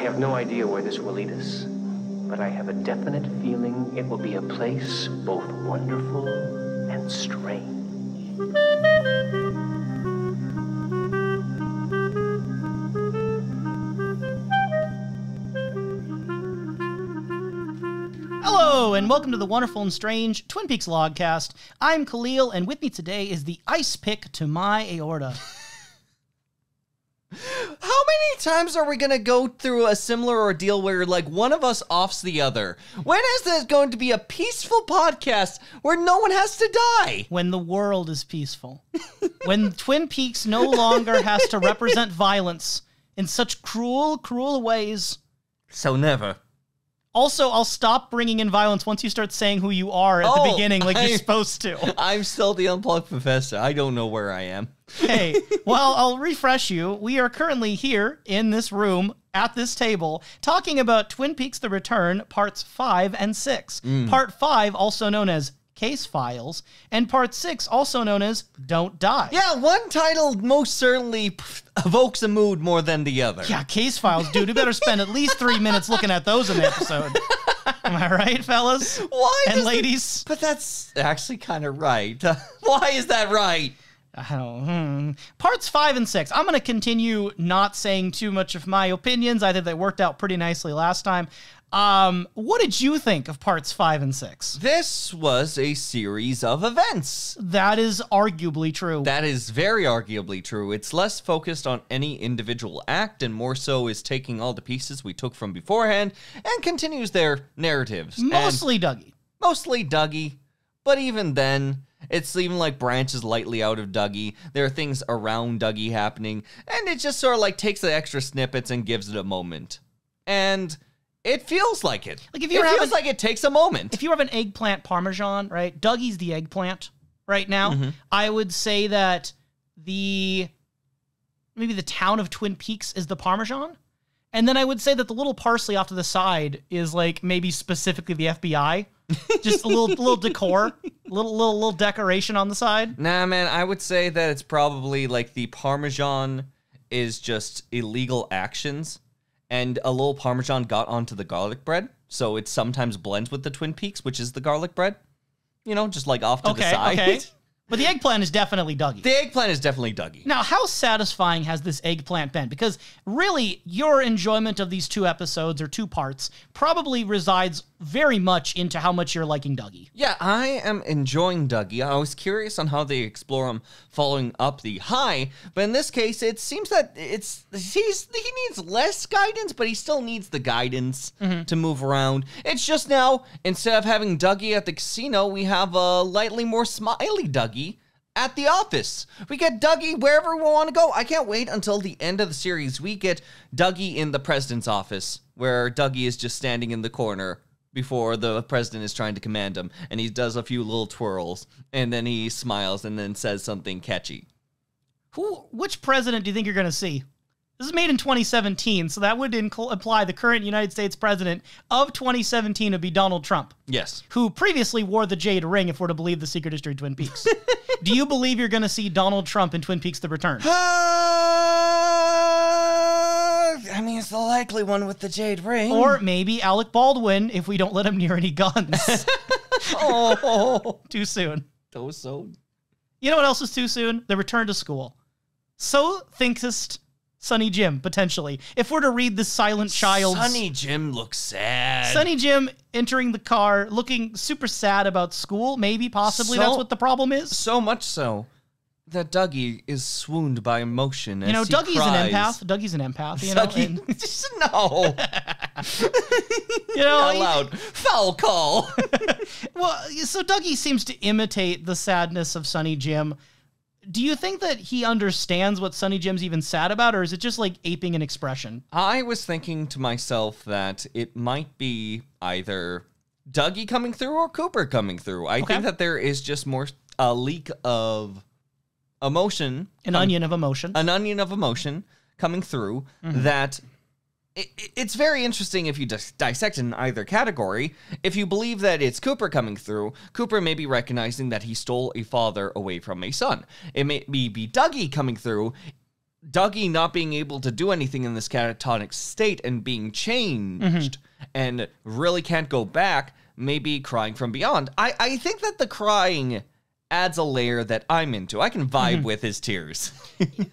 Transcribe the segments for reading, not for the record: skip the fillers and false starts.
have no idea where this will lead us, but I have a definite feeling it will be a place both wonderful and strange. Hello, and welcome to the wonderful and strange Twin Peaks Logcast. I'm Kalil, and with me today is the ice pick to my aorta. How many times are we going to go through a similar ordeal where, like, one of us offs the other? When is this going to be a peaceful podcast where no one has to die? When the world is peaceful. When Twin Peaks no longer has to represent violence in such cruel, cruel ways. So never. Also, I'll stop bringing in violence once you start saying who you are at the beginning like you're supposed to. I'm still the Unplugged Professor. I don't know where I am. Hey, well, I'll refresh you. We are currently here in this room at this table talking about Twin Peaks The Return, parts 5 and 6. Part 5, also known as Case Files, and part 6, also known as Don't Die. Yeah, one title most certainly evokes a mood more than the other. Yeah, Case Files, dude. We better spend at least 3 minutes looking at those in the episode. Am I right, fellas? Why? And ladies? But that's actually kind of right. Why is that right? I don't Parts 5 and 6. I'm going to continue not saying too much of my opinions. I think they worked out pretty nicely last time. What did you think of parts 5 and 6? This was a series of events. That is arguably true. That is very arguably true. It's less focused on any individual act and more so is taking all the pieces we took from beforehand and continues their narratives. Mostly Dougie. Mostly Dougie, but even then, it's even like branches lightly out of Dougie. There are things around Dougie happening, and it just sort of like takes the extra snippets and gives it a moment. And it feels like it. Like if it feels like it takes a moment. If you have an eggplant parmesan, right? Dougie's the eggplant right now. Mm-hmm. I would say that maybe the town of Twin Peaks is the parmesan. And then I would say that the little parsley off to the side is like maybe specifically the FBI. Just a little decor, little decoration on the side. Nah, man, I would say that it's probably like the parmesan is just illegal actions. And a little parmesan got onto the garlic bread, so it sometimes blends with the Twin Peaks, which is the garlic bread. You know, just like off to the side. Okay. But the eggplant is definitely Dougie. The eggplant is definitely Dougie. Now, how satisfying has this eggplant been? Because really, your enjoyment of these 2 episodes or 2 parts probably resides very much into how much you're liking Dougie. Yeah, I am enjoying Dougie. I was curious on how they explore him following up the high, but in this case, it seems that he needs less guidance, but he still needs the guidance to move around. It's just now, instead of having Dougie at the casino, we have a lightly more smiley Dougie at the office. We get Dougie wherever we want to go. I can't wait until the end of the series. We get Dougie in the president's office, where Dougie is just standing in the corner before the president is trying to command him, and he does a few little twirls, and then he smiles and then says something catchy. Which president do you think you're going to see? This is made in 2017, so that would imply the current United States president of 2017 would be Donald Trump. Yes. Who previously wore the jade ring, if we're to believe the Secret History of Twin Peaks. Do you believe you're going to see Donald Trump in Twin Peaks The Return? I mean, it's the likely one with the jade ring. Or maybe Alec Baldwin, if we don't let him near any guns. Oh. Too soon. Too soon. You know what else is too soon? The return to school. So thinkest Sonny Jim, potentially. If we're to read the Silent Child's... Sonny Jim looks sad. Sonny Jim entering the car, looking super sad about school. Maybe, possibly, that's what the problem is. So much so that Dougie is swooned by emotion as Dougie's an empath. Dougie's an empath, No. Not allowed. Foul call. Well, so Dougie seems to imitate the sadness of Sonny Jim. Do you think that he understands what Sonny Jim's even sad about, or is it just like aping an expression? I was thinking to myself that it might be either Dougie coming through or Cooper coming through. I think that there is just more a leak of emotion. An onion of emotion coming through that... It's very interesting if you dissect in either category. If you believe that it's Cooper coming through, Cooper may be recognizing that he stole a father away from a son. It may be Dougie coming through. Dougie not being able to do anything in this catatonic state and being changed and really can't go back, maybe crying from beyond. I think that the crying adds a layer that I'm into. I can vibe with his tears.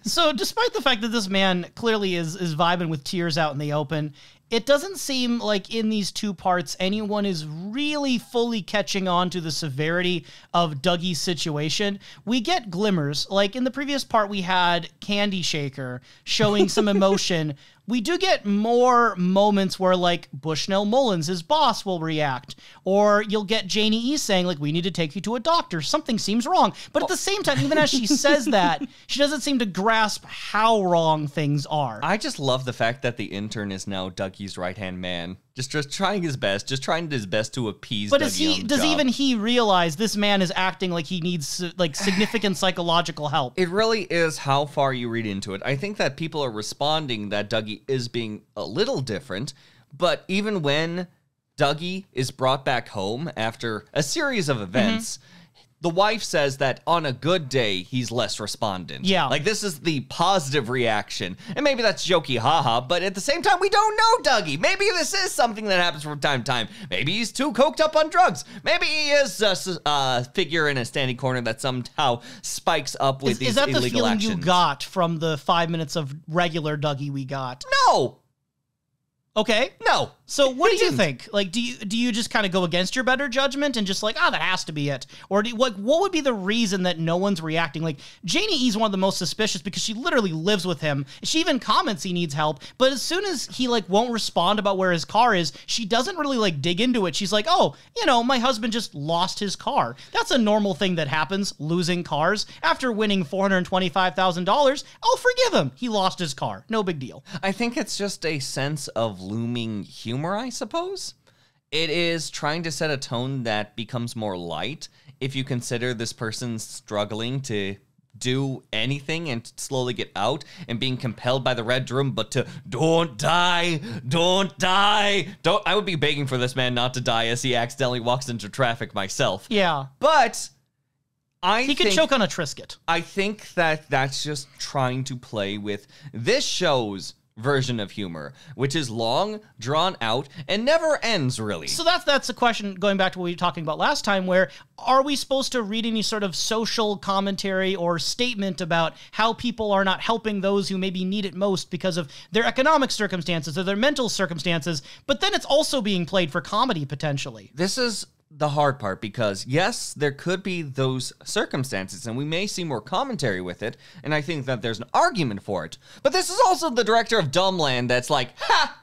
So despite the fact that this man clearly is vibing with tears out in the open, it doesn't seem like in these two parts anyone is really fully catching on to the severity of Dougie's situation. We get glimmers. Like in the previous part, we had Candy Shaker showing some emotion. We do get more moments where, like, Bushnell Mullins, his boss, will react. Or you'll get Janie E saying, like, we need to take you to a doctor. Something seems wrong. But at the same time, even as she says that, she doesn't seem to grasp how wrong things are. I just love the fact that the intern is now Dougie's right-hand man. Just trying his best, to appease but Dougie does even he realize this man is acting like he needs, like, significant psychological help? It really is how far you read into it. I think that people are responding that Dougie is being a little different, but even when Dougie is brought back home after a series of events, the wife says that on a good day, he's less respondent. Yeah. Like, this is the positive reaction. And maybe that's jokey haha, but at the same time, we don't know Dougie. Maybe this is something that happens from time to time. Maybe he's too coked up on drugs. Maybe he is a figure in a standing corner that somehow spikes up with these illegal actions. Is that the feeling you got from the 5 minutes of regular Dougie we got? No. Okay. No. So what do you think? Like, do you just kind of go against your better judgment and just like, that has to be it? Or what would be the reason that no one's reacting? Like, Janie E's one of the most suspicious because she literally lives with him. She even comments he needs help, but as soon as he, like, won't respond about where his car is, she doesn't really, like, dig into it. She's like, oh, my husband just lost his car. That's a normal thing that happens, losing cars. After winning $425,000, I'll forgive him. He lost his car. No big deal. I think it's just a sense of looming humor, I suppose. It is trying to set a tone that becomes more light if you consider this person struggling to do anything and slowly get out and being compelled by the Red Room, but to don't die. I would be begging for this man not to die as he accidentally walks into traffic myself. Yeah. But he could choke on a Triscuit. I think that that's just trying to play with this show's version of humor, which is long, drawn out, and never ends, really. So that's a question, going back to what we were talking about last time, where are we supposed to read any sort of social commentary or statement about how people are not helping those who maybe need it most because of their economic circumstances or their mental circumstances, but then it's also being played for comedy, potentially. This is the hard part, because yes, there could be those circumstances and we may see more commentary with it, and I think that there's an argument for it. But this is also the director of Dumbland that's like, ha!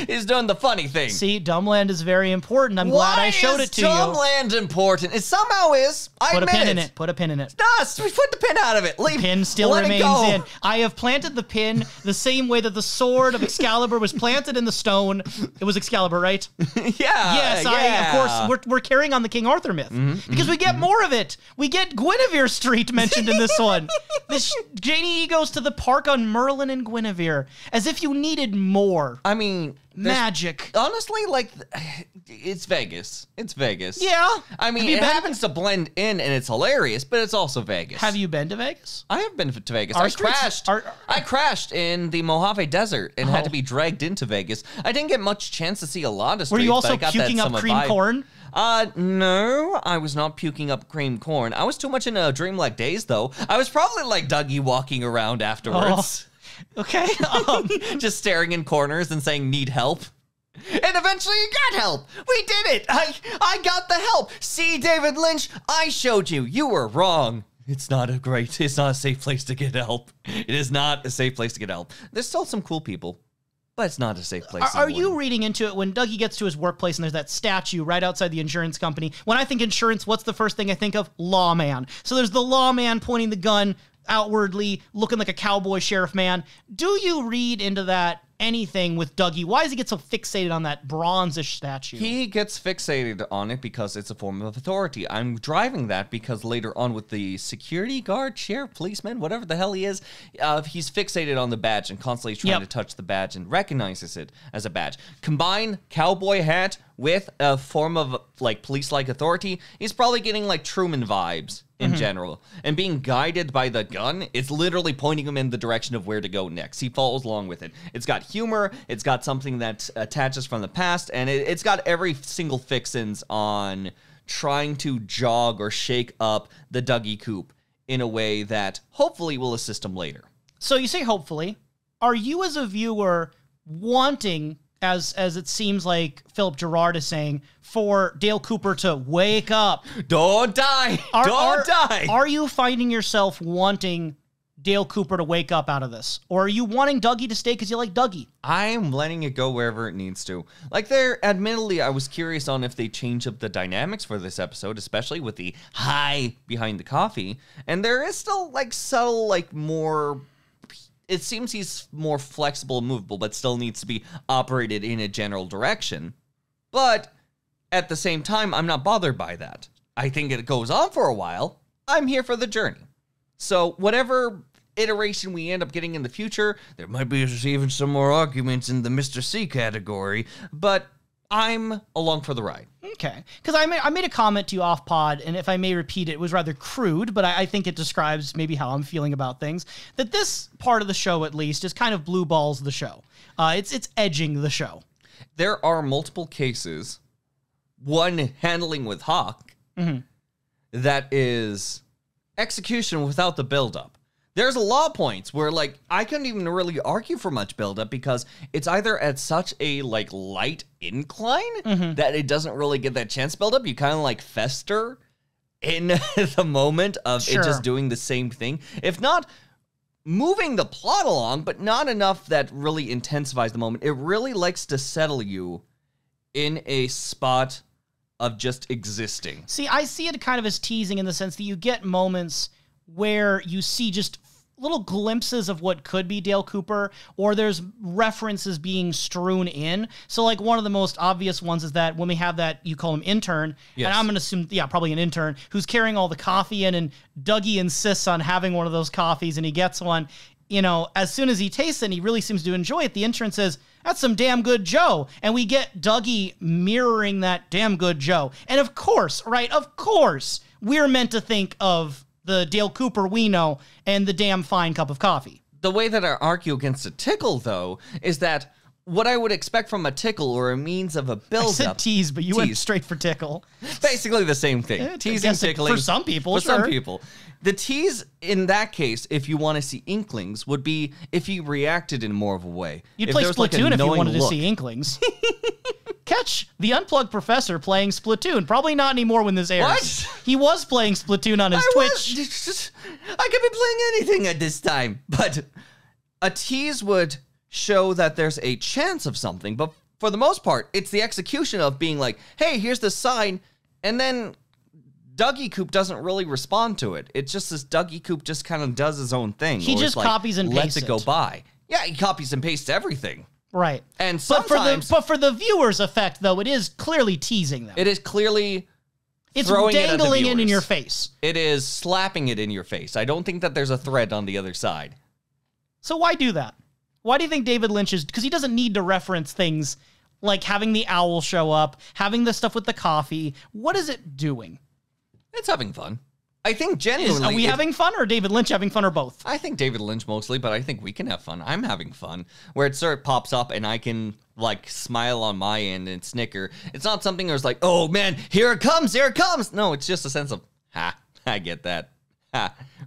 Is doing the funny thing. See, Dumbland is very important. I'm glad I showed it to you. Why is Dumbland important? It somehow is. I admit it. Put a pin in it. Put a pin in it. No, we put the pin out of it. Leave. Pin still remains in. I have planted the pin the same way that the sword of Excalibur was planted in the stone. It was Excalibur, right? Yeah. Yes, yeah. Of course, we're carrying on the King Arthur myth because we get more of it. We get Guinevere Street mentioned in this one. Janie E goes to the park on Merlin and Guinevere as if you needed more. I mean, magic. Honestly, like, it's Vegas. It's Vegas. Yeah. I mean, it happens to blend in, and it's hilarious, but it's also Vegas. Have you been to Vegas? I have been to Vegas. I crashed in the Mojave Desert and had to be dragged into Vegas. I didn't get much chance to see a lot of streets. Were you also but I got puking up cream corn? No, I was not puking up cream corn. I was too much in a dreamlike daze, though. I was probably like Dougie walking around afterwards. Okay. Just staring in corners and saying, need help. And eventually you got help. We did it. I got the help. See, David Lynch, I showed you. You were wrong. It's not a safe place to get help. It is not a safe place to get help. There's still some cool people, but it's not a safe place. Are you reading into it when Dougie gets to his workplace and there's that statue right outside the insurance company? When I think insurance, what's the first thing I think of? Lawman. So there's the lawman pointing the gun outwardly, looking like a cowboy sheriff man. Do you read into that anything with Dougie? Why does he get so fixated on that bronze-ish statue? He gets fixated on it because it's a form of authority. I'm driving that because later on with the security guard, sheriff, policeman, whatever the hell he is, he's fixated on the badge and constantly trying to touch the badge and recognizes it as a badge. Combine cowboy hat with a form of like police-like authority, he's probably getting like Truman vibes in general. And being guided by the gun, it's literally pointing him in the direction of where to go next. He follows along with it. It's got humor, it's got something that attaches from the past, and it's got every single fixins on trying to jog or shake up the Dougie Coop in a way that hopefully will assist him later. So you say hopefully. Are you as a viewer wanting, as it seems like Philip Gerard is saying, for Dale Cooper to wake up? Don't die! Don't die! Are you finding yourself wanting Dale Cooper to wake up out of this? Or are you wanting Dougie to stay because you like Dougie? I'm letting it go wherever it needs to. Like admittedly, I was curious on if they change up the dynamics for this episode, especially with the high behind the coffee. And there is still like subtle, like more... It seems he's more flexible and movable, but still needs to be operated in a general direction. But at the same time, I'm not bothered by that. I think it goes on for a while. I'm here for the journey. So whatever iteration we end up getting in the future, there might be even some more arguments in the Mr. C category, but I'm along for the ride. Okay. Because I made a comment to you off pod, and if I may repeat it, it was rather crude, but I think it describes maybe how I'm feeling about things. That this part of the show, at least, is kind of blue balls the show. It's edging the show. There are multiple cases, one handling with Hawk, that is execution without the buildup. There's a lot of points where, like, I couldn't even really argue for much buildup because it's either at such a, like, light incline that it doesn't really get that chance build up. You kind of, like, fester in the moment of it just doing the same thing. If not moving the plot along, but not enough that really intensifies the moment. It really likes to settle you in a spot of just existing. See, I see it kind of as teasing in the sense that you get moments where you see just little glimpses of what could be Dale Cooper, or there's references being strewn in. So, like, one of the most obvious ones is that when we have that, you call him intern, and I'm going to assume, probably an intern, who's carrying all the coffee in, and Dougie insists on having one of those coffees, and he gets one. You know, as soon as he tastes it, and he really seems to enjoy it, the intern says, "That's some damn good Joe." And we get Dougie mirroring that damn good Joe. And of course, we're meant to think of the Dale Cooper we know and the damn fine cup of coffee. The way that I argue against a tickle, though, is that what I would expect from a tickle or a means of a build-up... I said tease, but you went straight for tickle. Basically the same thing. Tease and tickling. For some people, For some people. The tease, in that case, if you want to see inklings, would be if you reacted in more of a way. You'd play Splatoon if you wanted to see inklings. Catch the Unplugged Professor playing Splatoon. Probably not anymore when this airs. What? He was playing Splatoon on his Twitch. I could be playing anything at this time. But a tease would show that there's a chance of something. But for the most part, it's the execution of being like, hey, here's the sign. And then Dougie Coop doesn't really respond to it. It's just this Dougie Coop just kind of does his own thing. He just copies and pastes lets it go by. Yeah, he copies and pastes everything. Right. And sometimes... But for the viewer's effect, though, it is clearly teasing them. It is clearly... It's dangling it in your face. It is slapping it in your face. I don't think that there's a thread on the other side. So why do that? Why do you think David Lynch is... Because he doesn't need to reference things like having the owl show up, having the stuff with the coffee. What is it doing? It's having fun. I think genuinely... Are we having fun, or David Lynch having fun, or both? I think David Lynch mostly, but I think we can have fun. I'm having fun. Where it sort of pops up and I can, like, smile on my end and snicker. It's not something where it's like, oh, man, here it comes, here it comes. No, it's just a sense of, I get that.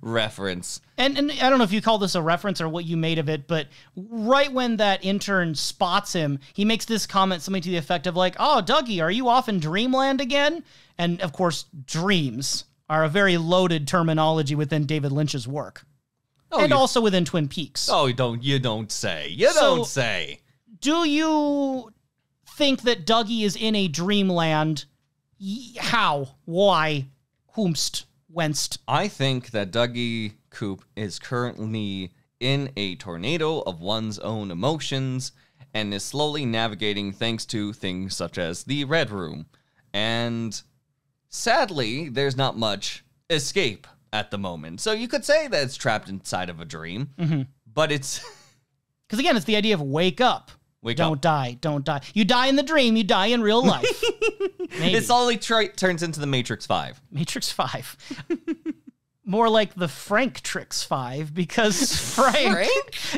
Reference. And I don't know if you call this a reference or what you made of it, but right when that intern spots him, he makes this comment, something to the effect of like, oh, Dougie, are you off in Dreamland again? And, of course, dreams are a very loaded terminology within David Lynch's work. And also within Twin Peaks. Oh, you don't say. Don't say. Do you think that Dougie is in a dreamland? How? Why? Whomst? Whenst? I think that Dougie Coop is currently in a tornado of one's own emotions and is slowly navigating thanks to things such as the Red Room. And sadly, there's not much escape at the moment. So you could say that it's trapped inside of a dream, but it's... Because again, it's the idea of wake up. Wake up. Don't die. Don't die. You die in the dream. You die in real life. Maybe. It slowly turns into the Matrix 5. Matrix 5. More like the Frank Trix 5, because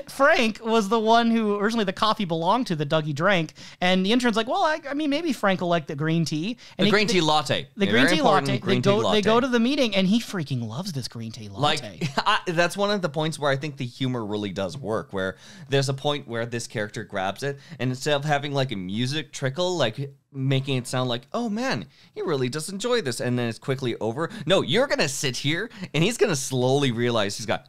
Frank was the one who originally the coffee belonged to that Dougie drank, and the intern's like, well, I mean, maybe Frank will like the green tea. And the green tea latte. The green tea latte. They go to the meeting, and he freaking loves this green tea latte. Like, that's one of the points where I think the humor really does work, where there's a point where this character grabs it, and instead of having like a music trickle, like making it sound like, oh man, he really does enjoy this, and then it's quickly over. No, you're gonna sit here, and he's gonna slowly realize he's got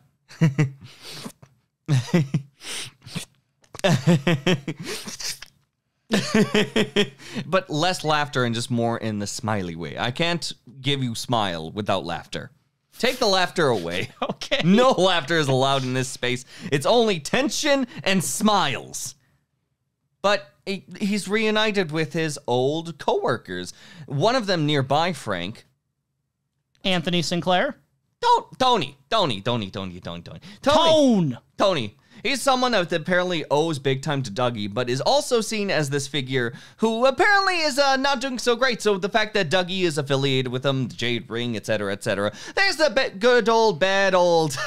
but less laughter and just more in the smiley way. I can't give you smile without laughter. Take the laughter away. Okay. No laughter is allowed in this space. It's only tension and smiles. But he's reunited with his old coworkers. One of them nearby, Frank. Anthony Sinclair. Tony. He's someone that apparently owes big time to Dougie, but is also seen as this figure who apparently is not doing so great. So the fact that Dougie is affiliated with him, the Jade Ring, etc., there's the good old, bad old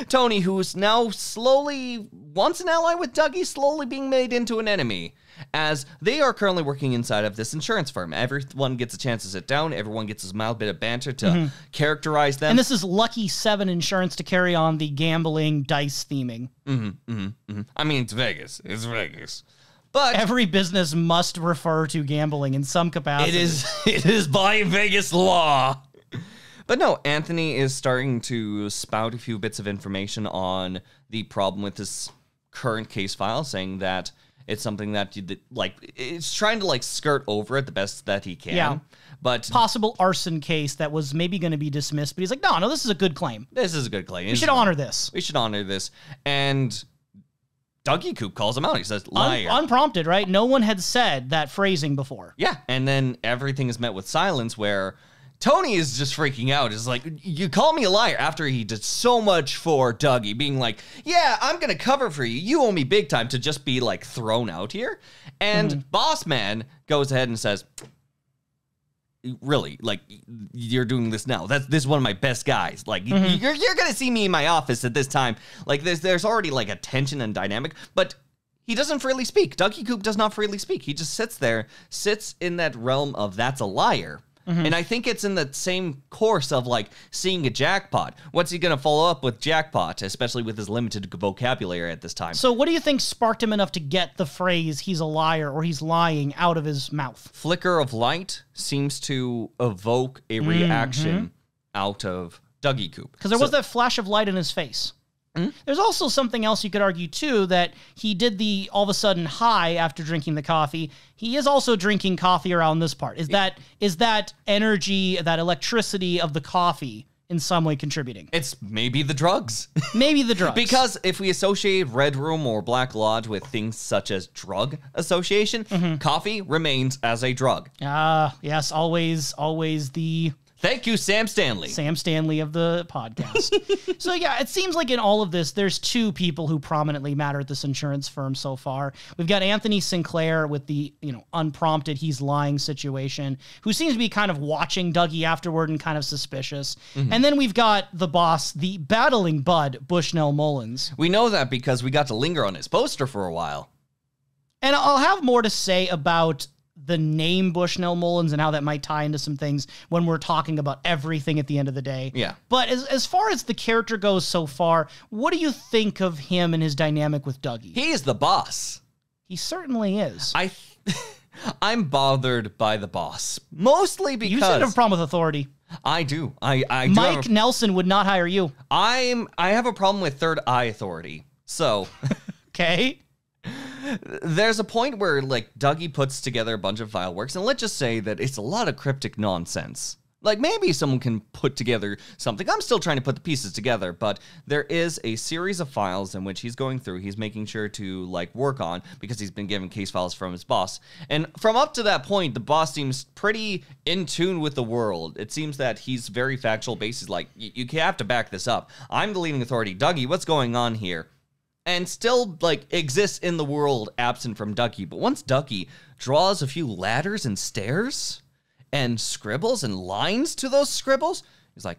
Tony, who's now slowly, once an ally with Dougie, slowly being made into an enemy, as they are currently working inside of this insurance firm. Everyone gets a chance to sit down. Everyone gets a mild bit of banter to characterize them. And this is Lucky 7 Insurance to carry on the gambling dice theming. I mean, it's Vegas. It's Vegas. But every business must refer to gambling in some capacity. It is by Vegas law. But no, Anthony is starting to spout a few bits of information on the problem with this current case file, saying that it's something that it's trying to skirt over it the best that he can. Yeah. But possible arson case that was maybe going to be dismissed, but he's like, no, this is a good claim. This is a good claim. We should honor this. We should honor this. And Dougie Coop calls him out. He says, liar. Unprompted, right? No one had said that phrasing before. Yeah. And then everything is met with silence, where Tony is just freaking out. Is like, you call me a liar, after he did so much for Dougie, being like, yeah, I'm going to cover for you. You owe me big time, to just be thrown out here. And Boss Man goes ahead and says, really, you're doing this now. This is one of my best guys. You're going to see me in my office at this time. There's already a tension and dynamic, but he doesn't freely speak. Dougie Coop does not freely speak. He just sits in that realm of that's a liar. And I think it's in the same course of seeing a jackpot. What's he going to follow up with jackpot, especially with his limited vocabulary at this time? So what do you think sparked him enough to get the phrase he's a liar or he's lying out of his mouth? Flicker of light seems to evoke a reaction out of Dougie Coop. Because there was that flash of light in his face. There's also something else you could argue, too, that he did the all of a sudden high after drinking the coffee. He is also drinking coffee around this part. Is that energy, that electricity of the coffee in some way contributing? It's maybe the drugs. Maybe the drugs. Because if we associate Red Room or Black Lodge with things such as drug association, coffee remains as a drug. Yes, always the... Thank you, Sam Stanley. Sam Stanley of the podcast. So yeah, it seems like in all of this, there's two people who prominently matter at this insurance firm so far. We've got Anthony Sinclair with the, unprompted, he's lying situation, who seems to be kind of watching Dougie afterward and kind of suspicious. And then we've got the boss, the battling bud, Bushnell Mullins. We know that because we got to linger on his poster for a while. And I'll have more to say about the name Bushnell Mullins and how that might tie into some things when we're talking about everything at the end of the day. Yeah. But as far as the character goes so far, what do you think of him and his dynamic with Dougie? He is the boss. He certainly is. I'm bothered by the boss. Mostly because... You seem to have a problem with authority. I do. I do. Mike Nelson would not hire you. I have a problem with third eye authority. So... Okay. There's a point where, Dougie puts together a bunch of fileworks, and let's just say that it's a lot of cryptic nonsense. Maybe someone can put together something. I'm still trying to put the pieces together, but there is a series of files in which he's going through. He's making sure to, work on, because he's been given case files from his boss. And from up to that point, the boss seems pretty in tune with the world. It seems that he's very factual based. He's like, you have to back this up. I'm the leading authority. Dougie, what's going on here? and still, like, exists in the world absent from Dougie. But once Dougie draws a few ladders and stairs and scribbles and lines to those scribbles, he's like,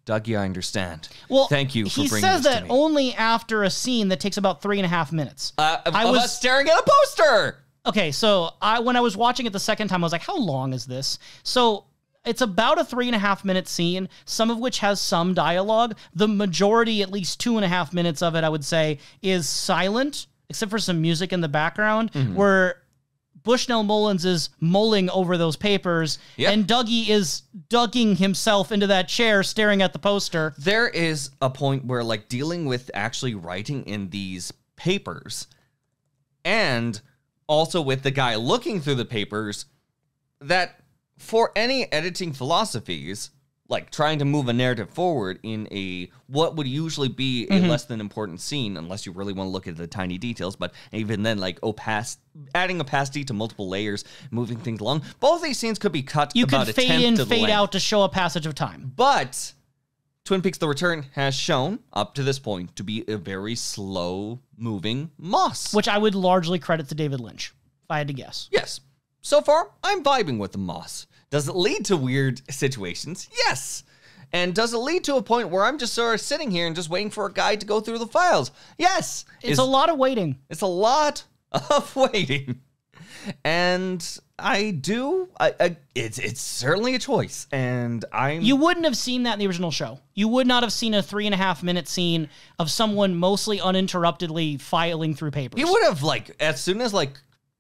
Dougie, I understand. Well, thank you for bringing this to me. He says that only after a scene that takes about 3.5 minutes. I was staring at a poster! Okay, so when I was watching it the second time, I was like, how long is this? So it's about a 3.5 minute scene, some of which has some dialogue. The majority, at least 2.5 minutes of it, I would say, is silent, except for some music in the background, where Bushnell Mullins is mulling over those papers, and Dougie is ducking himself into that chair, staring at the poster. There is a point where, like, dealing with actually writing in these papers, and also with the guy looking through the papers, that for any editing philosophies, like trying to move a narrative forward in what would usually be a less than important scene, unless you really want to look at the tiny details, but even then, like adding opacity to multiple layers, moving things along, both these scenes could be cut about a tenth of the length. You could fade in, fade out to show a passage of time. But Twin Peaks: The Return has shown, up to this point, to be a very slow-moving moss. Which I would largely credit to David Lynch, if I had to guess. Yes. So far, I'm vibing with the moss. Does it lead to weird situations? Yes. And does it lead to a point where I'm just sort of sitting here and just waiting for a guide to go through the files? Yes. It's a lot of waiting. It's a lot of waiting. And it's certainly a choice. And You wouldn't have seen that in the original show. You would not have seen a 3.5 minute scene of someone mostly uninterruptedly filing through papers. You would have, like, as soon as, like,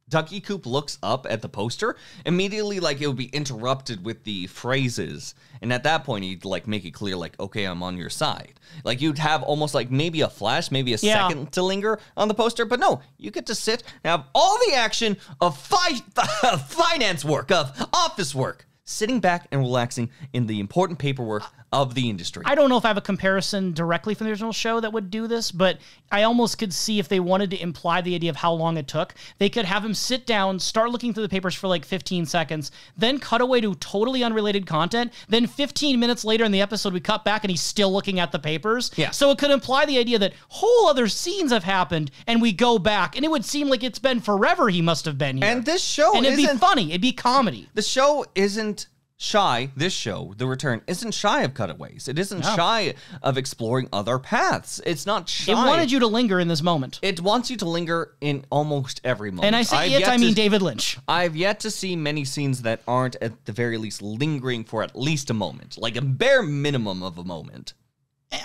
Dougie Coop looks up at the poster, immediately, like, it would be interrupted with the phrases. And at that point, he'd, like, make it clear, like, okay, I'm on your side. Like, you'd have almost, like, maybe a flash, maybe a second to linger on the poster. But no, you get to sit and have all the action of finance work, of office work, sitting back and relaxing in the important paperwork of the industry. I don't know if I have a comparison directly from the original show that would do this, but I almost could see if they wanted to imply the idea of how long it took, they could have him sit down, start looking through the papers for like 15 seconds, then cut away to totally unrelated content, then 15 minutes later in the episode we cut back and he's still looking at the papers. Yeah. So it could imply the idea that whole other scenes have happened and we go back and it would seem like it's been forever he must have been here. And this show and it'd be funny, it'd be comedy. The show isn't shy, this show, The Return, isn't shy of cutaways. It isn't shy of exploring other paths. It's not shy. It wanted you to linger in this moment. It wants you to linger in almost every moment. And I say I mean David Lynch. I've yet to see many scenes that aren't at the very least lingering for at least a moment. Like a bare minimum of a moment.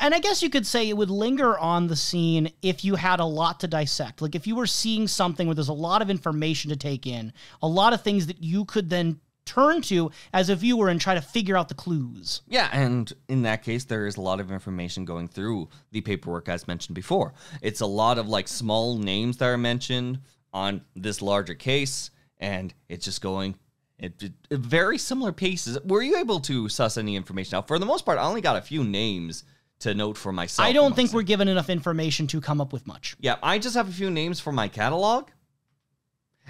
And I guess you could say it would linger on the scene if you had a lot to dissect. Like if you were seeing something where there's a lot of information to take in, a lot of things that you could then turn to as a viewer and try to figure out the clues. Yeah, and in that case, there is a lot of information going through the paperwork as mentioned before. It's a lot of like small names that are mentioned on this larger case, and it's just going at very similar paces. Were you able to suss any information out? For the most part, I only got a few names to note for myself. I don't think we're given enough information to come up with much. Yeah, I just have a few names for my catalog.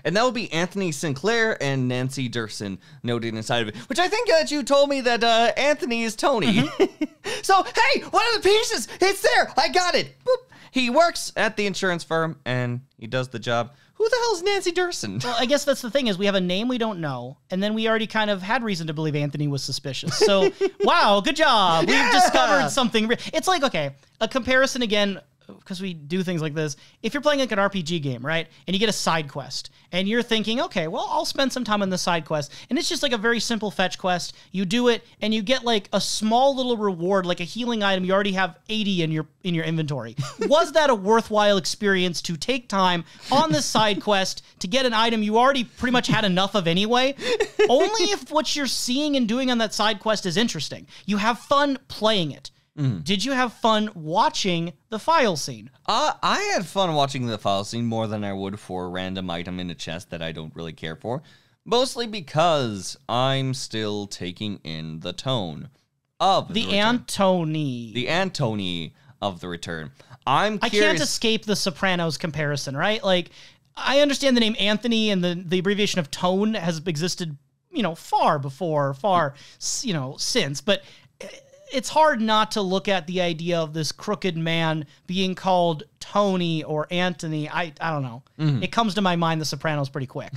And that would be Anthony Sinclair and Nancy Durson noted inside of it. Which I think that you told me that Anthony is Tony. So, hey, one of the pieces, it's there. I got it. Boop. He works at the insurance firm and he does the job. Who the hell is Nancy Durson? Well, I guess that's the thing is we have a name we don't know. And then we already kind of had reason to believe Anthony was suspicious. So, wow, good job. We've discovered something. It's like, okay, a comparison again, because we do things like this. If you're playing like an RPG game, right, and you get a side quest, and you're thinking, okay, well, I'll spend some time on the side quest, and it's just like a very simple fetch quest. You do it, and you get like a small little reward, like a healing item. You already have 80 in your inventory. Was that a worthwhile experience to take time on this side quest to get an item you already pretty much had enough of anyway? Only if what you're seeing and doing on that side quest is interesting. You have fun playing it. Did you have fun watching the file scene? I had fun watching the file scene more than I would for a random item in a chest that I don't really care for. Mostly because I'm still taking in the tone of the Antony. The Antony of The Return. I'm curious. I can't escape the Sopranos comparison, right? Like, I understand the name Anthony and the abbreviation of tone has existed, far before, since, but it's hard not to look at the idea of this crooked man being called Tony or Anthony. I don't know. It comes to my mind The Sopranos pretty quick.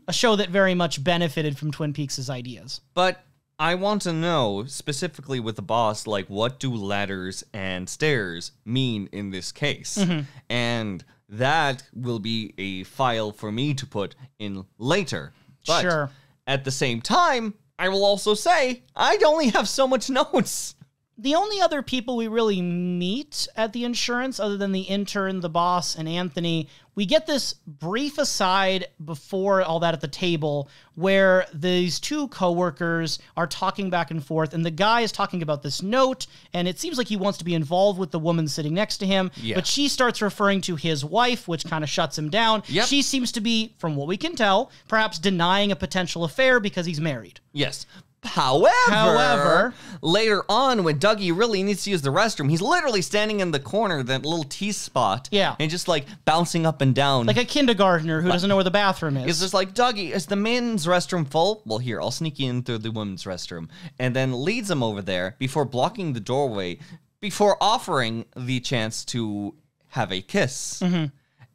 A show that very much benefited from Twin Peaks' ideas. But I want to know, specifically with the boss, like, what do ladders and stairs mean in this case? And that will be a file for me to put in later. But Sure. at the same time, I will also say, I only have so much notes. The only other people we really meet at the insurance, other than the intern, the boss, and Anthony, we get this brief aside before all that at the table where these two coworkers are talking back and forth, and the guy is talking about this note, and it seems like he wants to be involved with the woman sitting next to him, but she starts referring to his wife, which kind of shuts him down. She seems to be, from what we can tell, perhaps denying a potential affair because he's married. Yes. However, later on, when Dougie really needs to use the restroom, he's literally standing in the corner, that little T spot, and just like bouncing up and down. Like a kindergartner who doesn't know where the bathroom is. It's just like, Dougie, is the men's restroom full? Well, here, I'll sneak you in through the women's restroom. And then leads him over there before blocking the doorway, before offering the chance to have a kiss.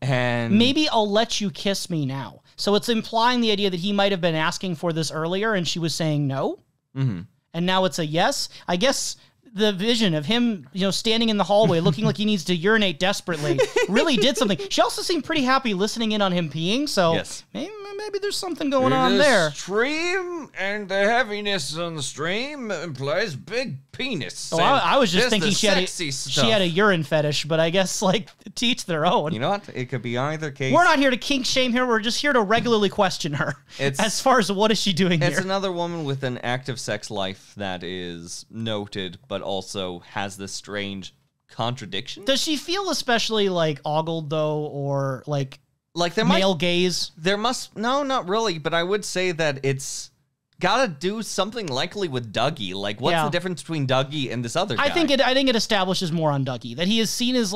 And maybe I'll let you kiss me now. So it's implying the idea that he might have been asking for this earlier and she was saying no. And now it's a yes. I guess the vision of him, standing in the hallway looking like he needs to urinate desperately really did something. She also seemed pretty happy listening in on him peeing. So maybe there's something going on there. The stream and the heaviness on the stream implies big penis. Oh, I was just thinking she had a urine fetish, but I guess to each their own. You know what? It could be either case. We're not here to kink shame here. We're just here to regularly question her as far as what is she doing here. It's another woman with an active sex life that is noted, but also has this strange contradiction. Does she feel especially ogled though, or like there male gaze? No, not really, but I would say that it's gotta do something likely with Dougie. What's the difference between Dougie and this other guy? I think it establishes more on Dougie, that he is seen as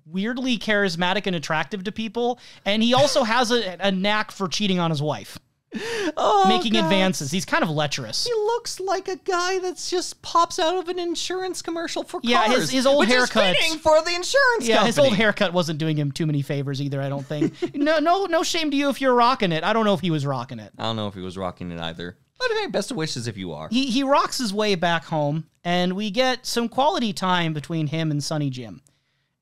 weirdly charismatic and attractive to people, and he also has a knack for cheating on his wife. Making advances. He's kind of lecherous. He looks like a guy that's just pops out of an insurance commercial for cars. Yeah, his old haircut. Is fitting for the insurance company. His old haircut wasn't doing him too many favors either, I don't think. No shame to you if you're rocking it. I don't know if he was rocking it. I don't know if he was rocking it either. But hey, best of wishes if you are. He rocks his way back home, and we get some quality time between him and Sonny Jim.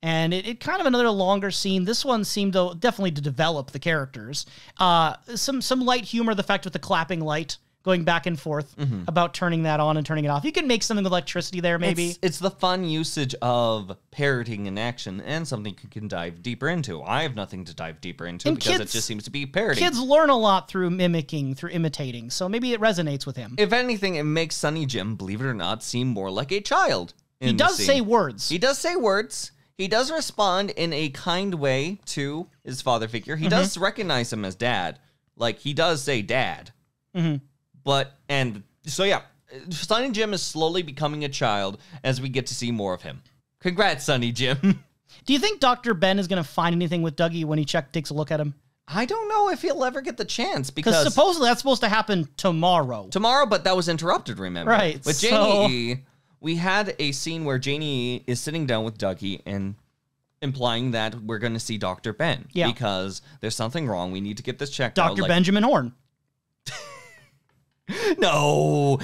And it kind of another longer scene. This one seemed definitely to develop the characters. Some light humor, the fact with the clapping light going back and forth about turning that on and turning it off. You can make something with electricity there, maybe. It's the fun usage of parroting in action and something you can dive deeper into. I have nothing to dive deeper into because it just seems to be parroting. Kids learn a lot through mimicking, through imitating, so maybe it resonates with him. If anything, it makes Sonny Jim, believe it or not, seem more like a child. He does say words. He does say words. He does respond in a kind way to his father figure. He does recognize him as dad. He does say dad. Sonny Jim is slowly becoming a child as we get to see more of him. Congrats, Sonny Jim. Do you think Dr. Ben is going to find anything with Dougie when he takes a look at him? I don't know if he'll ever get the chance because supposedly that's supposed to happen tomorrow. But that was interrupted, remember? Right. With Janie E., we had a scene where Janie E. is sitting down with Dougie and implying that we're going to see Dr. Ben. Yeah. Because there's something wrong. We need to get this checked out. Dr. Benjamin Horn. No.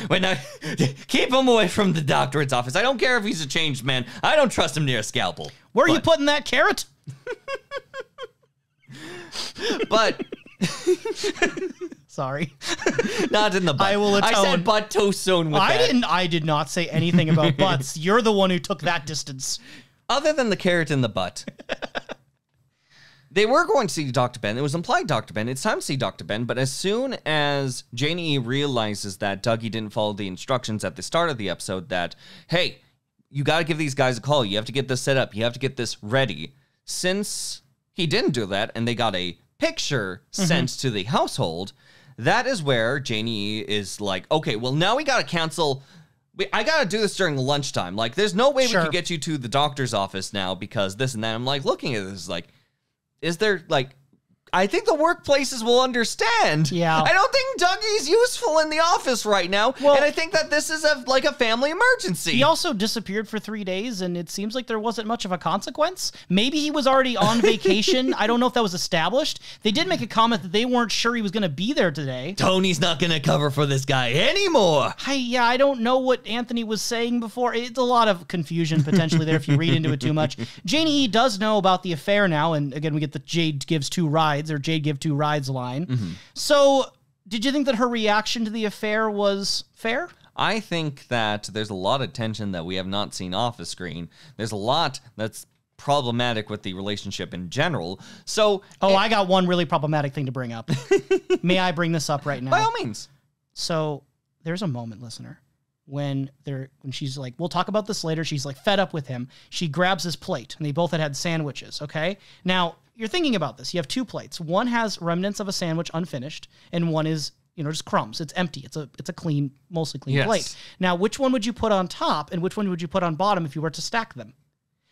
Keep him away from the doctorate's office. I don't care if he's a changed man. I don't trust him near a scalpel. Where are you putting that carrot? But... Sorry. Not in the butt. I will atone. I said butt too soon with that. I did not say anything about butts. You're the one who took that distance. Other than the carrot in the butt. They were going to see Dr. Ben. It was implied Dr. Ben. It's time to see Dr. Ben. But as soon as Janie E. realizes that Dougie didn't follow the instructions at the start of the episode that, hey, you got to give these guys a call. You have to get this set up. You have to get this ready. Since he didn't do that and they got a picture sent to the household, that is where Janie is like, okay, well, now we got to cancel. I got to do this during lunchtime. There's no way we could get you to the doctor's office now because this and that. I'm looking at this is there, I think the workplaces will understand. Yeah. I don't think Dougie's useful in the office right now, Well, and I think that this is a family emergency. He also disappeared for 3 days, and it seems like there wasn't much of a consequence. Maybe he was already on vacation. I don't know if that was established. They did make a comment that they weren't sure he was going to be there today. Tony's not going to cover for this guy anymore. I don't know what Anthony was saying before. It's a lot of confusion potentially there if you read into it too much. Janie E does know about the affair now, and again, we get the Jade give 2 rides line. Mm-hmm. So, did you think that her reaction to the affair was fair? I think that there's a lot of tension that we have not seen off the screen. There's a lot that's problematic with the relationship in general. So, I got one really problematic thing to bring up. May I bring this up right now? By all means. So, there's a moment, listener, when she's like, we'll talk about this later. She's like fed up with him. She grabs his plate, and they both had sandwiches, okay? Now, you're thinking about this. You have 2 plates. One has remnants of a sandwich unfinished, and one is, just crumbs. It's empty. It's a clean, mostly clean plate. Now, which one would you put on top, and which one would you put on bottom if you were to stack them?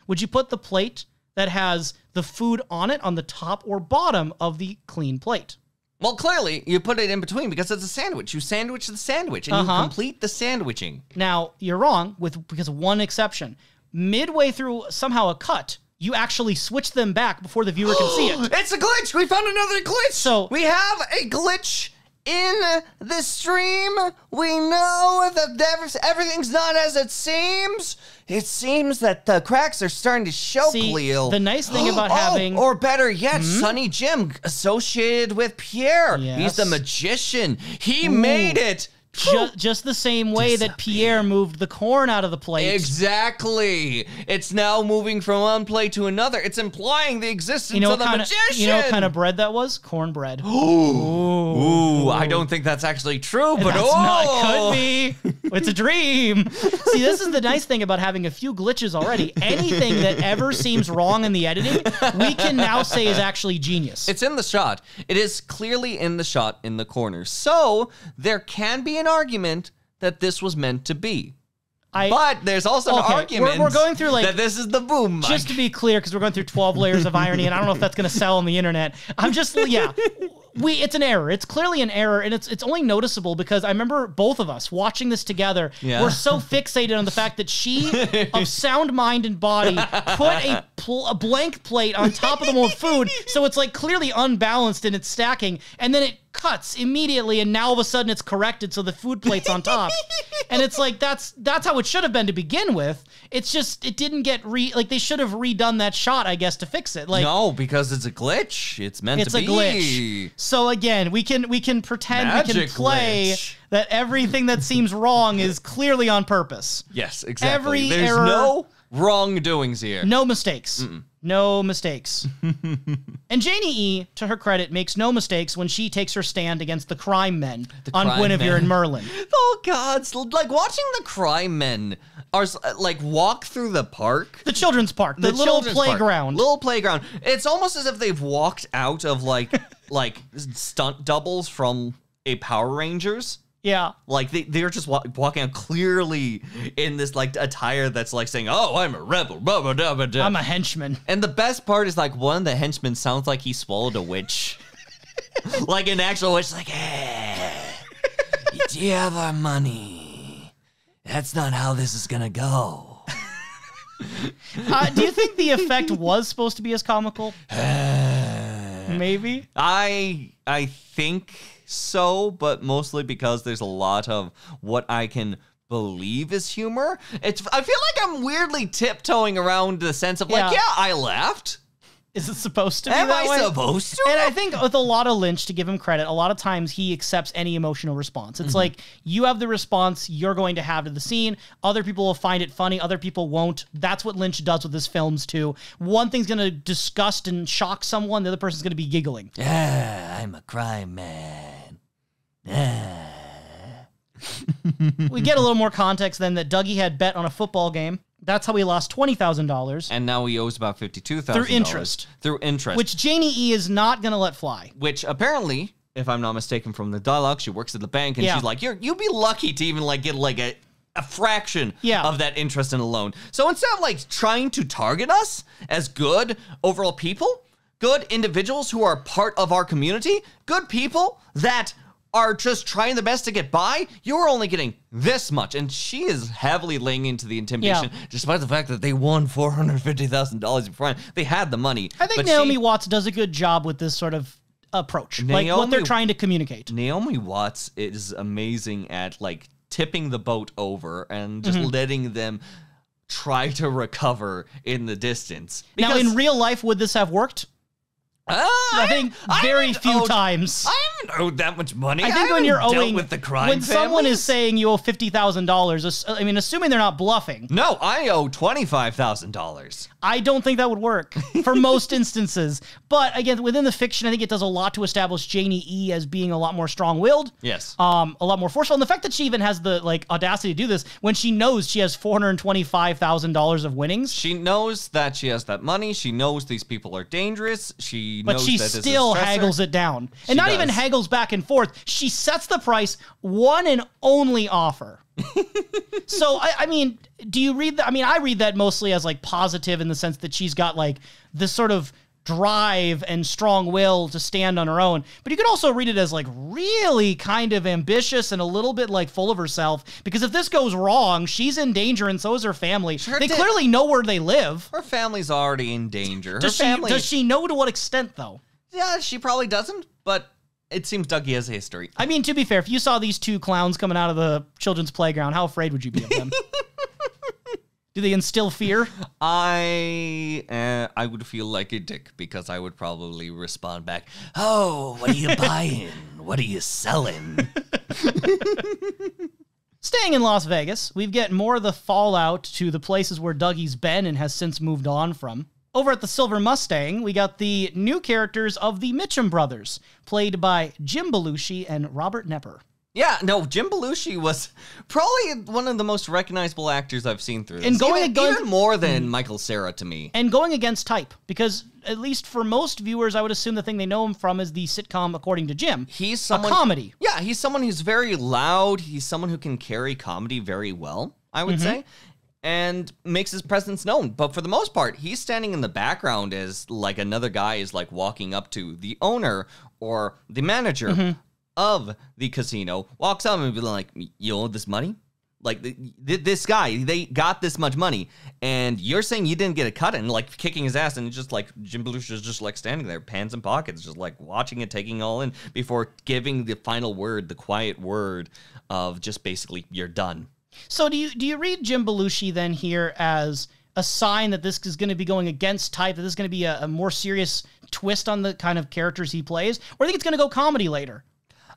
Would you put the plate that has the food on it on the top or bottom of the clean plate? Well, clearly, you put it in between because it's a sandwich. You sandwich the sandwich, and you complete the sandwiching. Now, you're wrong because of one exception. Midway through somehow a cut, you actually switch them back before the viewer can see it. It's a glitch! We found another glitch! So we have a glitch in the stream. We know that everything's not as it seems. It seems that the cracks are starting to show, Kalil. The nice thing about having... Or better yet, Sonny Jim associated with Pierre. Yes. He's the magician. He made it. Just the same way that Pierre moved the corn out of the plate. Exactly. It's now moving from one plate to another. It's implying the existence of the magician. You know what kind of bread that was? Cornbread. Ooh, I don't think that's actually true, but could be. It's a dream. See, this is the nice thing about having a few glitches already. Anything that ever seems wrong in the editing, we can now say is actually genius. It's in the shot. It is clearly in the shot in the corner. So there can be an argument that this was meant to be. But there's also an argument we're going through that this is the boom mic. Just to be clear, because we're going through 12 layers of irony, and I don't know if that's going to sell on the internet. It's an error. It's clearly an error, and it's only noticeable because I remember both of us watching this together. Yeah. We're so fixated on the fact that she, of sound mind and body, put a blank plate on top of the mold food, so it's like clearly unbalanced in its stacking, and then it cuts immediately, and now all of a sudden it's corrected so the food plate's on top. And it's like that's how it should have been to begin with. It's just it didn't get they should have redone that shot, I guess, to fix it. No, because it's a glitch. It's meant to be. It's a glitch. So again, we can pretend Magic we can play glitch. That everything that seems wrong is clearly on purpose. Yes, exactly. Every There's error, no wrongdoings here. No mistakes. No mistakes. And Janie E., to her credit, makes no mistakes when she takes her stand against the crime men on Guinevere and Merlin. Oh, God. Like, watching the crime men walk through the park. The children's park. The little playground. Little playground. It's almost as if they've walked out of, like stunt doubles from a Power Rangers. Yeah. Like, they're just walking out clearly in this, attire that's, saying, oh, I'm a rebel, blah, blah, blah, blah, blah. I'm a henchman. And the best part is, one of the henchmen sounds like he swallowed a witch. Like an actual witch, hey, do you have our money? That's not how this is gonna go. Do you think the effect was supposed to be as comical? Maybe? I think so, but mostly because there's a lot of what I can believe is humor. I feel like I'm weirdly tiptoeing around the sense of I laughed. Is it supposed to be that way? Am I supposed to? And I think with a lot of Lynch, to give him credit, a lot of times he accepts any emotional response. It's like, you have the response you're going to have to the scene. Other people will find it funny. Other people won't. That's what Lynch does with his films, too. One thing's going to disgust and shock someone. The other person's going to be giggling. I'm a crime man. We get a little more context then that Dougie had bet on a football game. That's how he lost $20,000. And now he owes about $52,000. Through interest. Which Janie E. is not going to let fly. Which apparently, if I'm not mistaken from the dialogue, she works at the bank and she's like, you'd be lucky to even get a fraction of that interest in a loan. So instead of trying to target us as good overall people, good individuals who are part of our community, good people that are just trying the best to get by, you're only getting this much. And she is heavily laying into the intimidation, despite the fact that they won $450,000 beforehand. They had the money. I think Naomi Watts does a good job with this sort of approach, like what they're trying to communicate. Naomi Watts is amazing at like tipping the boat over and just letting them try to recover in the distance. Now, in real life, would this have worked? I think very few times. I haven't owed that much money. I think when you're owing, with the crime when someone is saying you owe $50,000, I mean, assuming they're not bluffing. No, I owe $25,000. I don't think that would work for most instances. But again, within the fiction, I think it does a lot to establish Janie E as being a lot more strong-willed. Yes. A lot more forceful. And the fact that she even has the like audacity to do this when she knows she has $425,000 of winnings. She knows that she has that money. She knows these people are dangerous. But she still haggles it down. And not even haggles back and forth. She sets the price, one and only offer. So, I mean, do you read that? I mean, I read that mostly as like positive in the sense that she's got like this sort of drive and strong will to stand on her own. But you could also read it as like really kind of ambitious and a little bit like full of herself. Because if this goes wrong, she's in danger and so is her family. They clearly know where they live. Her family's already in danger. Does she know to what extent though? Yeah, she probably doesn't, but it seems Dougie has a history. I mean, to be fair, if you saw these two clowns coming out of the children's playground, how afraid would you be of them? Do they instill fear? I would feel like a dick because I would probably respond back, "Oh, what are you buying? What are you selling?" Staying in Las Vegas, we get more of the fallout to the places where Dougie's been and has since moved on from. Over at the Silver Mustang, we got the new characters of the Mitchum brothers, played by Jim Belushi and Robert Knepper. Yeah, no, Jim Belushi was probably one of the most recognizable actors I've seen through this. And even more than Michael Cera to me. And going against type, because at least for most viewers, I would assume the thing they know him from is the sitcom According to Jim. He's someone, a comedy. Yeah, he's someone who's very loud. He's someone who can carry comedy very well, I would say, and makes his presence known. But for the most part, he's standing in the background as like another guy is like walking up to the owner or the manager of the casino, walks up and be like, "You owe this money? Like, this guy, they got this much money, and you're saying you didn't get a cut," and like kicking his ass, and it's just like Jim Belushi is just like standing there, hands in pockets, just like watching it, taking it all in before giving the final word, the quiet word of just basically, "You're done." So do you read Jim Belushi then here as a sign that this is going to be going against type, that this is going to be a more serious twist on the kind of characters he plays, or do you think it's going to go comedy later?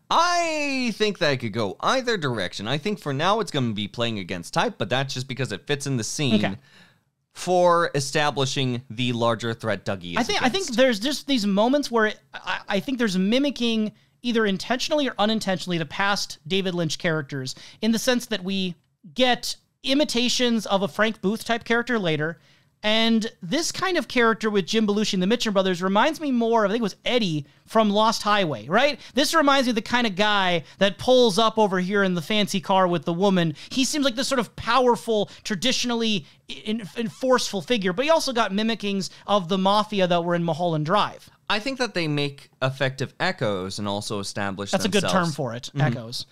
I think that it could go either direction. I think for now it's going to be playing against type, but that's just because it fits in the scene for establishing the larger threat Dougie is I think there's just these moments where I think there's mimicking either intentionally or unintentionally the past David Lynch characters, in the sense that we get imitations of a Frank Booth type character later. And this kind of character with Jim Belushi and the Mitchum brothers reminds me more of, I think it was Eddie from Lost Highway, right? This reminds me of the kind of guy that pulls up over here in the fancy car with the woman. He seems like this sort of powerful, traditionally forceful figure, but he also got mimickings of the mafia that were in Mulholland Drive. I think that they make effective echoes and also establish That's themselves. a good term for it, echoes.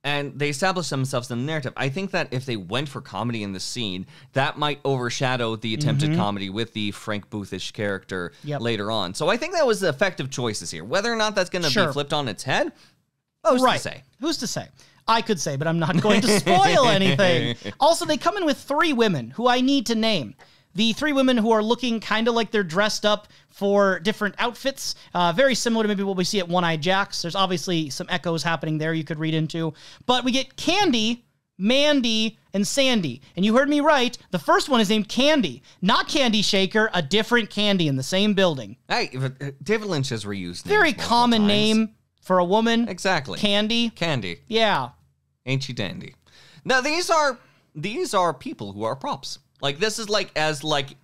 And they establish themselves in the narrative. I think that if they went for comedy in the scene, that might overshadow the attempted comedy with the Frank Boothish character later on. So I think that was the effective choices here. Whether or not that's going to be flipped on its head, who's to say? Who's to say? I could say, but I'm not going to spoil anything. Also, they come in with 3 women who I need to name. The 3 women who are looking kind of like they're dressed up for different outfits, very similar to maybe what we see at One-Eyed Jacks. There's obviously some echoes happening there you could read into. But we get Candy, Mandy, and Sandy. And you heard me right. The first one is named Candy. Not Candy Shaker, a different Candy in the same building. Hey, David Lynch has reused names very common name for a woman. Exactly. Candy. Candy. Yeah. Ain't she dandy? Now, these are people who are props. Like, this is like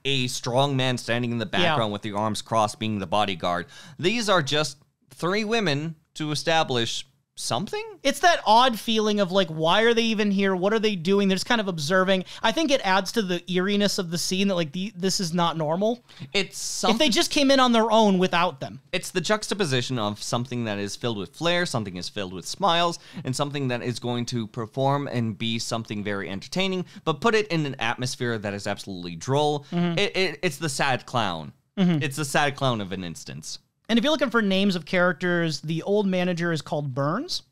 a strong man standing in the background with the arms crossed being the bodyguard. These are just 3 women to establish something? It's that odd feeling of like, why are they even here? What are they doing? They're just kind of observing. I think it adds to the eeriness of the scene that like this is not normal. It's something. If they just came in on their own without them. It's the juxtaposition of something that is filled with flair, something is filled with smiles, and something that is going to perform and be something very entertaining, but put it in an atmosphere that is absolutely droll. It's the sad clown. It's the sad clown of an instance. And if you're looking for names of characters, the old manager is called Burns,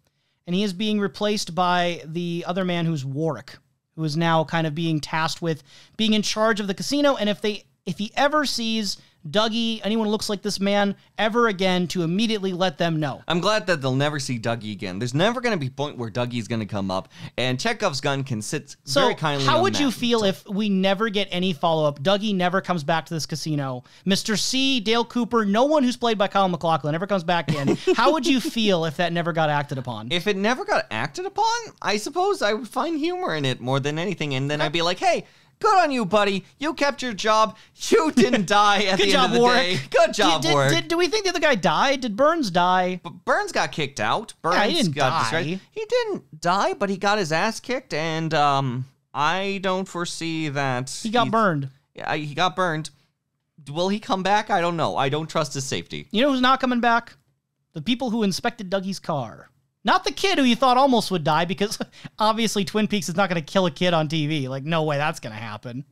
and he is being replaced by the other man who's Warwick, who is now kind of being tasked with being in charge of the casino. And if he ever sees Dougie, anyone who looks like this man, ever again, to immediately let them know. I'm glad that they'll never see Dougie again. There's never going to be a point where Dougie's going to come up, and Chekhov's gun can sit very kindly how on would that. you feel if we never get any follow-up? Dougie never comes back to this casino. Mr. C, Dale Cooper, no one who's played by Kyle MacLachlan ever comes back in. How would you feel if that never got acted upon? If it never got acted upon, I suppose I would find humor in it more than anything, and then I'd be like, hey, good on you, buddy. You kept your job. You didn't die at the end of the day. Good job, Warwick. Do we think the other guy died? Did Burns die? But Burns got kicked out. Burns he didn't got die. He didn't die, but he got his ass kicked, and I don't foresee that... He got burned. Yeah, he got burned. Will he come back? I don't know. I don't trust his safety. You know who's not coming back? The people who inspected Dougie's car. Not the kid who you thought almost would die, because obviously Twin Peaks is not going to kill a kid on TV. Like, no way that's going to happen.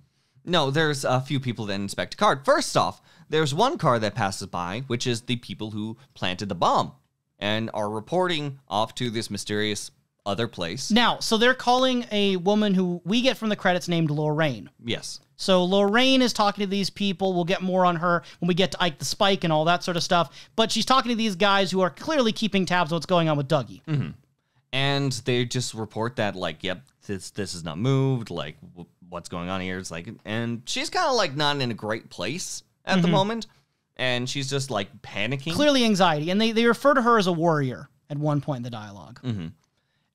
No, there's a few people that inspect a car. First off, there's one car that passes by, which is the people who planted the bomb and are reporting off to this mysterious other place. Now, so they're calling a woman who we get from the credits named Lorraine. Yes. So Lorraine is talking to these people. We'll get more on her when we get to Ike the Spike and all that sort of stuff. But she's talking to these guys who are clearly keeping tabs on what's going on with Dougie. Mm-hmm. And they just report that, like, yep, this is not moved. Like, what's going on here? It's like, and she's kind of like not in a great place at the moment. And she's just like panicking. Clearly anxiety. And they refer to her as a warrior at one point in the dialogue. Mm-hmm.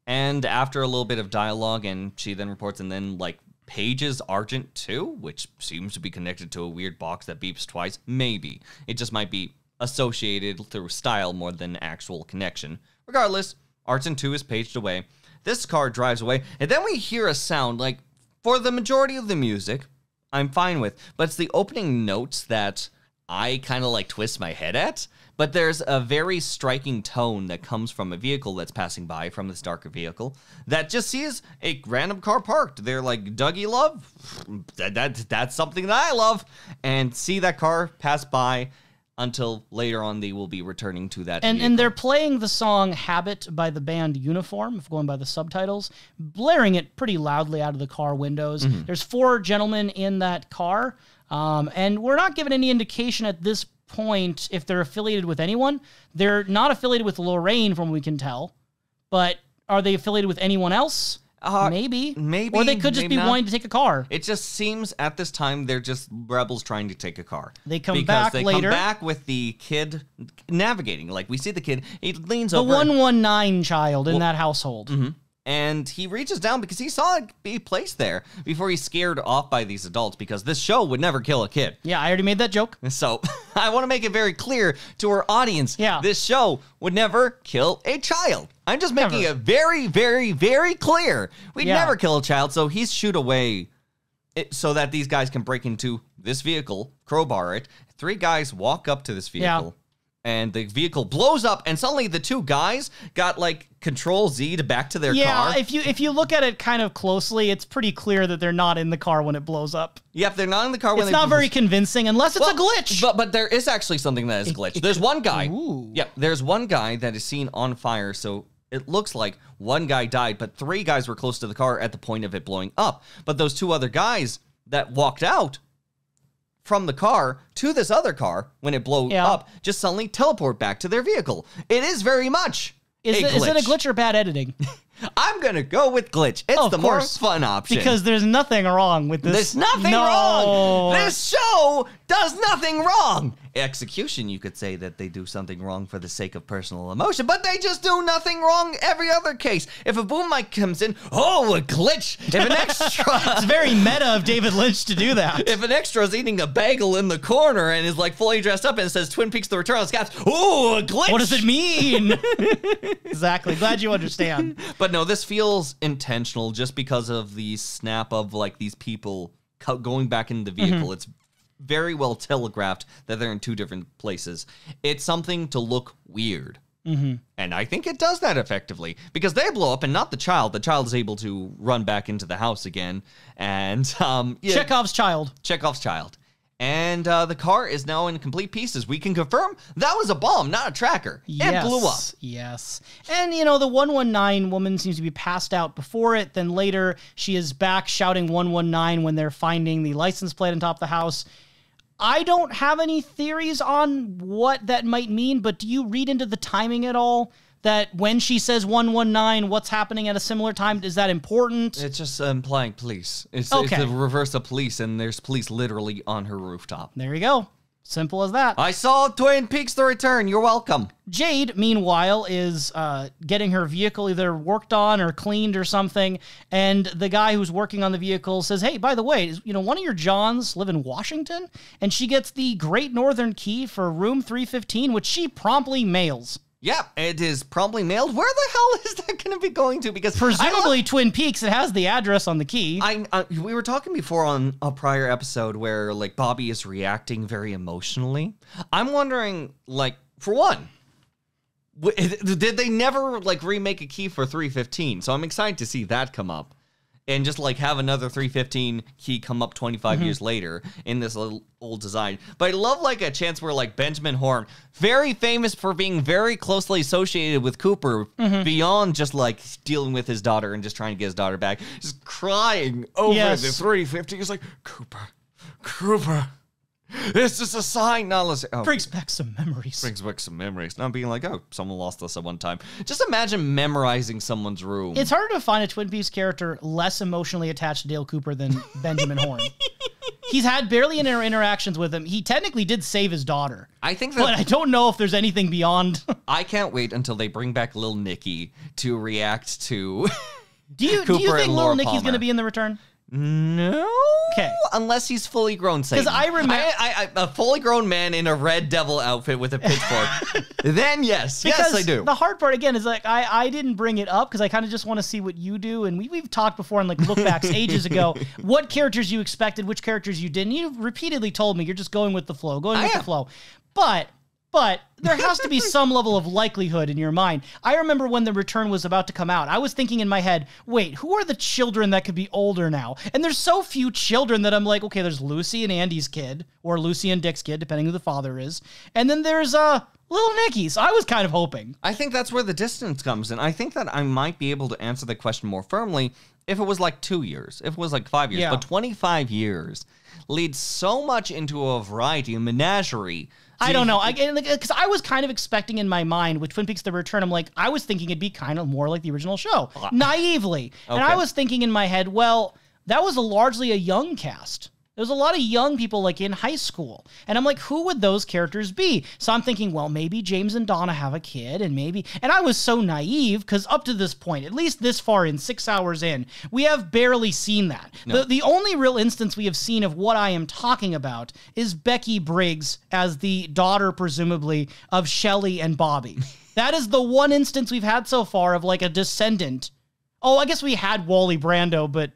And after a little bit of dialogue, and she then reports, and then like pages Argent 2, which seems to be connected to a weird box that beeps twice. Maybe. It just might be associated through style more than actual connection. Regardless, Argent 2 is paged away. This car drives away, and then we hear a sound, like, for the majority of the music, I'm fine with, but it's the opening notes that I kind of like twist my head at. But there's a very striking tone that comes from a vehicle that's passing by from this darker vehicle that just sees a random car parked. They're like, Dougie love? That's something that I love. And see that car pass by until later on they will be returning to that vehicle. And they're playing the song Habit by the band Uniform, if going by the subtitles, blaring it pretty loudly out of the car windows. There's 4 gentlemen in that car, and we're not given any indication at this point if they're affiliated with anyone. They're not affiliated with Lorraine from what we can tell, but are they affiliated with anyone else? Maybe. Or they could just be not. wanting to take a car. It just seems at this time they're just rebels trying to take a car. They come back later. Because they come back with the kid navigating. Like, we see the kid, he leans the over. The 119 child in that household. And he reaches down because he saw it be placed there before he's scared off by these adults, because this show would never kill a kid. Yeah, I already made that joke. So I want to make it very clear to our audience, this show would never kill a child. I'm just making it very, very, very clear. We'd never kill a child, so he's shooed away so that these guys can break into this vehicle, crowbar it. 3 guys walk up to this vehicle. And the vehicle blows up, and suddenly the 2 guys got, like, Control Z to back to their car. Yeah, if you look at it kind of closely, it's pretty clear that they're not in the car when it blows up. Yep, they're not in the car when it's not very convincing, unless it's a glitch. But there is actually something that is a glitch. There's one guy. Yep, there's one guy that is seen on fire, so it looks like one guy died, but 3 guys were close to the car at the point of it blowing up. But those 2 other guys that walked out from the car to this other car when it blew up just suddenly teleport back to their vehicle. It is very much a glitch. Is it a glitch or bad editing? I'm going to go with glitch. It's the more fun option. Because there's nothing wrong with this. There's nothing wrong. This show does nothing wrong. execution, you could say that they do something wrong for the sake of personal emotion, but they just do nothing wrong every other case. If a boom mic comes in, a glitch. If an extra... It's very meta of David Lynch to do that. If an extra is eating a bagel in the corner and is like fully dressed up and it says Twin Peaks The Return on Scats, a glitch. What does it mean? Exactly. Glad you understand. But no, this feels intentional just because of the snap of like these people going back into the vehicle. It's very well telegraphed that they're in two different places. It's something to look weird. And I think it does that effectively because they blow up and not the child. The child is able to run back into the house again. And Chekhov's child. And the car is now in complete pieces. We can confirm that was a bomb, not a tracker. It blew up. Yes. And, the 119 woman seems to be passed out before it. Then later, she is back shouting 119 when they're finding the license plate on top of the house. I don't have any theories on what that might mean, but do you read into the timing at all? That when she says 119, what's happening at a similar time? Is that important? It's just implying police. It's okay. the reverse of police, and there's police literally on her rooftop. There you go. Simple as that. I saw Twin Peaks The Return. You're welcome. Jade, meanwhile, is getting her vehicle either worked on or cleaned or something, and the guy who's working on the vehicle says, hey, by the way, one of your Johns live in Washington? And she gets the Great Northern key for room 315, which she promptly mails. Yeah, it is promptly mailed. Where the hell is that going to be going to? Because presumably Twin Peaks, it has the address on the key. We were talking before on a prior episode where like Bobby is reacting very emotionally. I'm wondering, like, for one, did they never like remake a key for 315? So I'm excited to see that come up. And just like have another 315 key come up 25 years later in this little old design. But I love like a chance where like Benjamin Horne, very famous for being very closely associated with Cooper beyond just like dealing with his daughter and just trying to get his daughter back, just crying over the 350. He's like, Cooper. It's just a sign. Not listen. Brings back some memories. Not being like, someone lost us at one time. Just imagine memorizing someone's room. It's harder to find a Twin Peaks character less emotionally attached to Dale Cooper than Benjamin Horne. He's had barely any interactions with him. He technically did save his daughter. I think but I don't know if there's anything beyond. I can't wait until they bring back Lil Nicky to react to Do you think Lil Nicky's going to be in the return? No. Okay. Unless he's fully grown Satan. Because I remember... a fully grown man in a red devil outfit with a pitchfork. Then yes. Because yes, I do. The hard part, again, is like, I didn't bring it up because I kind of just want to see what you do. And we've talked before in like look-backs ages ago, what characters you expected, which characters you didn't. You repeatedly told me you're just going with the flow, the flow. But there has to be some level of likelihood in your mind. I remember when The Return was about to come out, I was thinking in my head, wait, who are the children that could be older now? And there's so few children that I'm like, okay, there's Lucy and Andy's kid, or Lucy and Dick's kid, depending who the father is. And then there's Little Nicky. So I was kind of hoping. I think that's where the distance comes in. I think that I might be able to answer the question more firmly if it was like 2 years, if it was like 5 years. Yeah. But 25 years leads so much into a variety, a menagerie. I don't know, because I was kind of expecting in my mind with Twin Peaks The Return, I was thinking it'd be kind of more like the original show, naively. Okay. And I was thinking in my head, well, that was largely a young cast. There's a lot of young people like in high school. And I'm like, who would those characters be? So I'm thinking, well, maybe James and Donna have a kid and I was so naive because up to this point, at least this far in 6 hours in, we have barely seen that. No. The only real instance we have seen of what I am talking about is Becky Briggs as the daughter, presumably, of Shelley and Bobby. That is the one instance we've had so far of like a descendant. Oh, I guess we had Wally Brando, but...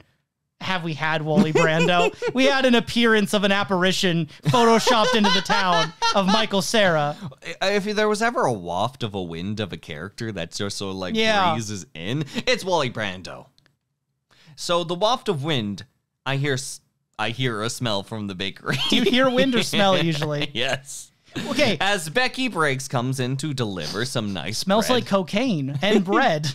have we had Wally Brando? We had an appearance of an apparition photoshopped into the town of Michael Cera. If there was ever a waft of a wind of a character that just so like breezes in, it's Wally Brando. So the waft of wind, I hear a smell from the bakery. Do you hear wind or smell usually? Yes. Okay. As Becky Briggs comes in to deliver some nice smells bread. like cocaine and bread.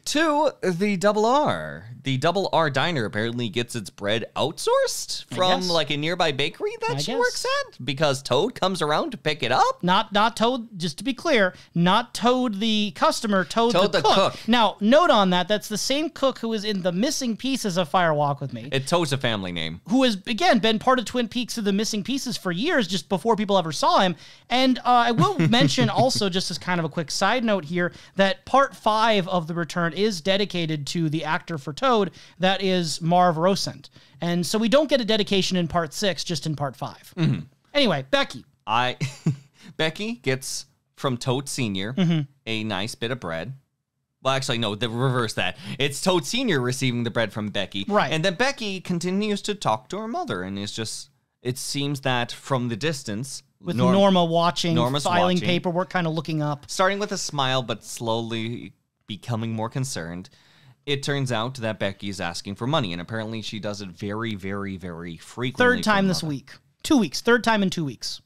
to the Double R. The Double R Diner apparently gets its bread outsourced from like a nearby bakery that she works at because Toad comes around to pick it up. Not Toad, just to be clear, not Toad the customer, Toad the cook. Now, note on that, that's the same cook who is in the missing pieces of Fire Walk with Me. Toad's a family name. Who has, again, been part of Twin Peaks of the missing pieces for years, just before people ever saw him. And I will mention also, just as kind of a quick side note here, that part 5 of The Return is dedicated to the actor for Toad, that is Marv Rosent. And so we don't get a dedication in part 6, just in part 5. Mm-hmm. Anyway, Becky. Becky gets from Toad Sr. A nice bit of bread. Well, actually, no, reverse that. It's Toad Sr. receiving the bread from Becky. Right. And then Becky continues to talk to her mother, and it's just, it seems that from the distance... With Norma watching, Norma's filing watching, paperwork, kind of looking up. Starting with a smile, but slowly becoming more concerned. It turns out that Becky is asking for money, and apparently she does it very, very, very frequently. Third time this week. 2 weeks. Third time in 2 weeks.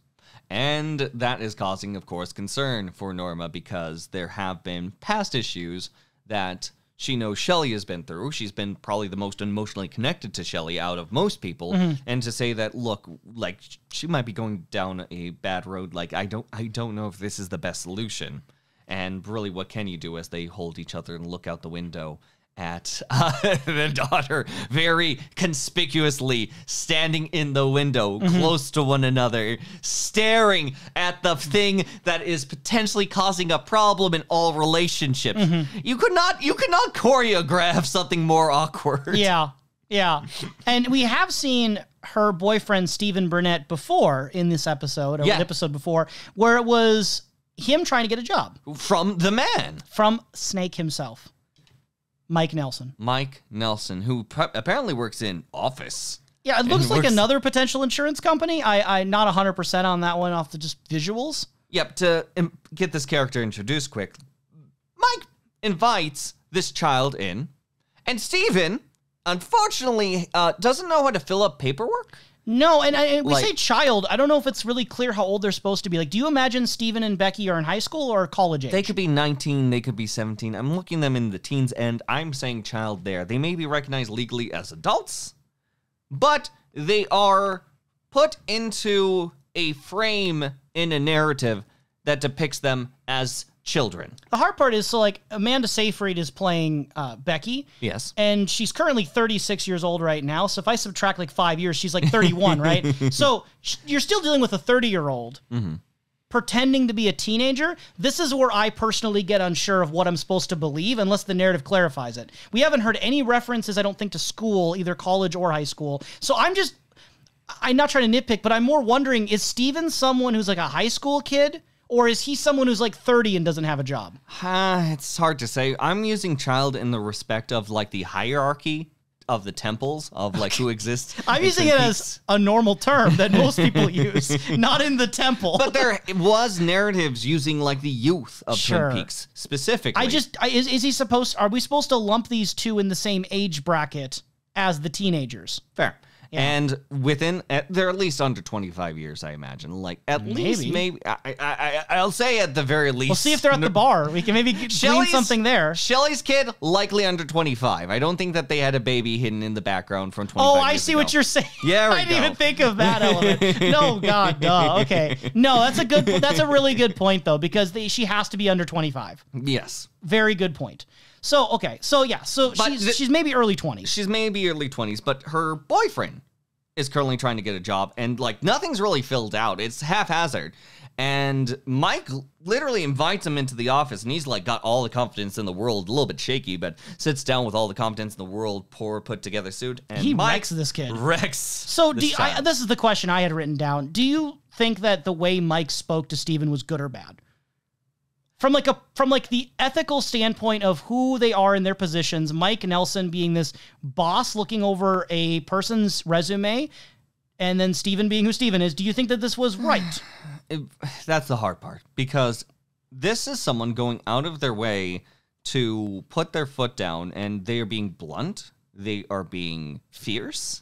And that is causing, of course, concern for Norma because there have been past issues that she knows Shelley has been through. She's been probably the most emotionally connected to Shelley out of most people. And to say that, look, like, she might be going down a bad road. Like, I don't know if this is the best solution. And really, what can you do as they hold each other and look out the window at the daughter very conspicuously standing in the window close to one another, staring at the thing that is potentially causing a problem in all relationships. You could not choreograph something more awkward. Yeah. And we have seen her boyfriend Stephen Burnett before in this episode, or an episode before, where it was him trying to get a job. From the man. From Snake himself. Mike Nelson. Mike Nelson, who apparently works in Office. Yeah, it looks like another potential insurance company. I'm not 100% on that one off the just visuals. Yep, to get this character introduced quick, Mike invites this child in, and Steven, unfortunately, doesn't know how to fill up paperwork. No, and we say child. I don't know if it's really clear how old they're supposed to be. Like, do you imagine Steven and Becky are in high school or college age? They could be 19, they could be 17. I'm looking them in the teens, and I'm saying child there. They may be recognized legally as adults, but they are put into a frame in a narrative that depicts them as children. The hard part is, so like Amanda Seyfried is playing Becky. Yes. And she's currently 36 years old right now. So if I subtract like 5 years, she's like 31, right? So you're still dealing with a 30-year-old pretending to be a teenager. This is where I personally get unsure of what I'm supposed to believe unless the narrative clarifies it. We haven't heard any references, I don't think, to school, either college or high school. So I'm not trying to nitpick, but I'm more wondering, is Steven someone who's like a high school kid? Or is he someone who's like 30 and doesn't have a job? It's hard to say. I'm using child in the respect of like the hierarchy of the temples of like who exists. I'm using it as a normal term that most people use, not in the temple. But there was narratives using like the youth of Twin Peaks specifically. Is he supposed? Are we supposed to lump these two in the same age bracket as the teenagers? Fair. Yeah. And they're at least under 25 years, I imagine. Like, least, maybe. I'll say at the very least. We'll see if they're at the bar. We can maybe glean something there. Shelley's kid, likely under 25. I don't think that they had a baby hidden in the background from 25 years ago. Oh, I see what you're saying. Yeah, I didn't even think of that element. No, God, duh. Okay. No, that's a really good point, though, because she has to be under 25. Yes. Very good point. So, okay. So, yeah. So, she's maybe early 20s. She's maybe early 20s, but her boyfriend is currently trying to get a job, and, like, nothing's really filled out. It's haphazard. And Mike literally invites him into the office, and he's, like, got all the confidence in the world, a little bit shaky, but sits down with all the confidence in the world, poor, put-together suit, and he Mike wrecks this kid. So, this is the question I had written down. Do you think that the way Mike spoke to Steven was good or bad? From the ethical standpoint of who they are in their positions, Mike Nelson being this boss looking over a person's resume, and then Steven being who Steven is, do you think that this was right? That's the hard part, because this is someone going out of their way to put their foot down, and they are being blunt, they are being fierce,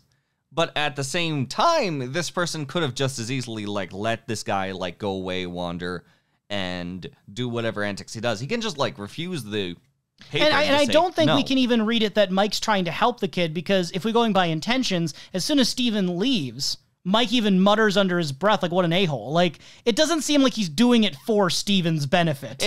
but at the same time, this person could have just as easily, like, let this guy, like, go away, wander, and do whatever antics he does. He can just, like, refuse the paper. And I say, don't think no. we can even read it that Mike's trying to help the kid, because if we're going by intentions, as soon as Steven leaves, Mike even mutters under his breath, like, what an a-hole. Like, it doesn't seem like he's doing it for Steven's benefit.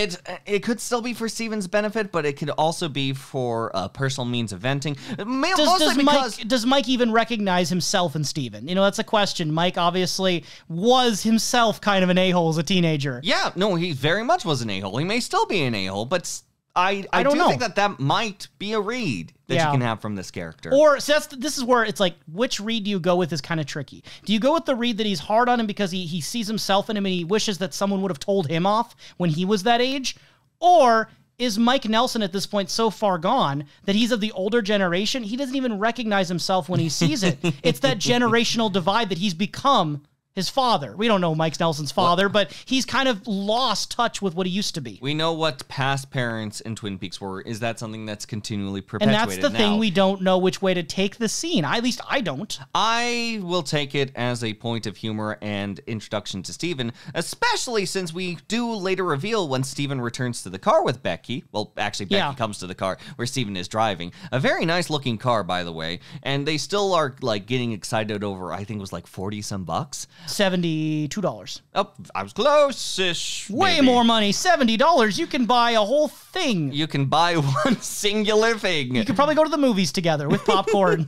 It could still be for Steven's benefit, but it could also be for a personal means of venting. Does Mike even recognize himself in Steven? You know, that's a question. Mike obviously was himself kind of an a-hole as a teenager. Yeah, no, he very much was an a-hole. He may still be an a-hole, but I don't know. think that might be a read that you can have from this character. Or, so this is where it's like, which read do you go with is kind of tricky. Do you go with the read that he's hard on him because he sees himself in him and he wishes that someone would have told him off when he was that age? Or is Mike Nelson at this point so far gone that he's of the older generation, he doesn't even recognize himself when he sees it? It's that generational divide that he's become his father. We don't know Mike Nelson's father, but he's kind of lost touch with what he used to be. We know what past parents in Twin Peaks were. Is that something that's continually perpetuated now? And that's the thing, we don't know which way to take the scene. At least I don't. I will take it as a point of humor and introduction to Steven, especially since we do later reveal when Steven returns to the car with Becky. Well, actually, Becky comes to the car where Steven is driving. A very nice looking car, by the way. And they still are like getting excited over, I think it was like 40 some bucks. $72. Oh, I was close-ish. Way maybe. more money. $70. You can buy a whole thing. You can buy one singular thing. You could probably go to the movies together with popcorn.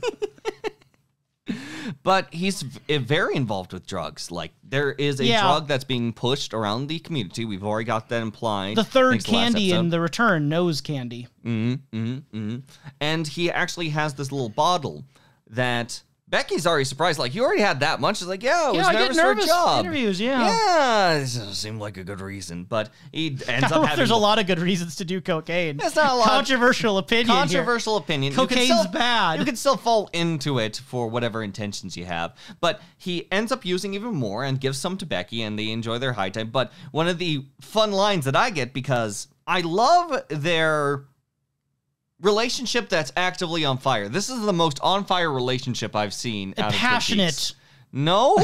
But he's very involved with drugs. Like, there is a drug that's being pushed around the community. We've already got that implied. The third candy in The Return, nose candy. And he actually has this little bottle that Becky's already surprised. Like, you already had that much? She's like, yeah, I was nervous for a job. Interviews, Yeah, this doesn't seem like a good reason. But he ends up having... There's a lot of good reasons to do cocaine. That's not a lot. Controversial opinion. Cocaine's bad. You can still fall into it for whatever intentions you have. But he ends up using even more and gives some to Becky, and they enjoy their high time. But one of the fun lines that I get, because I love their relationship that's actively on fire. This is the most on fire relationship I've seen. Out passionate. Of Twin Peaks. No,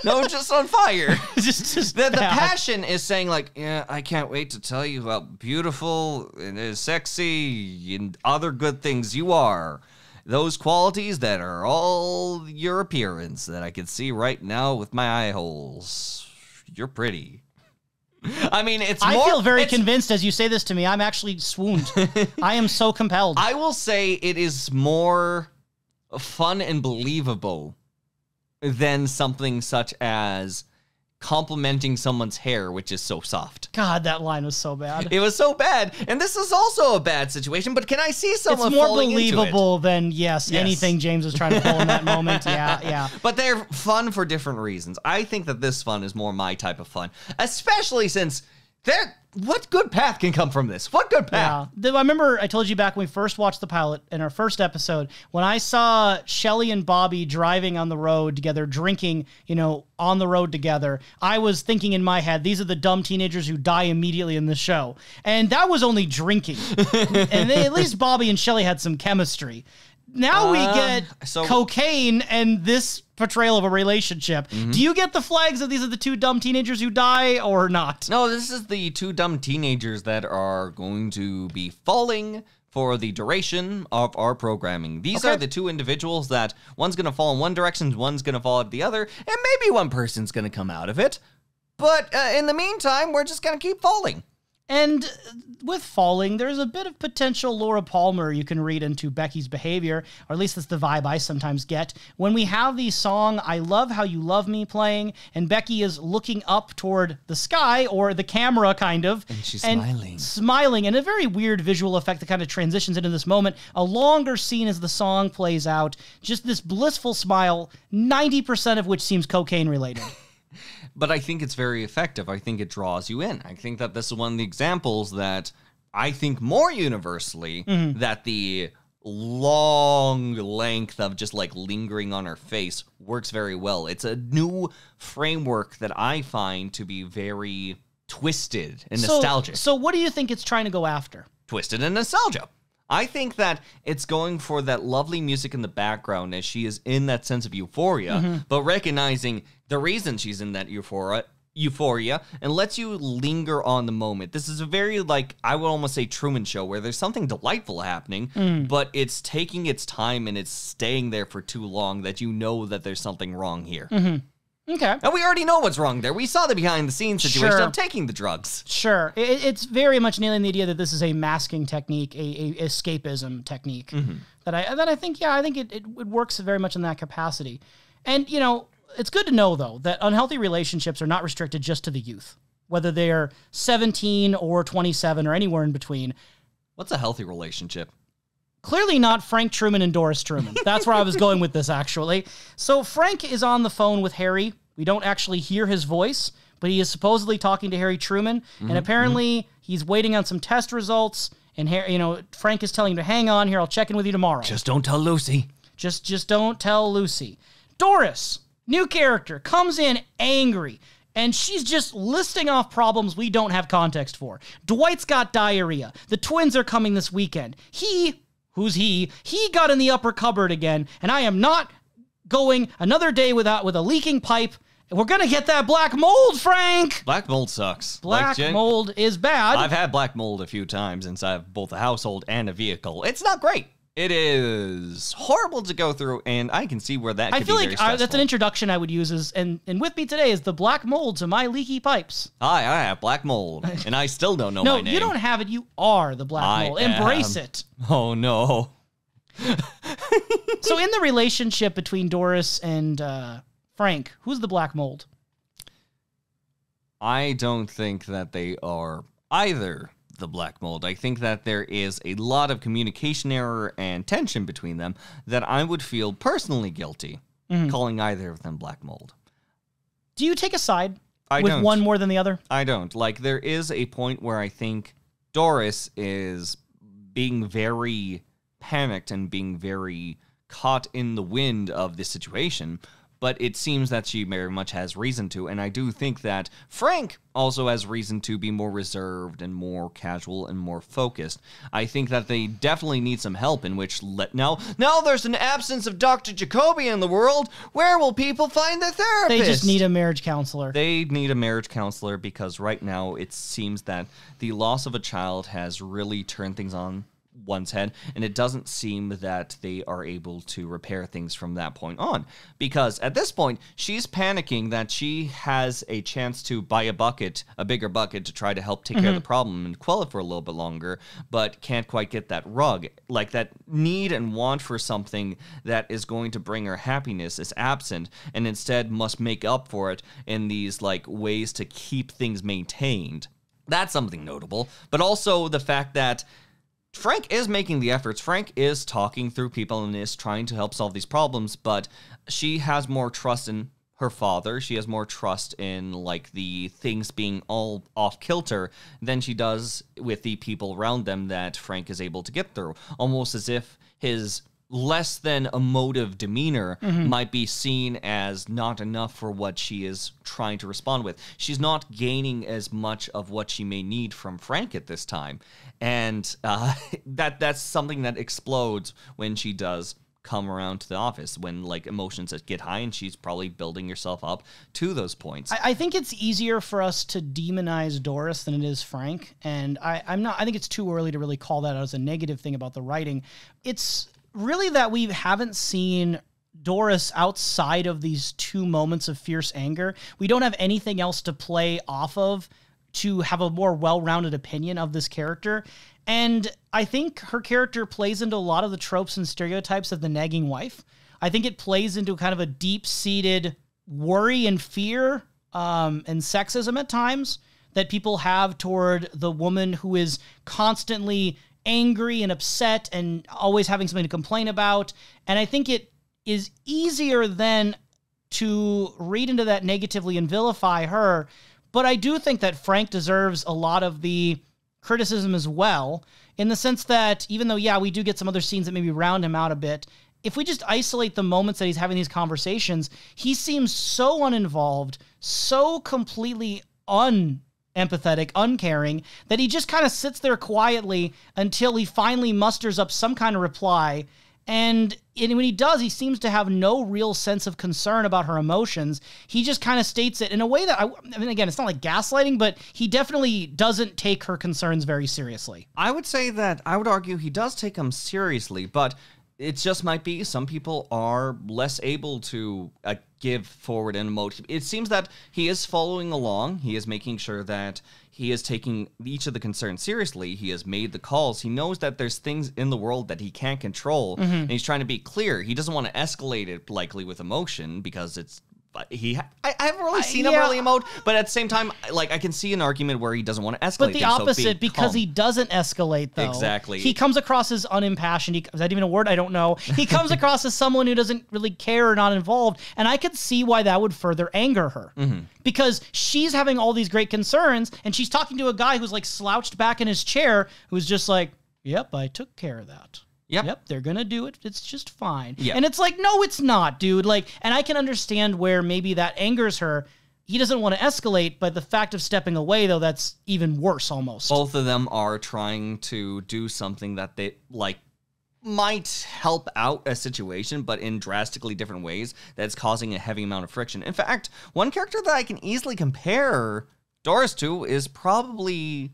no, just on fire. just the passion is saying like, yeah, I can't wait to tell you how beautiful and sexy and other good things you are. Those qualities that are all your appearance that I can see right now with my eye holes. You're pretty. I mean, I feel very convinced as you say this to me. I'm actually swooned. I am so compelled. I will say it is more fun and believable than something such as complimenting someone's hair, which is so soft. God, that line was so bad. It was so bad. And this is also a bad situation, but can I see someone falling into it? It's more believable than, yes, anything James was trying to pull in that moment. Yeah. But they're fun for different reasons. I think that this fun is more my type of fun, especially since what good path can come from this? What good path? Yeah. I remember I told you back when we first watched the pilot in our first episode, when I saw Shelley and Bobby driving on the road together, drinking, on the road together, I was thinking in my head, these are the dumb teenagers who die immediately in the show. And that was only drinking. And at least Bobby and Shelley had some chemistry. Now we get cocaine and this portrayal of a relationship. Mm-hmm. Do you get the flags that these are the two dumb teenagers who die or not? No, this is the two dumb teenagers that are going to be falling for the duration of our programming. These are the two individuals that one's going to fall in one direction, one's going to fall in the other, and maybe one person's going to come out of it. But in the meantime, we're just going to keep falling. And with falling, there's a bit of potential Laura Palmer you can read into Becky's behavior, or at least that's the vibe I sometimes get. When we have the song, I Love How You Love Me playing, and Becky is looking up toward the sky, or the camera, kind of. And she's smiling. Smiling, and a very weird visual effect that kind of transitions into this moment. A longer scene as the song plays out. Just this blissful smile, 90% of which seems cocaine-related. But I think it's very effective. I think it draws you in. I think that this is one of the examples that I think more universally that the long length of just like lingering on her face works very well. It's a new framework that I find to be very twisted and nostalgic. So what do you think it's trying to go after? Twisted and nostalgia. I think that it's going for that lovely music in the background as she is in that sense of euphoria, but recognizing the reason she's in that euphoria euphoria and lets you linger on the moment. This is a very, like, I would almost say Truman Show, where there's something delightful happening, but it's taking its time and it's staying there for too long that you know that there's something wrong here. Okay. And we already know what's wrong there. We saw the behind-the-scenes situation of taking the drugs. Sure. It's very much nailing the idea that this is a masking technique, a escapism technique. That I think it works very much in that capacity. And, you know, it's good to know, though, that unhealthy relationships are not restricted just to the youth, whether they're 17 or 27 or anywhere in between. What's a healthy relationship? Clearly not Frank Truman and Doris Truman. That's where I was going with this, actually. So Frank is on the phone with Harry. We don't actually hear his voice, but he is supposedly talking to Harry Truman, and apparently he's waiting on some test results, and Harry, Frank is telling him to hang on here, I'll check in with you tomorrow. Just don't tell Lucy. Just don't tell Lucy. Doris, new character, comes in angry, and she's just listing off problems we don't have context for. Dwight's got diarrhea. The twins are coming this weekend. Who's he? He got in the upper cupboard again, and I am not going another day with a leaking pipe. We're going to get that black mold, Frank! Black mold sucks. Black mold is bad. I've had black mold a few times inside of both a household and a vehicle. It's not great. It is horrible to go through, and I can see where that could be very stressful. I feel like that's an introduction I would use, and with me today is the black mold to my leaky pipes. Hi, I have black mold, and I still don't know my name. No, you don't have it. You are the black mold. Embrace it. Oh, no. So in the relationship between Doris and Frank, who's the black mold? I don't think that they are either the black mold. I think that there is a lot of communication error and tension between them that I would feel personally guilty calling either of them black mold. Do you take a side with don't. One more than the other? I don't. Like, there is a point where I think Doris is being very panicked and being very caught in the wind of this situation, but it seems that she very much has reason to, and I do think that Frank also has reason to be more reserved and more casual and more focused. I think that they definitely need some help in which now there's an absence of Dr. Jacoby in the world. Where will people find their therapist? They just need a marriage counselor. They need a marriage counselor because right now it seems that the loss of a child has really turned things on one's head, and it doesn't seem that they are able to repair things from that point on, because at this point she's panicking that she has a chance to buy a bigger bucket to try to help take care of the problem and quell it for a little bit longer, but can't quite get that rug. Like, that need and want for something that is going to bring her happiness is absent, and instead must make up for it in these like ways to keep things maintained. That's something notable, but also the fact that Frank is making the efforts. Frank is talking through people and is trying to help solve these problems, but she has more trust in her father. She has more trust in, like, the things being all off kilter than she does with the people around them that Frank is able to get through. Almost as if his less than emotive demeanor might be seen as not enough for what she is trying to respond with. She's not gaining as much of what she may need from Frank at this time. And that's something that explodes when she does come around to the office, when like emotions get high, and she's probably building herself up to those points. I think it's easier for us to demonize Doris than it is Frank. And I think it's too early to really call that out as a negative thing about the writing. It's really that we haven't seen Doris outside of these two moments of fierce anger. We don't have anything else to play off of to have a more well-rounded opinion of this character. And I think her character plays into a lot of the tropes and stereotypes of the nagging wife. I think it plays into kind of a deep-seated worry and fear and sexism at times that people have toward the woman who is constantly angry and upset and always having something to complain about. And I think it is easier then to read into that negatively and vilify her. But I do think that Frank deserves a lot of the criticism as well, in the sense that even though, yeah, we do get some other scenes that maybe round him out a bit, if we just isolate the moments that he's having these conversations, he seems so uninvolved, so completely unempathetic, uncaring, that he just kind of sits there quietly until he finally musters up some kind of reply. And when he does, he seems to have no real sense of concern about her emotions. He just kind of states it in a way that, I mean, again, it's not like gaslighting, but he definitely doesn't take her concerns very seriously. I would say that I would argue he does take them seriously, but it just might be some people are less able to give forward an emotion. It seems that he is following along. He is making sure that he is taking each of the concerns seriously. He has made the calls. He knows that there's things in the world that he can't control, and he's trying to be clear. He doesn't want to escalate it likely with emotion because it's I haven't really seen him really emote, but at the same time, like, I can see an argument where he doesn't want to escalate. But the opposite, because he doesn't escalate, though. Exactly. He comes across as unimpassioned. Is that even a word? I don't know. He comes across as someone who doesn't really care or not involved, and I could see why that would further anger her. Because she's having all these great concerns, and she's talking to a guy who's, like, slouched back in his chair, who's just like, yep, I took care of that. Yep, they're gonna do it. It's just fine. Yep. And it's like, no, it's not, dude. Like, and I can understand where maybe that angers her. He doesn't want to escalate, but the fact of stepping away, though, that's even worse almost. Both of them are trying to do something that they, like, might help out a situation, but in drastically different ways that's causing a heavy amount of friction. In fact, one character that I can easily compare Doris to is probably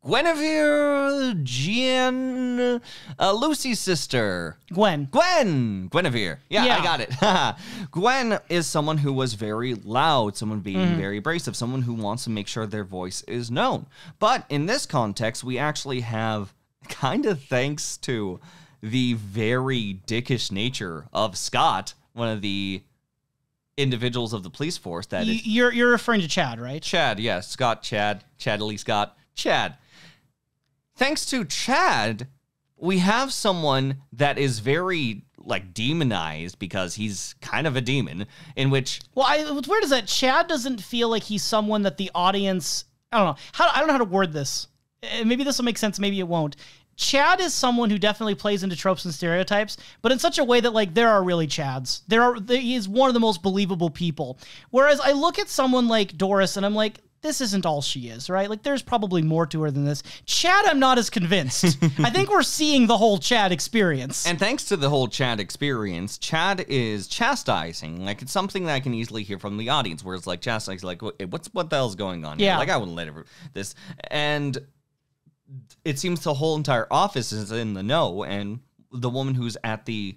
Guinevere, Jean, Lucy's sister. Guinevere. Yeah, I got it. Gwen is someone who was very loud, someone being very abrasive, someone who wants to make sure their voice is known. But in this context, we actually have, kind of thanks to the very dickish nature of Scott, one of the individuals of the police force that you're referring to Chad, right? Chad, yes. Scott, Chad, Chadley Scott, Chad. Thanks to Chad, we have someone that is very, like, demonized because he's kind of a demon, in which... Well, what's weird is that Chad doesn't feel like he's someone that the audience... I don't know how to word this. Maybe this will make sense, maybe it won't. Chad is someone who definitely plays into tropes and stereotypes, but in such a way that, like, there are really Chads. He is one of the most believable people. Whereas I look at someone like Doris and I'm like, this isn't all she is, right? Like, there's probably more to her than this. Chad, I'm not as convinced. I think we're seeing the whole Chad experience. And thanks to the whole Chad experience, Chad is chastising. Like, it's something that I can easily hear from the audience, where it's like, chastising, like, what the hell's going on here? Like, I wouldn't let this. And it seems the whole entire office is in the know, and the woman who's at the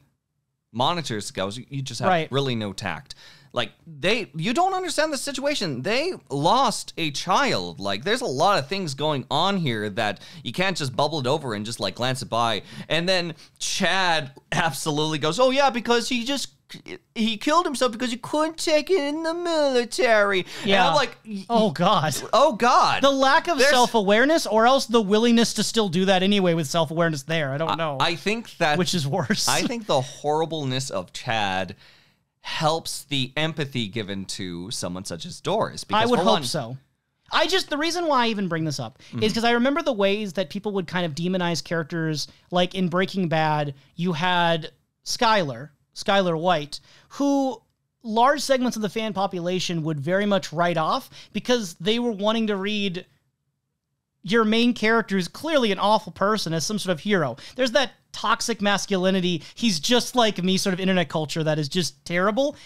monitors goes, you just have really no tact. Like, you don't understand the situation. They lost a child. Like, there's a lot of things going on here that you can't just bubble it over and just, like, glance it by. And then Chad absolutely goes, oh, yeah, because he killed himself because he couldn't take it in the military. Yeah. And I'm like... Oh, God. Oh, God. The lack of self-awareness, or else the willingness to still do that anyway with self-awareness there. I don't know. I think that... Which is worse. I think the horribleness of Chad helps the empathy given to someone such as Doris. Because I would hope so. The reason why I even bring this up is because I remember the ways that people would kind of demonize characters. Like in Breaking Bad, you had Skyler White, who large segments of the fan population would very much write off because they were wanting to read your main character is clearly an awful person as some sort of hero. There's that toxic masculinity, he's just like me sort of internet culture that is just terrible.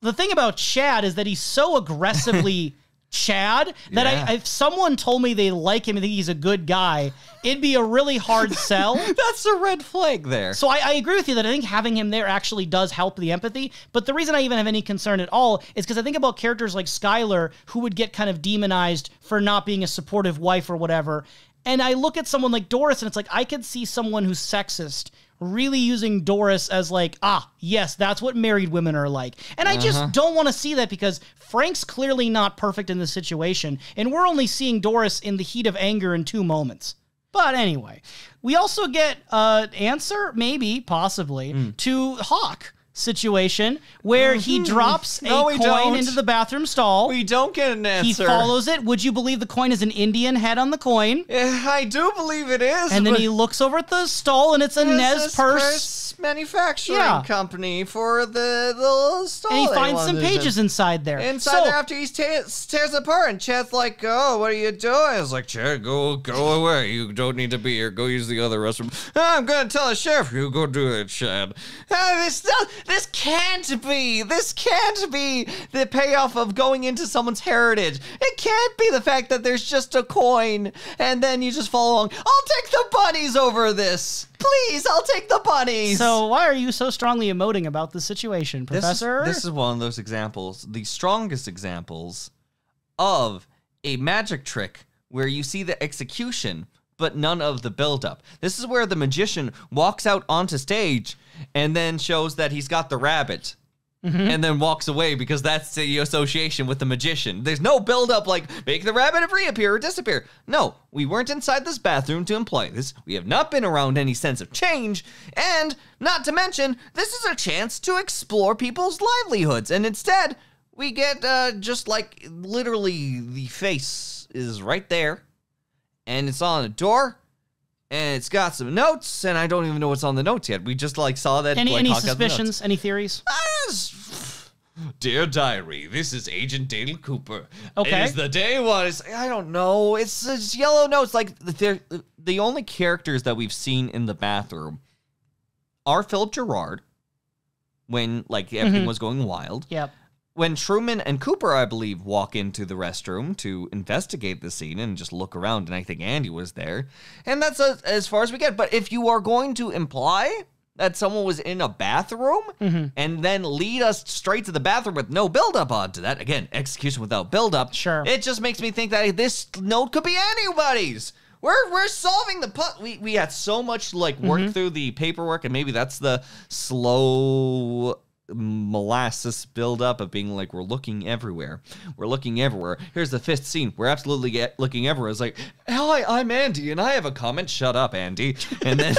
The thing about Chad is that he's so aggressively Chad that if someone told me they like him and think he's a good guy, it'd be a really hard sell. That's a red flag there. So I agree with you that I think having him there actually does help the empathy. But the reason I even have any concern at all is because I think about characters like Skyler who would get kind of demonized for not being a supportive wife or whatever. And I look at someone like Doris and it's like, I could see someone who's sexist really using Doris as like, yes, that's what married women are like. And I just don't want to see that because Frank's clearly not perfect in this situation. And we're only seeing Doris in the heat of anger in 2 moments. But anyway, we also get an answer, maybe, possibly, to Hawk situation where he drops a coin into the bathroom stall. We don't get an answer. He follows it. Would you believe the coin is an Indian head on the coin? I do believe it is. And then he looks over at the stall and it's a Nez purse. this manufacturing company for the little stall. And he finds some pages inside there. Inside there after he tears it apart, and Chad's like, "Oh, what are you doing?" I was like, "Chad, go away. You don't need to be here. Go use the other restroom." "I'm gonna tell the sheriff. You go do it, Chad." This can't be the payoff of going into someone's heritage. It can't be the fact that there's just a coin and then you just follow along. I'll take the bunnies over this. Please, I'll take the bunnies. So why are you so strongly emoting about the situation, Professor? This is one of those examples, the strongest examples of a magic trick where you see the execution, but none of the buildup. This is where the magician walks out onto stage and then shows that he's got the rabbit. And then walks away because that's the association with the magician. There's no build-up like, make the rabbit reappear or disappear. No, we weren't inside this bathroom to employ this. We have not been around any sense of change. And, not to mention, this is a chance to explore people's livelihoods. And instead, we get just like, literally, the face is right there. And it's on a door. And it's got some notes, and I don't even know what's on the notes yet. We just saw that. Any suspicions? Any theories? Dear Diary, this is Agent Dale Cooper. Okay. It is the day one. I don't know. It's yellow notes. Like the only characters that we've seen in the bathroom are Philip Gerard when everything was going wild. Yep. When Truman and Cooper, I believe, walk into the restroom to investigate the scene and just look around, and I think Andy was there. And that's as far as we get. But if you are going to imply that someone was in a bathroom and then lead us straight to the bathroom with no build-up onto that, again, execution without build-up, sure, it just makes me think that this note could be anybody's. We're solving the we had so much work through the paperwork, and maybe that's the slow molasses build-up of being we're looking everywhere. Here's the fifth scene. We're absolutely looking everywhere. It's like, hi, I'm Andy, and I have a comment. Shut up, Andy. And then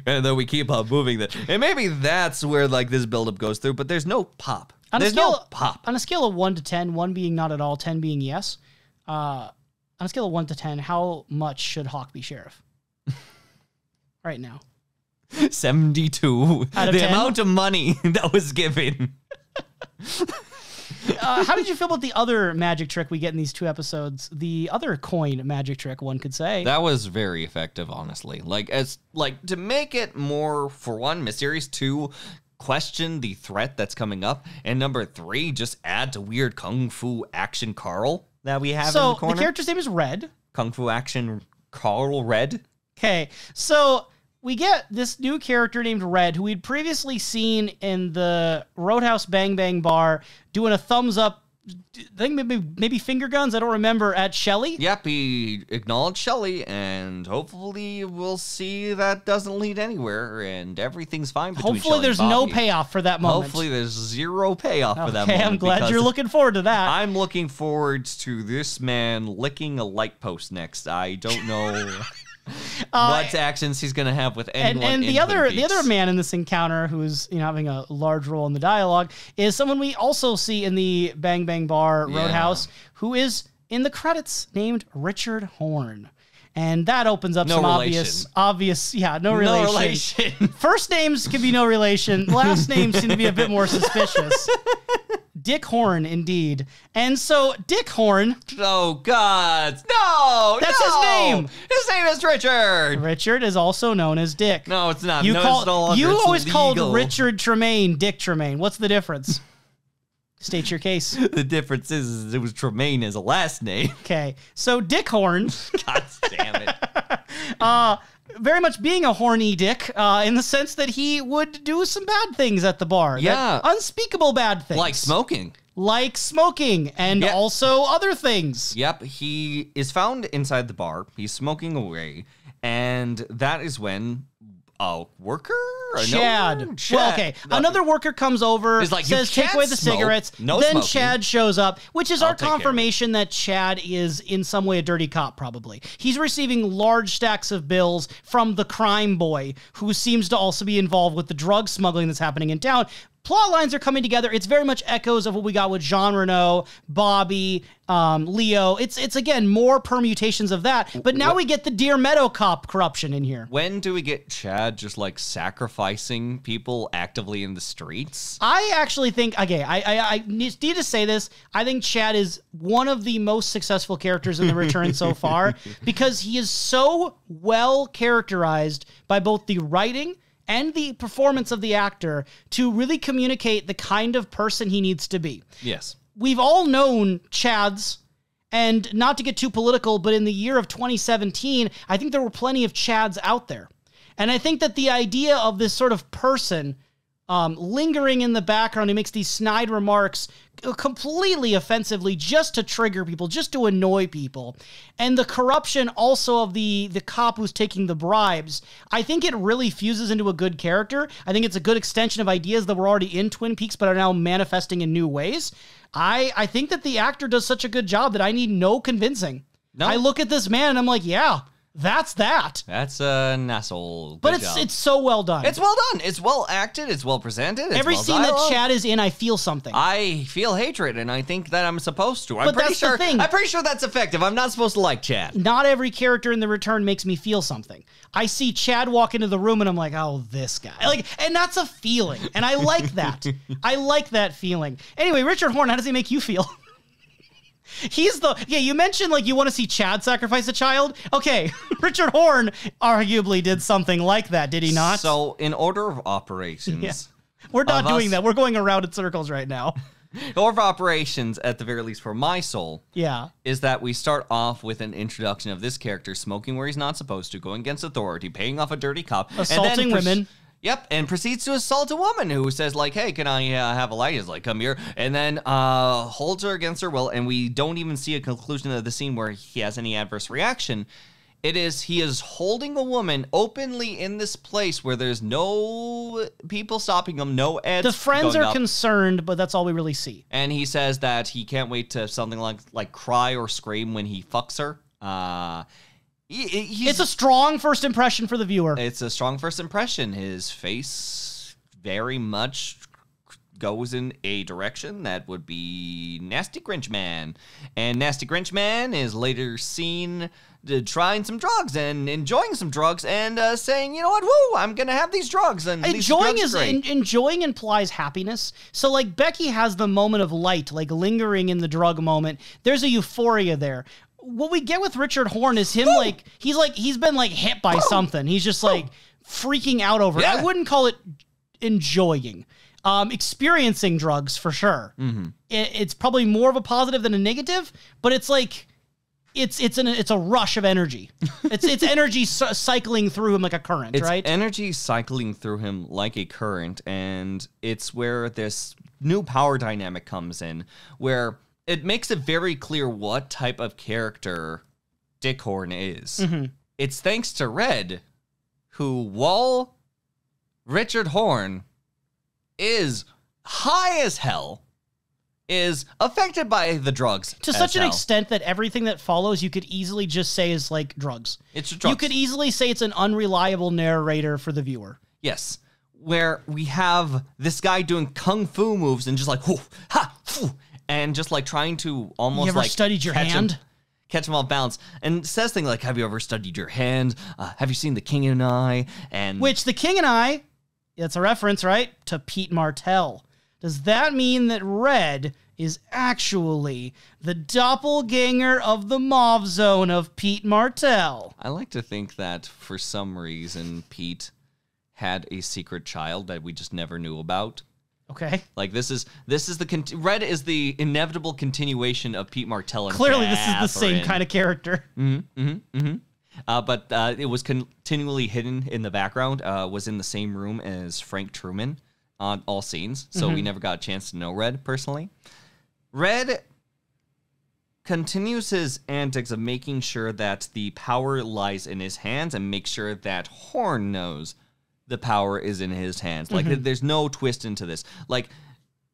and then we keep on moving that. And maybe that's where this build-up goes through, but there's no pop. There's no pop. On a scale of 1 to 10, 1 being not at all, 10 being yes, on a scale of 1 to 10, how much should Hawk be sheriff? Right now. 72. Out of 10? Amount of money that was given. How did you feel about the other magic trick we get in these 2 episodes? The other coin magic trick, one could say. That was very effective, honestly. To make it more, for one, mysterious, 2, question the threat that's coming up, and number 3, just add to weird kung fu action Carl that we have in the corner. The character's name is Red. Kung fu action Carl Red. Okay, so we get this new character named Red, who we'd previously seen in the Roadhouse Bang Bang Bar doing a thumbs up, I think maybe finger guns, I don't remember, at Shelly. Yep, he acknowledged Shelly, and hopefully we'll see that doesn't lead anywhere, and everything's fine between Hopefully Shelly there's and Bobby. no payoff for that moment. Hopefully there's zero payoff for that moment. Okay, I'm glad you're looking forward to that. I'm looking forward to this man licking a light post next. I don't know what actions he's going to have with anyone. And the other man in this encounter who's having a large role in the dialogue is someone we also see in the Bang Bang Bar Roadhouse, who is in the credits named Richard Horn. And that opens up some obvious, no relation. First names can be no relation. Last names seem to be a bit more suspicious. Dick Horn, indeed. And so, Dick Horn... Oh, God. No! That's his name! His name is Richard! Richard is also known as Dick. No, it's not. You always legal. called Richard Tremaine Dick Tremaine. What's the difference? State your case. The difference is it was Tremaine as a last name. Okay, so Dick Horn... God damn it. Very much being a horny dick, in the sense that he would do some bad things at the bar. Yeah. Unspeakable bad things. Like smoking. And also other things. Yep, he is found inside the bar. He's smoking away. And that is when a worker Chad. No, Well, okay. Another worker comes over, He's like, says, "You take away the can't smoke. cigarettes. No then smoking. Chad shows up, which is I'll our take care of it." confirmation that Chad is in some way a dirty cop, probably. He's receiving large stacks of bills from the crime boy, who seems to also be involved with the drug smuggling that's happening in town. Plot lines are coming together. It's very much echoes of what we got with Jean Reno, Bobby, Leo. It's again, more permutations of that. But now we get the Deer Meadow cop corruption in here. When do we get Chad just like sacrificing people actively in the streets? I actually think, okay, I need to say this. I think Chad is one of the most successful characters in The Return so far because he is so well characterized by both the writing and the performance of the actor to really communicate the kind of person he needs to be. Yes. We've all known Chads, and not to get too political, but in the year of 2017, I think there were plenty of Chads out there. And I think that the idea of this sort of person lingering in the background, he makes these snide remarks completely offensively just to trigger people, just to annoy people. And the corruption also of the cop who's taking the bribes, I think it really fuses into a good character. I think it's a good extension of ideas that were already in Twin Peaks but are now manifesting in new ways. I think that the actor does such a good job that I need no convincing. No. I look at this man and I'm like, yeah, that's that. That's an asshole. But it's so well done. It's well done. It's well acted. It's well presented. It's Every well scene dialogue. that Chad is in, I feel something. I feel hatred, and I think that I'm supposed to. But that's the thing. I'm pretty sure that's effective. I'm not supposed to like Chad. Not every character in The Return makes me feel something. I see Chad walk into the room, and I'm like, oh, this guy. And that's a feeling, and I like that. I like that feeling. Anyway, Richard Horn, how does he make you feel? You mentioned you want to see Chad sacrifice a child. Okay, Richard Horn arguably did something like that, did he not? So, in order of operations... We're not doing that. We're going around in circles right now. Order of operations, at the very least for my soul, is that we start off with an introduction of this character smoking where he's not supposed to, going against authority, paying off a dirty cop. Assaulting women. Yep, and proceeds to assault a woman who says, hey, can I have a light? He's like, come here. And then holds her against her will, and we don't even see a conclusion of the scene where he has any adverse reaction. He is holding a woman openly in this place where there's no people stopping him, no ads. The friends are concerned, but that's all we really see. And he says that he can't wait to something like cry or scream when he fucks her. It's a strong first impression for the viewer. It's a strong first impression. His face very much goes in a direction that would be Nasty Grinch Man. And Nasty Grinch Man is later seen trying some drugs and enjoying some drugs and saying, you know what, woo, I'm going to have these drugs. And enjoying implies happiness. So Becky has the moment of light, lingering in the drug moment. There's a euphoria there. What we get with Richard Horn is him he's been hit by something. He's just freaking out over it. I wouldn't call it enjoying. Experiencing drugs for sure. Mm-hmm. It's probably more of a positive than a negative, but it's a rush of energy. It's energy cycling through him like a current, right? It's energy cycling through him like a current, and it's where this new power dynamic comes in, where it makes it very clear what type of character Dick Horn is. Mm-hmm. It's thanks to Red, who, while Richard Horn is high as hell, is affected by the drugs to such an extent that everything that follows you could easily just say is drugs. It's drugs. You could easily say it's an unreliable narrator for the viewer. Yes. Where we have this guy doing kung fu moves and just whoo, ha, phew, and just trying to almost you ever studied your hand? Catch him off balance, and says things like, have you ever studied your hand? Have you seen The King and I? Which The King and I, it's a reference, right, to Pete Martell. Does that mean that Red is actually the doppelganger of the Mauve Zone of Pete Martell? I like to think that for some reason Pete had a secret child that we just never knew about. Okay. This is Red is the inevitable continuation of Pete Martell and clearly this is the same kind of character. Mm-hmm, mm-hmm, mm-hmm. But it was continually hidden in the background, was in the same room as Frank Truman on all scenes, so we never got a chance to know Red personally. Red continues his antics of making sure that the power lies in his hands and make sure that Horn knows the power is in his hands. Like, there's no twist into this. Like,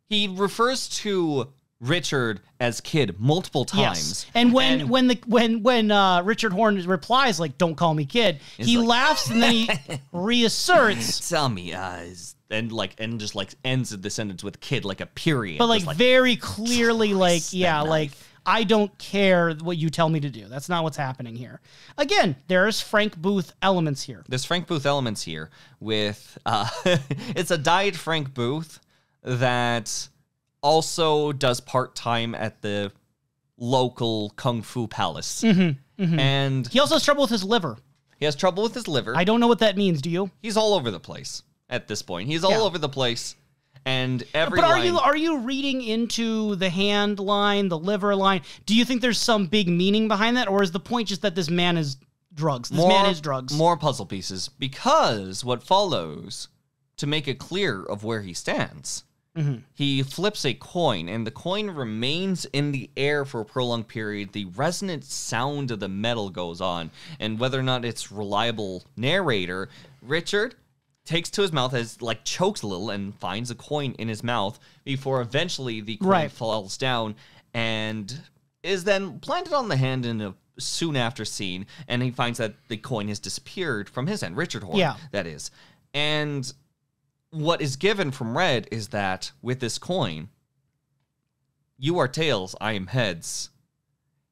he refers to Richard as kid multiple times. Yes. And when Richard Horn replies, like, don't call me kid, he like, laughs and then he reasserts. Tell me, and just like ends the sentence with kid, like a period. But like very clearly, like, yeah, like, I don't care what you tell me to do. That's not what's happening here. Again, there's Frank Booth elements here. There's Frank Booth elements here with, it's a diet Frank Booth that also does part-time at the local Kung Fu Palace. And he also has trouble with his liver. He has trouble with his liver. I don't know what that means, do you? He's all over the place at this point. He's all over the place. And every But are you reading into the hand line, the liver line? Do you think there's some big meaning behind that? Or is the point just that this man is drugs? Man is drugs. More puzzle pieces. Because what follows, to make it clear of where he stands, he flips a coin, and the coin remains in the air for a prolonged period. The resonant sound of the metal goes on. And whether or not it's reliable narrator, Richard takes to his mouth as like chokes a little and finds a coin in his mouth before eventually the coin falls down and is then planted on the hand in a soon after scene, and he finds that the coin has disappeared from his hand, Richard Horn, that is. And what is given from Red is that with this coin, you are tails, I am heads.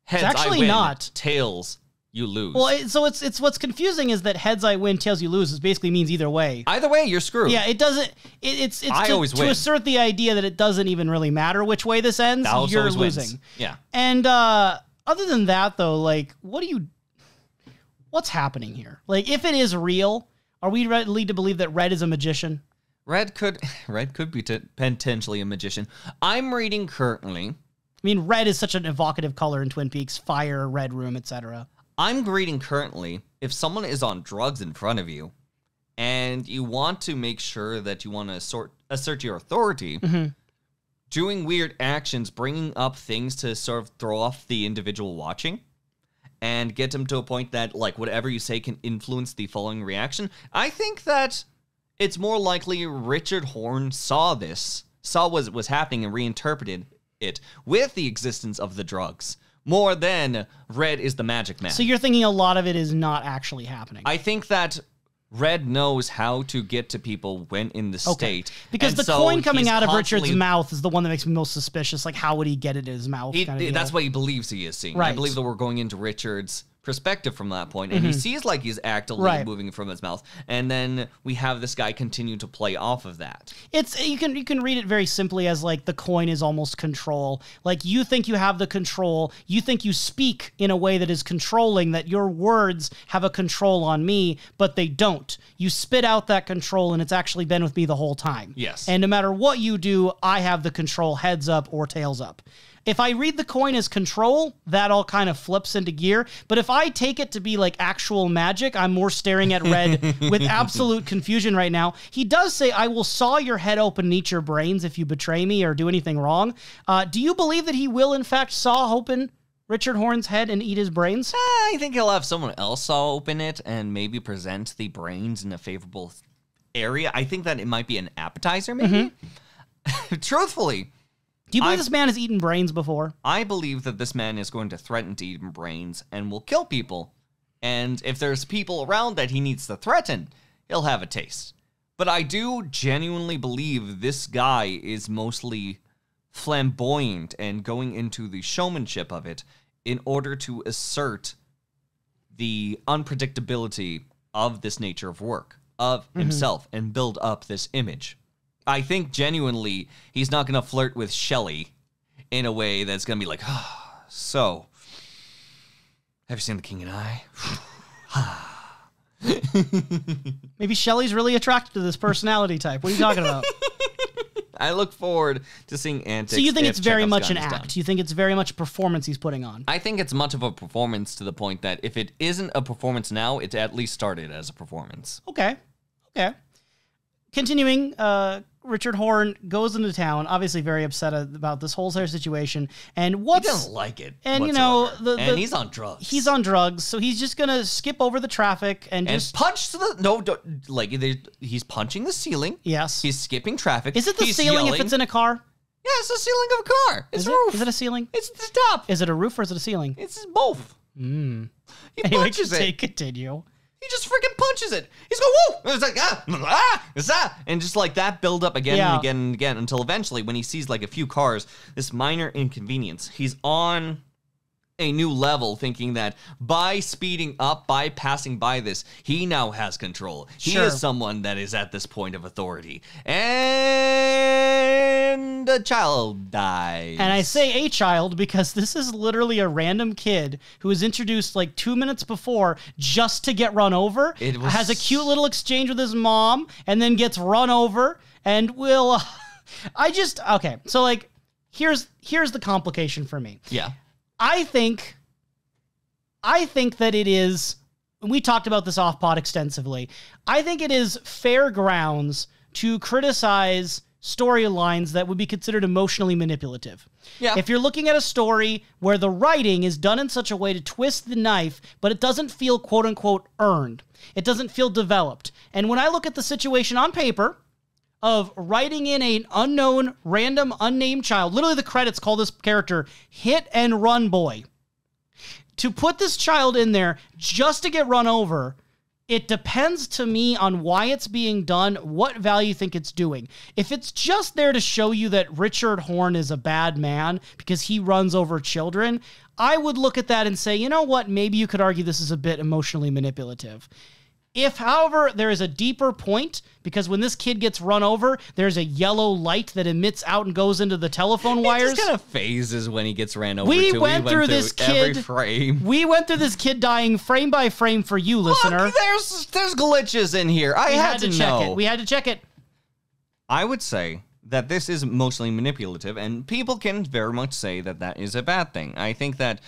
Heads, it's actually I win. not. Tails, you lose. Well, so it's what's confusing is that heads I win, tails you lose. It basically means either way. Either way, you're screwed. Yeah, it doesn't. It's always win. To assert the idea that it doesn't even really matter which way this ends. You're losing. Wins. Yeah. And other than that, though, like, what's happening here? Like, if it is real, are we led to believe that Red is a magician? Red could be potentially a magician. I'm reading currently. I mean, red is such an evocative color in Twin Peaks: fire, red room, etc. I'm reading currently, if someone is on drugs in front of you, and you want to make sure that you want to assert your authority, doing weird actions, bringing up things to sort of throw off the individual watching, and get them to a point that, like, whatever you say can influence the following reaction, I think that it's more likely Richard Horn saw what was happening and reinterpreted it with the existence of the drugs, more than Red is the magic man. So you're thinking a lot of it is not actually happening. I think that Red knows how to get to people when in the state. Because the coin coming out of Richard's mouth is the one that makes me most suspicious. Like, how would he get it in his mouth? That's what he believes he is seeing. Right. I believe that we're going into Richard's perspective from that point, and he sees like he's actively moving from his mouth, and then we have this guy continue to play off of that. It's you can read it very simply as like the coin is almost control. Like, you think you have the control, you think you speak in a way that is controlling, that your words have a control on me, but they don't. You spit out that control, and it's actually been with me the whole time. Yes. And no matter what you do, I have the control, heads up or tails up. If I read the coin as control, that all kind of flips into gear. But if I take it to be like actual magic, I'm more staring at Red with absolute confusion right now. He does say, I will saw your head open and eat your brains if you betray me or do anything wrong. Do you believe that he will, in fact, saw open Richard Horn's head and eat his brains? I think he'll have someone else saw open it and maybe present the brains in a favorable area. I think that it might be an appetizer, maybe. Truthfully, do you believe this man has eaten brains before? I believe that this man is going to threaten to eat brains and will kill people. And if there's people around that he needs to threaten, he'll have a taste. But I do genuinely believe this guy is mostly flamboyant and going into the showmanship of it in order to assert the unpredictability of this nature of work, of himself, and build up this image. I think genuinely he's not going to flirt with Shelley in a way that's going to be like, so, have you seen The King and I? Maybe Shelley's really attracted to this personality type. What are you talking about? I look forward to seeing antics. So you think it's very much an act? You think it's very much a performance he's putting on? I think it's much of a performance to the point that if it isn't a performance now, it at least started as a performance. Okay. Continuing, Richard Horn goes into town, obviously very upset about this whole entire situation. And He doesn't like it. And whatsoever. And he's on drugs. He's on drugs, so he's just gonna skip over the traffic and just punch he's punching the ceiling. Yes, he's skipping traffic. Is it the ceiling if it's in a car? Yeah, it's the ceiling of a car. It's a roof. Is it a ceiling? It's the top. Is it a roof or is it a ceiling? It's both. He punches it. Continue. He just freaking punches it. He's going, woo! And it's like, and just like that build up again and again and again until eventually when he sees like a few cars, this minor inconvenience, he's on a new level thinking that by speeding up, by passing by this, he now has control. He is someone that is at this point of authority. And a child dies. And I say a child because this is literally a random kid who was introduced like 2 minutes before just to get run over. Has a cute little exchange with his mom and then gets run over and will... okay, so like, here's the complication for me. Yeah. I think that it is, we talked about this off pod extensively, I think it is fair grounds to criticize storylines that would be considered emotionally manipulative. Yeah. If you're looking at a story where the writing is done in such a way to twist the knife, but it doesn't feel quote unquote earned, it doesn't feel developed. And when I look at the situation on paper, of writing in an unknown, random, unnamed child. Literally, the credits call this character Hit and Run Boy. To put this child in there just to get run over, it depends to me on why it's being done, what value you think it's doing. If it's just there to show you that Richard Horn is a bad man because he runs over children, I would look at that and say, you know what, maybe you could argue this is a bit emotionally manipulative. If, however, there is a deeper point, because when this kid gets run over, there's a yellow light that emits out and goes into the telephone wires. It just kind of phases when he gets ran over. We went through this kid. Every frame. We went through this kid dying frame by frame for you, listener. Look, there's glitches in here. We had to check know. it. We had to check it. I would say that this is emotionally manipulative, and people can very much say that that is a bad thing. I think that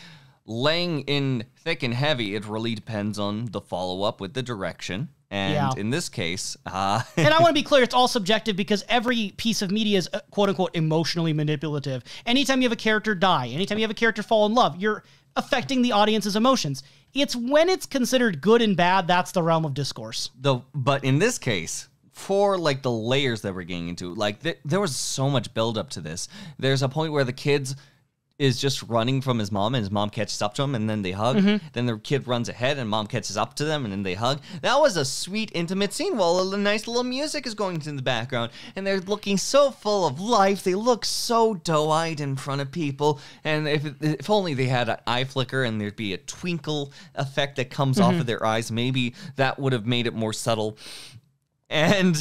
laying in thick and heavy, it really depends on the follow-up with the direction. And in this case... and I want to be clear, it's all subjective because every piece of media is quote-unquote emotionally manipulative. Anytime you have a character die, anytime you have a character fall in love, you're affecting the audience's emotions. It's when it's considered good and bad, that's the realm of discourse. But in this case... for like the layers that we're getting into, like there was so much buildup to this. There's a point where the kid's is just running from his mom, and his mom catches up to him, and then they hug. Then the kid runs ahead, and mom catches up to them, and then they hug. That was a sweet, intimate scene while a nice little music is going in the background, and they're looking so full of life. They look so doe-eyed in front of people, and if only they had an eye flicker and there'd be a twinkle effect that comes off of their eyes, maybe that would have made it more subtle. And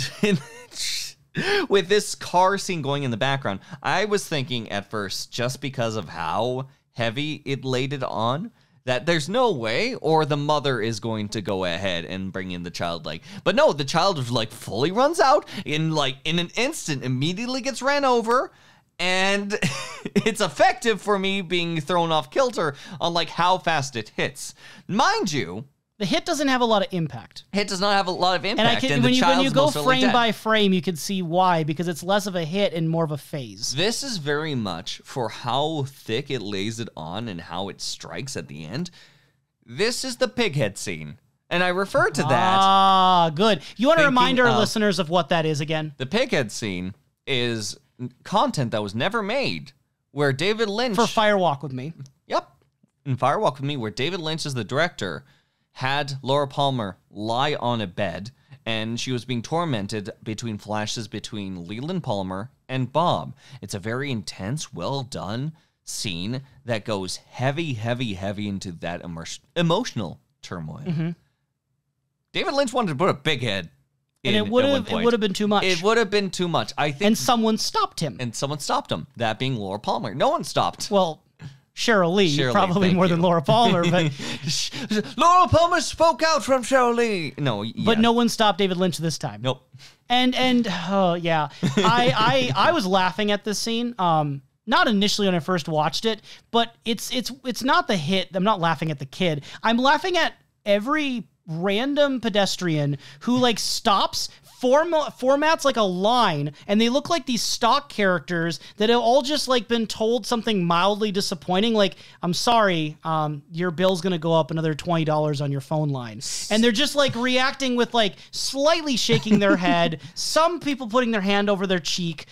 with this car scene going in the background, I was thinking at first, just because of how heavy it laid it on, that there's no way, or the mother is going to go ahead and bring in the child. But no, the child like fully runs out in an instant, immediately gets ran over, and it's effective for me being thrown off kilter on like how fast it hits. Mind you, the hit doesn't have a lot of impact. It does not have a lot of impact. And when you go frame by frame, you can see why, because it's less of a hit and more of a phase. This is very much for how thick it lays it on and how it strikes at the end. This is the pighead scene. And I refer to that. Ah, good. You want to remind our listeners of what that is again? The pighead scene is content that was never made, where David Lynch... For Firewalk with Me. Yep. In Firewalk with Me, where David Lynch is the director... had Laura Palmer lie on a bed, and she was being tormented between flashes between Leland Palmer and Bob. It's a very intense, well-done scene that goes heavy, heavy, heavy into that emotional turmoil. David Lynch wanted to put a big head in, and it would have been too much. It would have been too much, I think. And someone stopped him. That being Laura Palmer. No one stopped. Well... Cheryl Lee, probably more than Laura Palmer, but Laura Palmer spoke out from Cheryl Lee. No, yeah. But no one stopped David Lynch this time. Nope. And yeah, I was laughing at this scene. Not initially when I first watched it, but it's not the hit. I'm not laughing at the kid. I'm laughing at every random pedestrian who like stops, formats like a line, and they look like these stock characters that have all just like been told something mildly disappointing, like, I'm sorry, your bill's gonna go up another $20 on your phone line. And they're just like reacting with like slightly shaking their head, some people putting their hand over their cheek.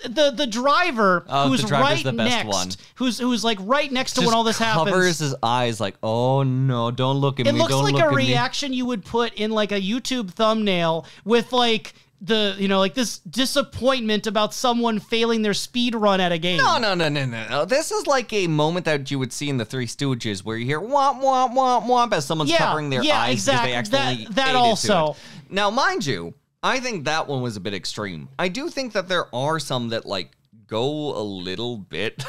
The driver who's right the best next, one. who's like right next to Just when all this happens. Covers his eyes like, oh no, don't look at me. It looks don't like look a at reaction you would put in like a YouTube thumbnail with like like this disappointment about someone failing their speed run at a game. No. This is like a moment that you would see in the Three Stooges where you hear womp, womp, womp, womp as someone's covering their eyes exactly. because they accidentally that ate also. Into it. Now, mind you, I think that one was a bit extreme. I do think that there are some that like go a little bit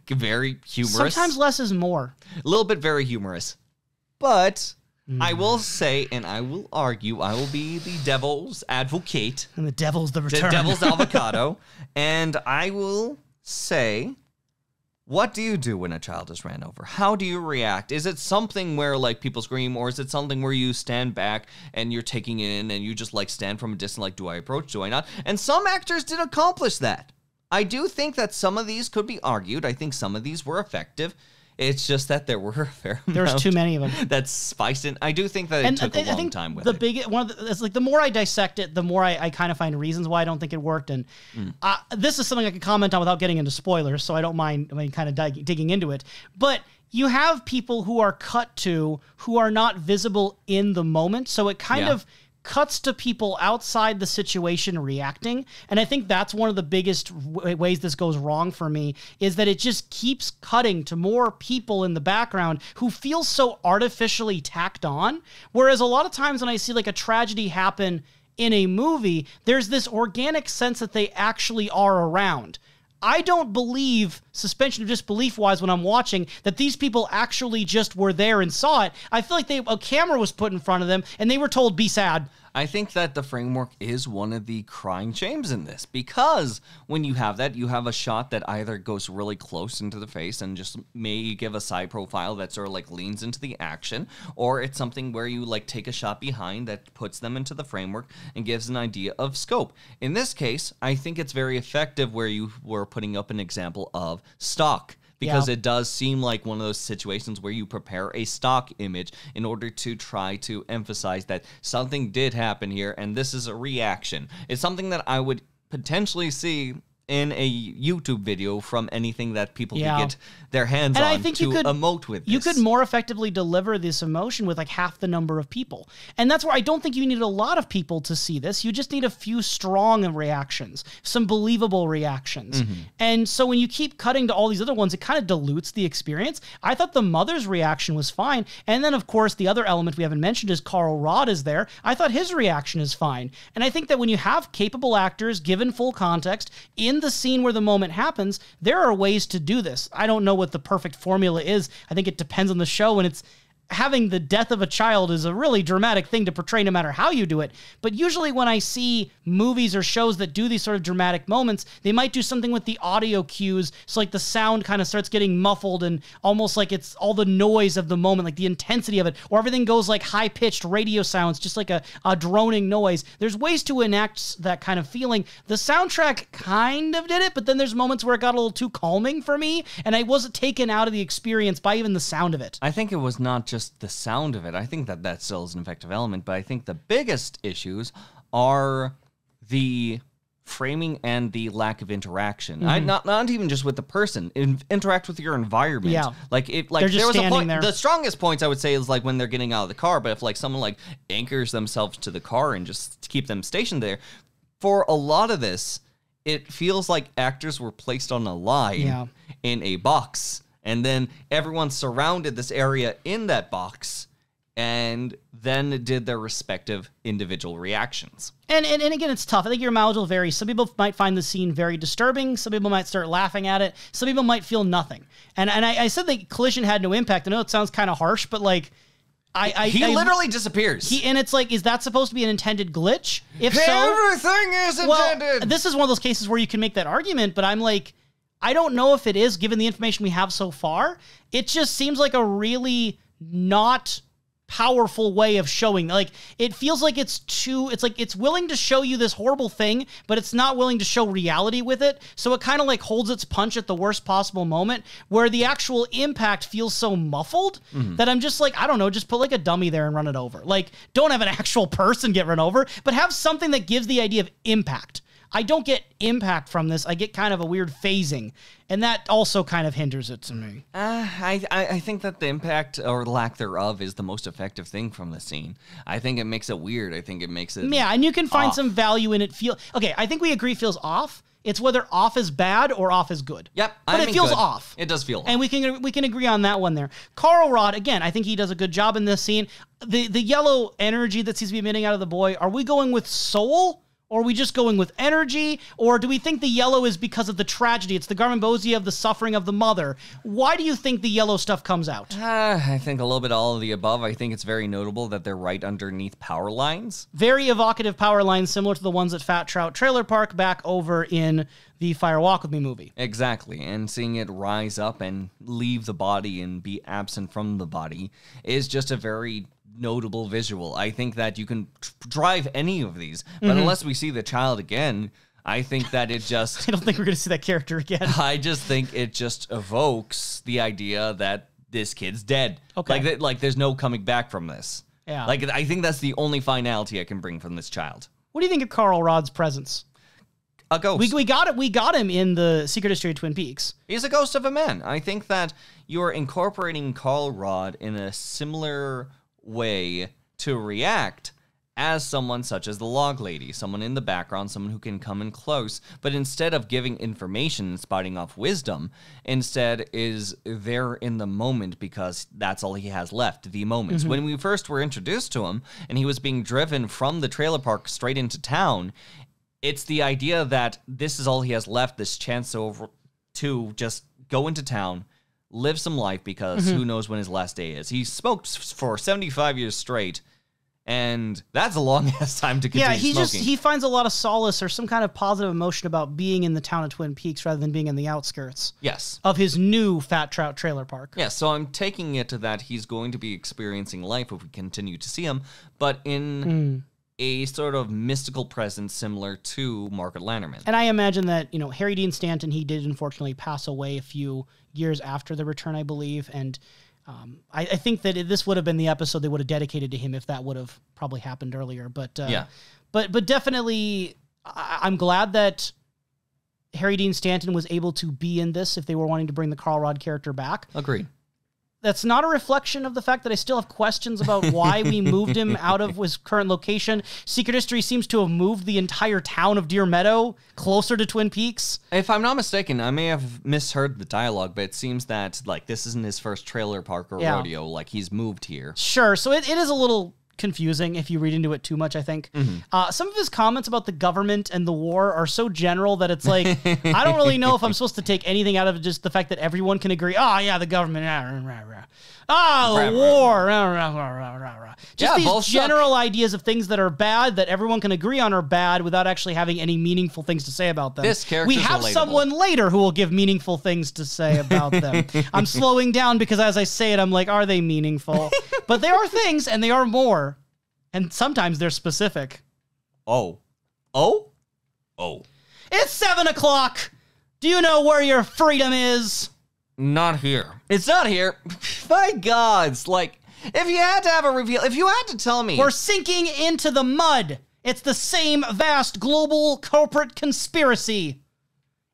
very humorous. Sometimes less is more. A little bit very humorous. But I will say, and I will argue, I will be the devil's advocate. And the devil's the return. The devil's avocado. And I will say, what do you do when a child is ran over? How do you react? Is it something where like people scream, or is it something where you stand back and you're taking it in and you just like stand from a distance like, do I approach, do I not? And some actors did accomplish that. I do think that some of these could be argued. I think some of these were effective. It's just that there were a fair amount. There's too many of them. That's spiced in. I do think that it took a long time with it. It's like the more I dissect it, the more I kind of find reasons why I don't think it worked. And this is something I can comment on without getting into spoilers, so I don't mind kind of digging into it. But you have people who are cut to who are not visible in the moment, so it kind of cuts to people outside the situation reacting. And I think that's one of the biggest ways this goes wrong for me, is that it just keeps cutting to more people in the background who feel so artificially tacked on. Whereas a lot of times when I see like a tragedy happen in a movie, there's this organic sense that they actually are around. I don't believe, suspension of disbelief wise, when I'm watching, that these people actually just were there and saw it. I feel like a camera was put in front of them and they were told, be sad. I think that the framework is one of the crying shames in this, because when you have that, you have a shot that either goes really close into the face and just may give a side profile that sort of like leans into the action, or it's something where you like take a shot behind that puts them into the framework and gives an idea of scope. In this case, I think it's very effective where you were putting up an example of stock. Because it does seem like one of those situations where you prepare a stock image in order to try to emphasize that something did happen here and this is a reaction. It's something that I would potentially see in a YouTube video from anything that people can get their hands on I think to emote with this. You could more effectively deliver this emotion with like half the number of people. And that's where I don't think you need a lot of people to see this. You just need a few strong reactions, some believable reactions. Mm-hmm. And so when you keep cutting to all these other ones, it kind of dilutes the experience. I thought the mother's reaction was fine. And then, of course, the other element we haven't mentioned is Carl Rodd is there. I thought his reaction is fine. And I think that when you have capable actors given full context in the scene where the moment happens, there are ways to do this. I don't know what the perfect formula is. I think it depends on the show, and it's having the death of a child is a really dramatic thing to portray no matter how you do it. But usually when I see movies or shows that do these sort of dramatic moments, they might do something with the audio cues. So like the sound kind of starts getting muffled and almost like it's all the noise of the moment, like the intensity of it, or everything goes like high-pitched radio sounds, just like a droning noise. There's ways to enact that kind of feeling. The soundtrack kind of did it, but then there's moments where it got a little too calming for me, and I wasn't taken out of the experience by even the sound of it. I think it was not just the sound of it. I think that still is an effective element, but I think the biggest issues are the framing and the lack of interaction. Mm-hmm. Not even just with the person. Interact with your environment. Yeah. Like if like they're just there was a standing point. there. The strongest points I would say is like when they're getting out of the car, but if like someone like anchors themselves to the car and just keep them stationed there, for a lot of this, it feels like actors were placed on a line in a box. And then everyone surrounded this area in that box and then did their respective individual reactions. And again, it's tough. I think your mileage will vary. Some people might find the scene very disturbing. Some people might start laughing at it. Some people might feel nothing. And I said the collision had no impact. I know it sounds kind of harsh, but like... He literally disappears. And it's like, is that supposed to be an intended glitch? If so... Everything is intended! Well, this is one of those cases where you can make that argument, but I'm like... I don't know if it is, given the information we have so far. It just seems like a really not powerful way of showing. Like, it feels like it's willing to show you this horrible thing, but it's not willing to show reality with it. So it kind of like holds its punch at the worst possible moment, where the actual impact feels so muffled that I'm just like, I don't know, just put like a dummy there and run it over. Like, don't have an actual person get run over, but have something that gives the idea of impact. I don't get impact from this. I get kind of a weird phasing, and that also kind of hinders it to me. I think that the impact or lack thereof is the most effective thing from the scene. I think it makes it weird. I think it makes it and you can find off. some value in it. Okay, I think we agree feels off. It's whether off is bad or off is good. Yep, but it feels off. It does feel off. And we can agree on that one there. Carl Rod, again, I think he does a good job in this scene. The yellow energy that seems to be emitting out of the boy, are we going with soul? Or are we just going with energy? Or do we think the yellow is because of the tragedy? It's the Garmonbozia of the suffering of the mother. Why do you think the yellow stuff comes out? I think a little bit all of the above. I think it's very notable that they're right underneath power lines. Very evocative power lines, similar to the ones at Fat Trout Trailer Park back over in the Fire Walk With Me movie. Exactly. And seeing it rise up and leave the body and be absent from the body is just a very notable visual. I think that you can drive any of these, but unless we see the child again, I think that it just... I don't think we're going to see that character again. I just think it just evokes the idea that this kid's dead. Okay. Like there's no coming back from this. Yeah. Like, I think that's the only finality I can bring from this child. What do you think of Carl Rod's presence? A ghost. We got him in the Secret History of Twin Peaks. He's a ghost of a man. I think that you're incorporating Carl Rod in a similar way to react as someone such as the Log Lady, someone in the background, someone who can come in close, but instead of giving information and spouting off wisdom, instead is there in the moment because that's all he has left, the moments. When we first were introduced to him and he was being driven from the trailer park straight into town, it's the idea that this is all he has left, this chance to just go into town, live some life, because who knows when his last day is. He smoked for 75 years straight, and that's a long-ass time to continue smoking. He finds a lot of solace or some kind of positive emotion about being in the town of Twin Peaks rather than being in the outskirts. Yes. Of his new Fat Trout Trailer Park. Yeah, so I'm taking it that he's going to be experiencing life if we continue to see him, but in a sort of mystical presence similar to Margaret Lanterman. And I imagine that, Harry Dean Stanton, he did unfortunately pass away a few years after the return, I believe, and I think that this would have been the episode they would have dedicated to him if that would have probably happened earlier. But but definitely, I'm glad that Harry Dean Stanton was able to be in this if they were wanting to bring the Carl Rod character back. Agreed. That's not a reflection of the fact that I still have questions about why we moved him out of his current location. Secret History seems to have moved the entire town of Deer Meadow closer to Twin Peaks. If I'm not mistaken, I may have misheard the dialogue, but it seems that this isn't his first trailer park or rodeo. Like, he's moved here. Sure. So it is a little confusing if you read into it too much, I think. Some of his comments about the government and the war are so general that it's like, I don't really know if I'm supposed to take anything out of just the fact that everyone can agree, the government, the war, just these general ideas of things that are bad that everyone can agree on are bad without actually having any meaningful things to say about them. This character's we have relatable. someone later who will give meaningful things to say about them. I'm slowing down because as I say it, I'm like, are they meaningful? But they are things, and they are more. And sometimes they're specific. Oh. It's 7 o'clock. Do you know where your freedom is? Not here. It's not here. My gods, if you had to have a reveal, if you had to tell me. We're sinking into the mud. It's the same vast global corporate conspiracy.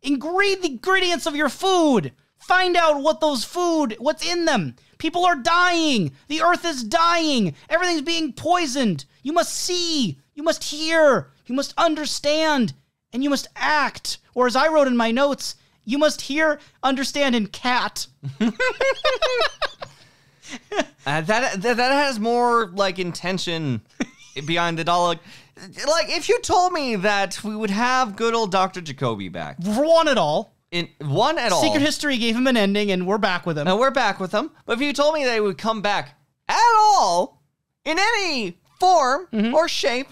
Ingredient the ingredients of your food. Find out what's in them. People are dying. The earth is dying. Everything's being poisoned. You must see. You must hear. You must understand. And you must act. Or as I wrote in my notes, you must hear, understand, and cat. That has more, intention behind the dollar. If you told me that we would have good old Dr. Jacoby back. For one at all. Secret History gave him an ending, and we're back with him. And we're back with him. But if you told me they would come back at all, in any form or shape.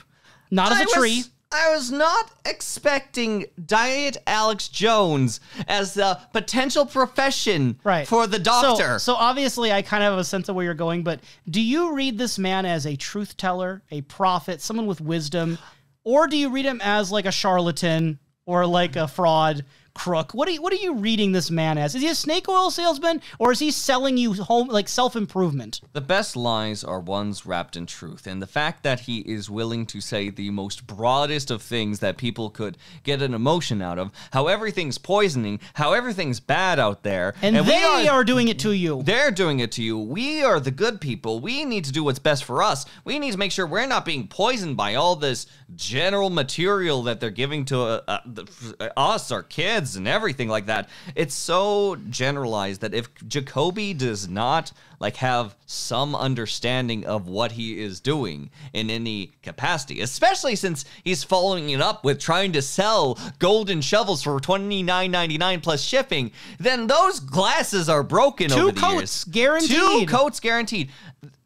Not as a tree. I was not expecting Diet Alex Jones as the potential profession for the Doctor. So obviously I kind of have a sense of where you're going, but do you read this man as a truth teller, a prophet, someone with wisdom, or do you read him as like a charlatan or like a fraud crook? What are you reading this man as? Is he a snake oil salesman, or is he selling you home like self-improvement? The best lies are ones wrapped in truth, and the fact that he is willing to say the most broadest of things that people could get an emotion out of, how everything's poisoning, how everything's bad out there, and they are doing it to you. They're doing it to you. We are the good people. We need to do what's best for us. We need to make sure we're not being poisoned by all this general material that they're giving to us, our kids, and everything like that. It's so generalized that if Jacoby does not like have some understanding of what he is doing in any capacity, especially since he's following it up with trying to sell golden shovels for $29.99 plus shipping, then those glasses are broken over the years. 2 coats guaranteed.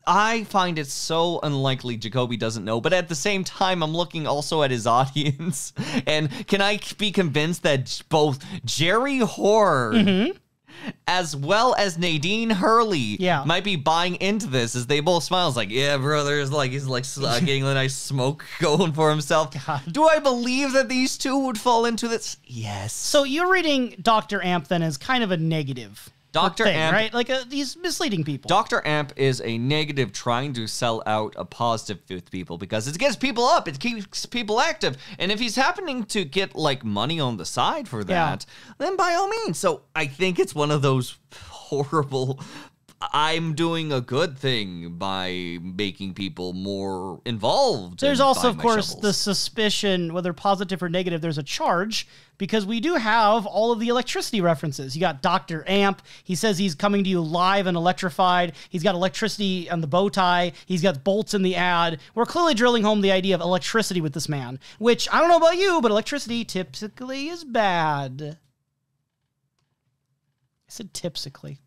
I find it so unlikely Jacoby doesn't know, but at the same time, I'm looking also at his audience, and can I be convinced that both Jerry Horror as well as Nadine Hurley might be buying into this as they both smile. It's like, yeah, brother, he's getting a nice smoke going for himself. God. Do I believe that these two would fall into this? Yes. So you're reading Dr. Amp then as kind of a negative. Dr. Amp, right? Like he's misleading people. Dr. Amp is a negative trying to sell out a positive with people because it gets people up, it keeps people active. And if he's happening to get like money on the side for that, then by all means. So I think it's one of those horrible, I'm doing a good thing by making people more involved. There's also, of course, the suspicion, whether positive or negative, there's a charge, because we do have all of the electricity references. You got Dr. Amp. He says he's coming to you live and electrified. He's got electricity on the bow tie. He's got bolts in the ad. We're clearly drilling home the idea of electricity with this man, which, I don't know about you, but electricity typically is bad. I said typically.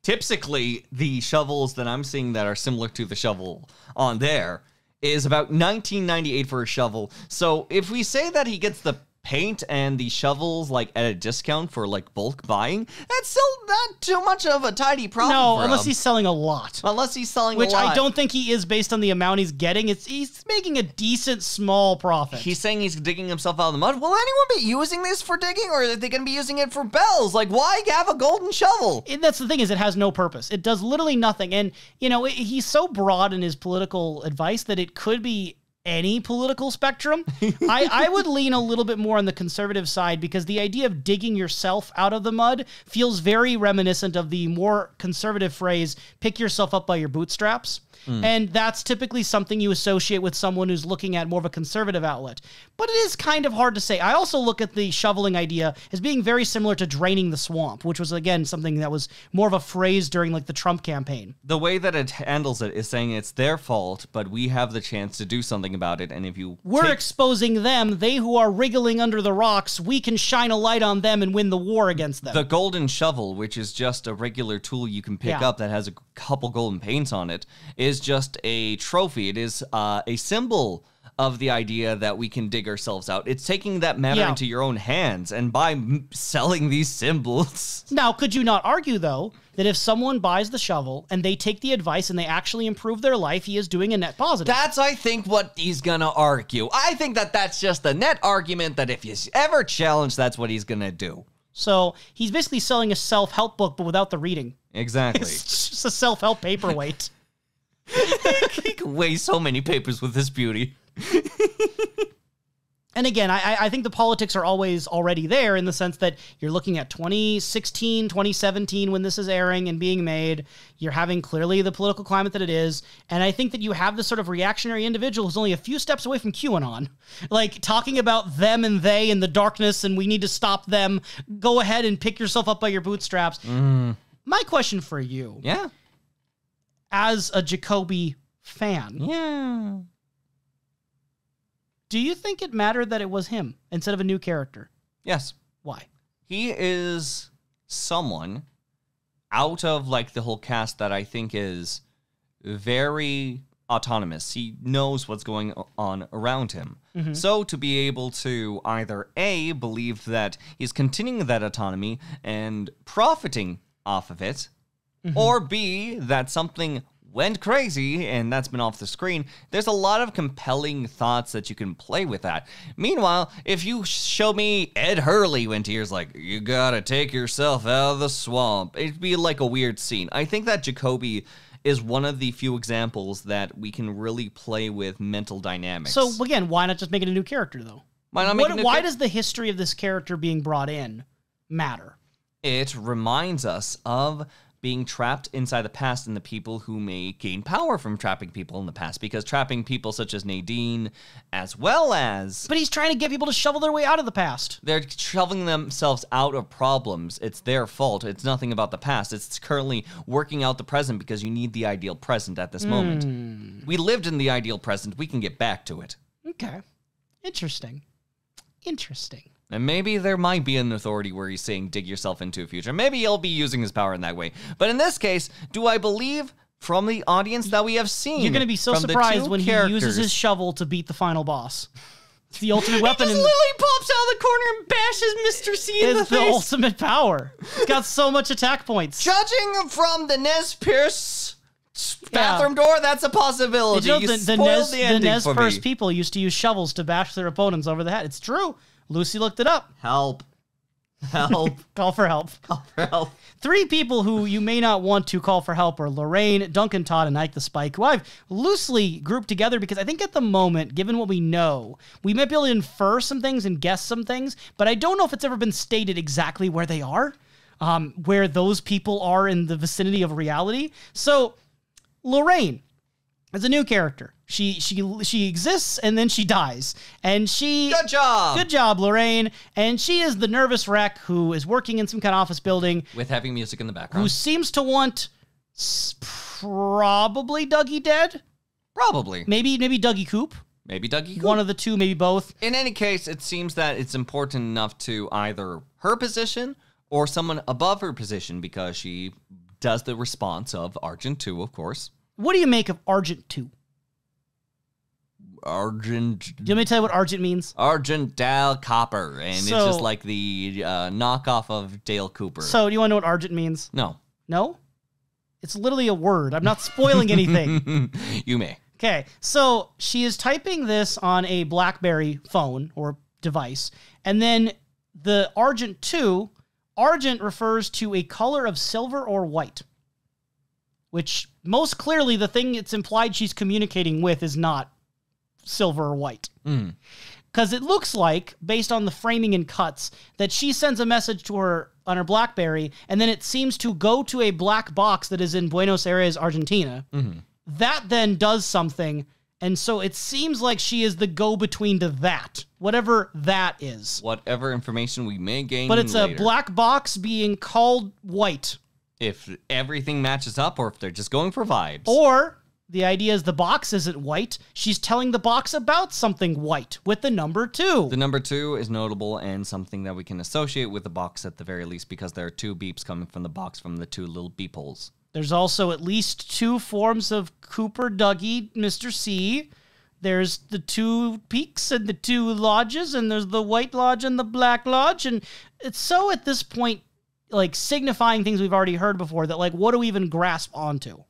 Typically, the shovels that I'm seeing that are similar to the shovel on there is about $19.98 for a shovel. So if we say that he gets the paint and the shovels like at a discount for like bulk buying, that's still not too much of a tidy problem. No, unless he's selling a lot. Unless he's selling Which a lot. I don't think he is based on the amount he's getting. He's making a decent small profit. He's saying he's digging himself out of the mud. Will anyone be using this for digging, or are they going to be using it for bells? Like, why have a golden shovel? And that's the thing, is it has no purpose. It does literally nothing. And, you know, he's so broad in his political advice that it could be any political spectrum. I would lean a little bit more on the conservative side, because the idea of digging yourself out of the mud feels very reminiscent of the more conservative phrase, pick yourself up by your bootstraps. And that's typically something you associate with someone who's looking at more of a conservative outlet. But it is kind of hard to say. I also look at the shoveling idea as being very similar to draining the swamp, which was, again, something that was more of a phrase during like the Trump campaign. The way that it handles it is saying it's their fault, but we have the chance to do something about it. And if we're exposing them, they who are wriggling under the rocks, we can shine a light on them and win the war against them. The golden shovel, which is just a regular tool you can pick up that has a couple golden paints on it, is just a trophy. It is a symbol of the idea that we can dig ourselves out. It's taking that matter into your own hands, and by selling these symbols. Now, could you not argue, though, that if someone buys the shovel and they take the advice and they actually improve their life, he is doing a net positive? That's, I think, what he's gonna argue. I think that that's just a net argument that if he's ever challenged, that's what he's gonna do. So he's basically selling a self-help book, but without the reading. Exactly. It's just a self-help paperweight. He can weigh so many papers with this beauty. And again, I think the politics are always already there, in the sense that you're looking at 2016, 2017 when this is airing and being made. You're having clearly the political climate that it is. And I think that you have this sort of reactionary individual who's only a few steps away from QAnon, like talking about them and they and the darkness, and we need to stop them. Go ahead and pick yourself up by your bootstraps. My question for you, as a Jacoby fan, do you think it mattered that it was him instead of a new character? Yes. Why? He is someone out of like the whole cast that I think is very autonomous. He knows what's going on around him. So to be able to either A, believe that he's continuing that autonomy and profiting off of it, or B, that something went crazy and that's been off the screen, there's a lot of compelling thoughts that you can play with that. Meanwhile, if you show me Ed Hurley when Tier's like, you gotta take yourself out of the swamp, it'd be like a weird scene. I think that Jacoby is one of the few examples that we can really play with mental dynamics. So again, why not just make it a new character, though? Why not make it a new Why does the history of this character being brought in matter? It reminds us of being trapped inside the past and the people who may gain power from trapping people in the past, because trapping people such as Nadine, as well as... But he's trying to get people to shovel their way out of the past. They're shoveling themselves out of problems. It's their fault. It's nothing about the past. It's currently working out the present because you need the ideal present at this moment. We lived in the ideal present. We can get back to it. Okay. Interesting. And maybe there might be an authority where he's saying dig yourself into a future. Maybe he'll be using his power in that way. But in this case, do I believe from the audience that we have seen? You're going to be so surprised when he uses his shovel to beat the final boss. It's the ultimate weapon. He just literally pops out of the corner and bashes Mr. C in the face. It's the ultimate power. It's got so much attack points. Judging from the Nez Pierce bathroom door, that's a possibility. You know, the Nez for Perce me. people used to use shovels to bash their opponents over the head. It's true. Lucy looked it up. Help. Call for help. 3 people who you may not want to call for help are Lorraine, Duncan Todd, and Ike the Spike, who I've loosely grouped together because I think at the moment, given what we know, we might be able to infer some things and guess some things, but I don't know if it's ever been stated exactly where they are, where those people are in the vicinity of reality. So, Lorraine is a new character. She exists and then she dies. And Good job, Lorraine. And she is the nervous wreck who is working in some kind of office building with heavy music in the background. Who seems to want probably Dougie dead. Probably. Maybe Dougie Coop. Maybe Dougie Coop. One of the two, maybe both. In any case, it seems that it's important enough to either her position or someone above her position because she does the response of Argent 2, of course. What do you make of Argent 2? Argent. Do you want me to tell you what Argent means? Argent Dale Copper, and it's just like the knockoff of Dale Cooper. So, do you want to know what Argent means? No. No? It's literally a word. I'm not spoiling anything. You may. Okay, so she is typing this on a BlackBerry phone or device, and then the Argent 2, Argent refers to a color of silver or white, which most clearly the thing it's implied she's communicating with is not silver or white. Because it looks like, based on the framing and cuts, that she sends a message to her on her BlackBerry, and then it seems to go to a black box that is in Buenos Aires, Argentina. That then does something, and so it seems like she is the go-between to that, whatever that is. Whatever information we may gain But it's later. a black box being called white. If everything matches up, or if they're just going for vibes. Or the idea is the box isn't white. She's telling the box about something white with the number 2. The number 2 is notable and something that we can associate with the box at the very least because there are 2 beeps coming from the box from the 2 little beep holes. There's also at least 2 forms of Cooper, Dougie, Mr. C. There's the 2 peaks and the 2 lodges, and there's the white lodge and the black lodge. And it's so at this point, like, signifying things we've already heard before that, like, what do we even grasp onto?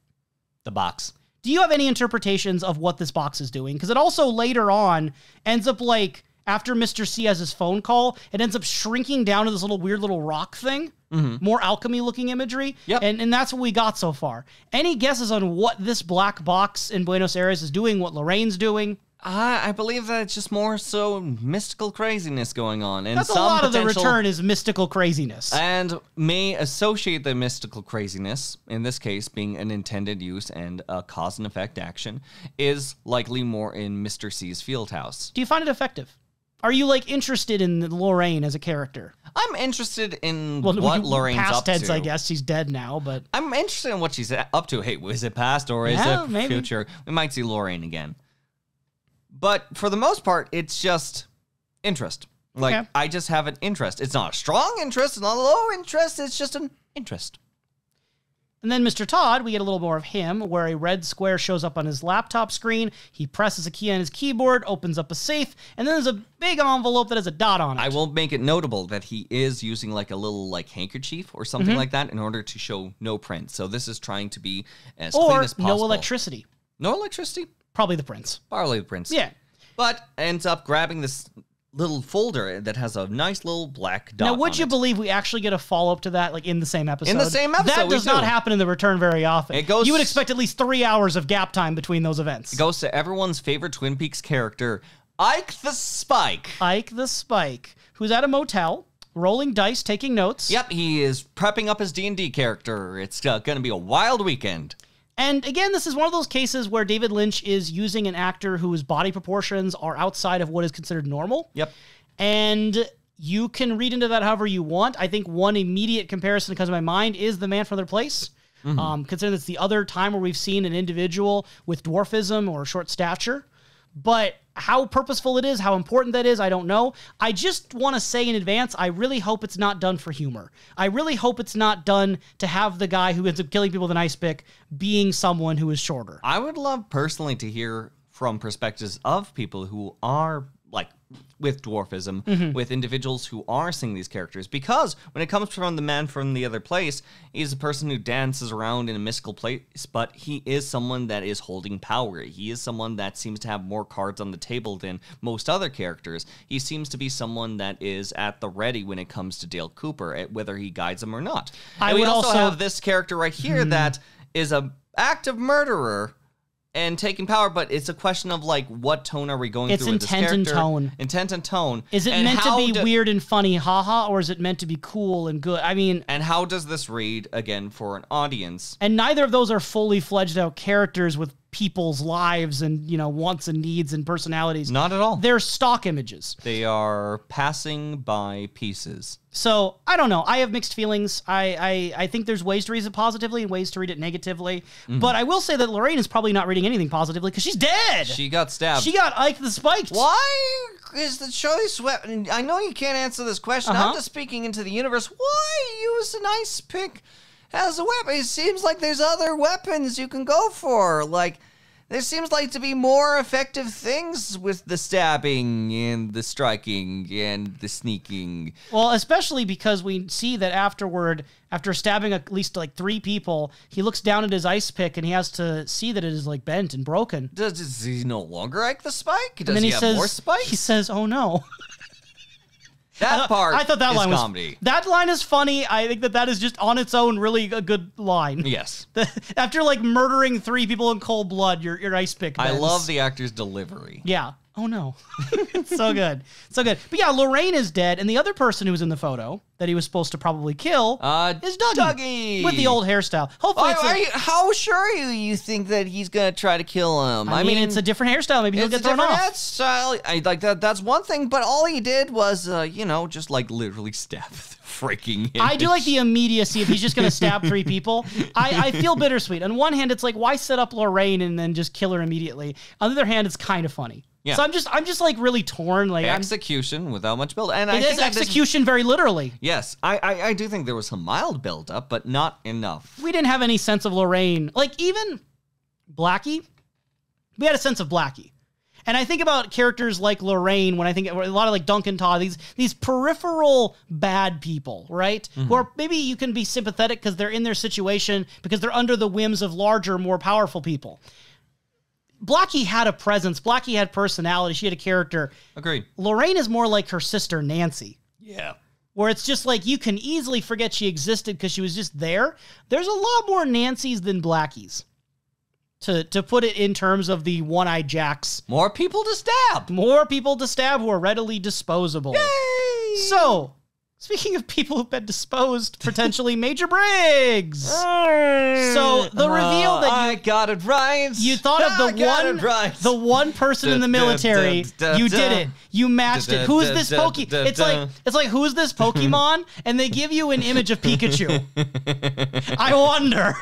The box. Do you have any interpretations of what this box is doing? Because it also later on ends up, like, after Mr. C has his phone call, it ends up shrinking down to this little weird little rock thing. More alchemy-looking imagery. Yep. And that's what we got so far. Any guesses on what this black box in Buenos Aires is doing, what Lorraine's doing? I believe that it's just more so mystical craziness going on. And That's a some lot of the potential- return is mystical craziness. And may associate the mystical craziness, in this case being an intended use and a cause and effect action, is likely more in Mr. C's field house. Do you find it effective? Are you, like, interested in Lorraine as a character? I'm interested in what Lorraine's past up tense, to. I guess. She's dead now, but... I'm interested in what she's up to. Hey, is it past or is Yeah, it maybe. future? We might see Lorraine again. But for the most part, it's just interest. Like, Okay. I just have an interest. It's not a strong interest, it's not a low interest, it's just an interest. And then Mr. Todd, we get a little more of him, where a red square shows up on his laptop screen. He presses a key on his keyboard, opens up a safe, and then there's a big envelope that has a dot on it. I will make it notable that he is using like a little like handkerchief or something like that in order to show no print. So this is trying to be as clean as possible. Or no electricity. No electricity? Probably the prints. Probably the prints. Yeah. But ends up grabbing this little folder that has a nice little black dot. Now, would you believe we actually get a follow-up to that, like in the same episode? In the same episode, that does not happen in the return very often. It goes. You would expect at least 3 hours of gap time between those events. It goes to everyone's favorite Twin Peaks character, Ike the Spike. Ike the Spike, who's at a motel, rolling dice, taking notes. Yep, he is prepping up his D&D character. It's going to be a wild weekend. And again, this is one of those cases where David Lynch is using an actor whose body proportions are outside of what is considered normal. Yep. And you can read into that however you want. I think one immediate comparison that comes to my mind is The Man from Another Place. Considering it's the other time where we've seen an individual with dwarfism or short stature. But how purposeful it is, how important that is, I don't know. I just want to say in advance, I really hope it's not done for humor. I really hope it's not done to have the guy who ends up killing people with an ice pick being someone who is shorter. I would love personally to hear from perspectives of people who are like with dwarfism, with individuals who are seeing these characters, because when it comes from the Man from the Other Place, he's a person who dances around in a mystical place, but he is someone that is holding power. He is someone that seems to have more cards on the table than most other characters. He seems to be someone that is at the ready when it comes to Dale Cooper, whether he guides him or not. And we also have this character right here that is a active murderer and taking power, but it's a question of like what tone are we going through with this character? It's intent and tone. Intent and tone. Is it meant to be weird and funny, haha, or is it meant to be cool and good? I mean, and how does this read again for an audience? And neither of those are fully fledged out characters with people's lives and, you know, wants and needs and personalities. Not at all. They're stock images. They are passing by pieces. So, I don't know. I have mixed feelings. I think there's ways to read it positively and ways to read it negatively. But I will say that Lorraine is probably not reading anything positively because she's dead. She got stabbed. She got Ike the Spiked. Why is the choice weapon? I know you can't answer this question. I'm just speaking into the universe. Why use an ice pick as a weapon? It seems like there's other weapons you can go for. Like, there seems like to be more effective things with the stabbing and the striking and the sneaking. Well, especially because we see that afterward, after stabbing at least like 3 people, he looks down at his ice pick and he has to see that it is like bent and broken. Does he no longer like the spike? Does and then he he have says, more spikes? He says, "Oh no." That part I thought that is line comedy. That line is funny. I think that is just on its own really a good line. Yes. After like murdering 3 people in cold blood, your ice pick bends. I love the actor's delivery. Yeah. Oh no. It's so good. So good. But yeah, Lorraine is dead, and the other person who was in the photo that he was supposed to probably kill is Dougie. Dougie! With the old hairstyle. Hopefully how sure you think that he's going to try to kill him? I mean, it's a different hairstyle. Maybe he'll get thrown off. It's a different hairstyle. I like that. That's one thing, but all he did was, just like literally stab freaking him. I do like the immediacy if he's just going to stab 3 people. I feel bittersweet. On one hand, it's like, why set up Lorraine and then just kill her immediately? On the other hand, it's kind of funny. Yeah. So I'm just like really torn. Like execution without much build, and it is execution very literally. Yes, I do think there was some mild build up, but not enough. We didn't have any sense of Lorraine. Like even Blackie, we had a sense of Blackie. And I think about characters like Lorraine when I think a lot of like Duncan Todd, these peripheral bad people, right? Who are maybe you can be sympathetic because they're in their situation because they're under the whims of larger, more powerful people. Blackie had a presence. Blackie had personality. She had a character. Agreed. Lorraine is more like her sister, Nancy. Yeah. Where it's just like you can easily forget she existed because she was just there. There's a lot more Nancys than Blackies. To put it in terms of the one-eyed jacks. More people to stab. More people to stab who are readily disposable. Yay! So, speaking of people who've been disposed, potentially Major Briggs. So the reveal that I got it right. You thought of the one person in the military. You did it. You matched it. Who's this It's like who's this Pokemon? And they give you an image of Pikachu. I wonder.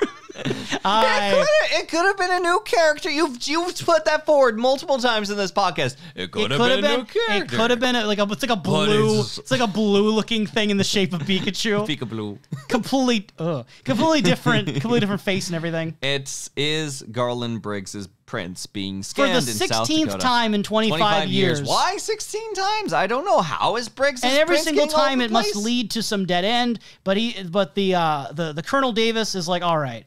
It could have been a new character. You've put that forward multiple times in this podcast. It could have been a new character. It could have been it's like a blue. It's like a blue looking thing in the shape of Pikachu. Pikachu. Completely different face and everything. It is Garland Briggs's prince being scanned for the in South Dakota. 16th time in 25 years. Why 16 times? I don't know. How is Briggs? And every single time it must lead to some dead end. But the Colonel Davis is like, all right,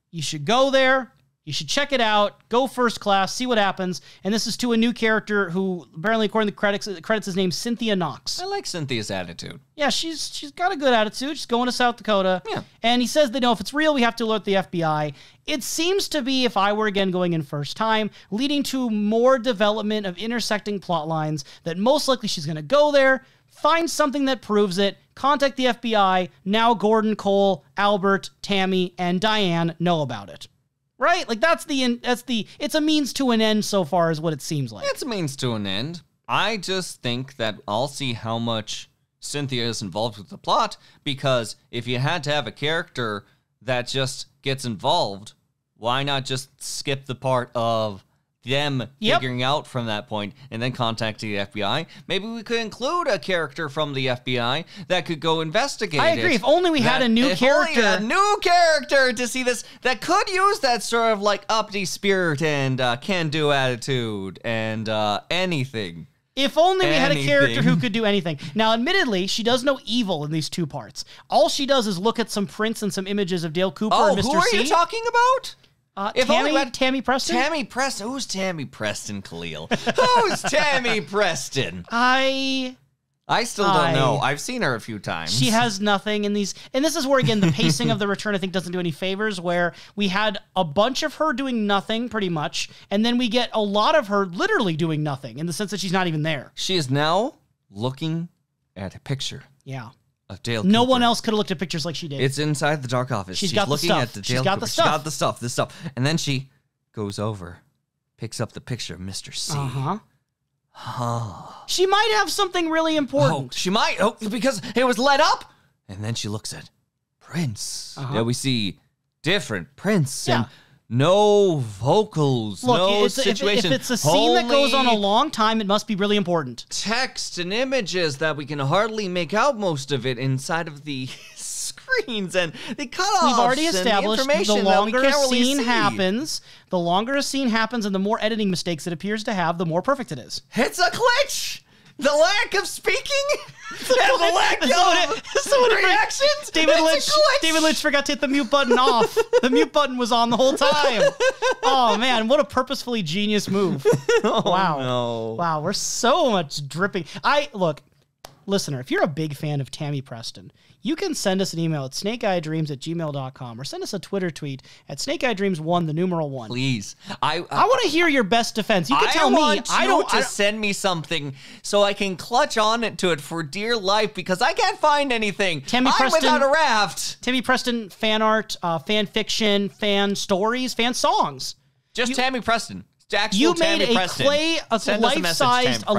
you should go there. You should check it out. Go first class. See what happens. And this is to a new character who, apparently, according to the credits, is named Cynthia Knox. I like Cynthia's attitude. Yeah, she's got a good attitude. She's going to South Dakota. Yeah. And he says that, if it's real, we have to alert the FBI. It seems to be, if I were again going in first time, leading to more development of intersecting plot lines that most likely she's going to go there, find something that proves it, contact the FBI. Now Gordon, Cole, Albert, Tammy, and Diane know about it. Right? Like, it's a means to an end so far is what it seems like. It's a means to an end. I just think that I'll see how much Cynthia is involved with the plot, because if you had to have a character that just gets involved, why not just skip the part of them figuring out from that point and then contacting the FBI? Maybe we could include a character from the FBI that could go investigate it. I agree. If only we had a new character. A new character to see this that could use that sort of like uppity spirit and can-do attitude and anything. If only we had a character who could do anything. Now, admittedly, she does no evil in these two parts. All she does is look at some prints and some images of Dale Cooper and Mr. C. Who are you talking about? Tammy Preston? Tammy Preston. Who's Tammy Preston, Kalil? Who's Tammy Preston? I still don't know. I've seen her a few times. She has nothing in these. And this is where, again, the pacing of the return, I think, doesn't do any favors, where we had a bunch of her doing nothing, pretty much, and then we get a lot of her literally doing nothing, in the sense that she's not even there. She is now looking at a picture. Yeah. Of Dale No Cooper. one else could have looked at pictures like she did. It's inside the dark office. She's got looking the stuff. at the Dale She's got Cooper. the stuff. She's got the stuff. And then she goes over, picks up the picture of Mr. C. She might have something really important. She might, because it was lit up. And then she looks at Prince. Yeah, we see different Prince and no vocals, no situation. If it's a scene that goes on a long time, it must be really important. Text and images that we can hardly make out most of it inside of the screens and the cutoffs. We've already established the longer a scene happens, and the more editing mistakes it appears to have, the more perfect it is. It's a glitch. The lack of speaking and the lack of reactions. David Lynch forgot to hit the mute button off. The mute button was on the whole time. Oh man, what a purposefully genius move! Wow, no. Wow, we're so much dripping. Listener, if you're a big fan of Tammy Preston, you can send us an email at snakeeyedreams@gmail.com or send us a Twitter tweet at snakeeyedreams1, the numeral 1. Please. I want to hear your best defense. You can tell me. I want you to send me something so I can clutch on to it for dear life, because I can't find anything. I'm without a raft. Tammy Preston fan art, fan fiction, fan stories, fan songs. Tammy Preston. You made a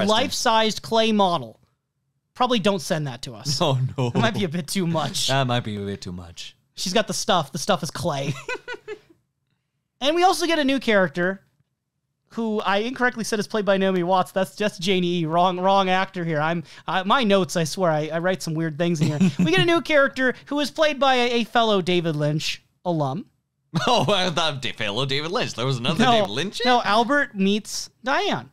life-sized clay model. Probably don't send that to us. Oh, no. It might be a bit too much. That might be a bit too much. She's got the stuff. The stuff is clay. And we also get a new character who I incorrectly said is played by Naomi Watts. That's just Janie E. Wrong actor here. My notes, I swear, I write some weird things in here. We get a new character who is played by a fellow David Lynch alum. Oh, I thought fellow David Lynch. There was another David Lynch? No, Albert meets Diane,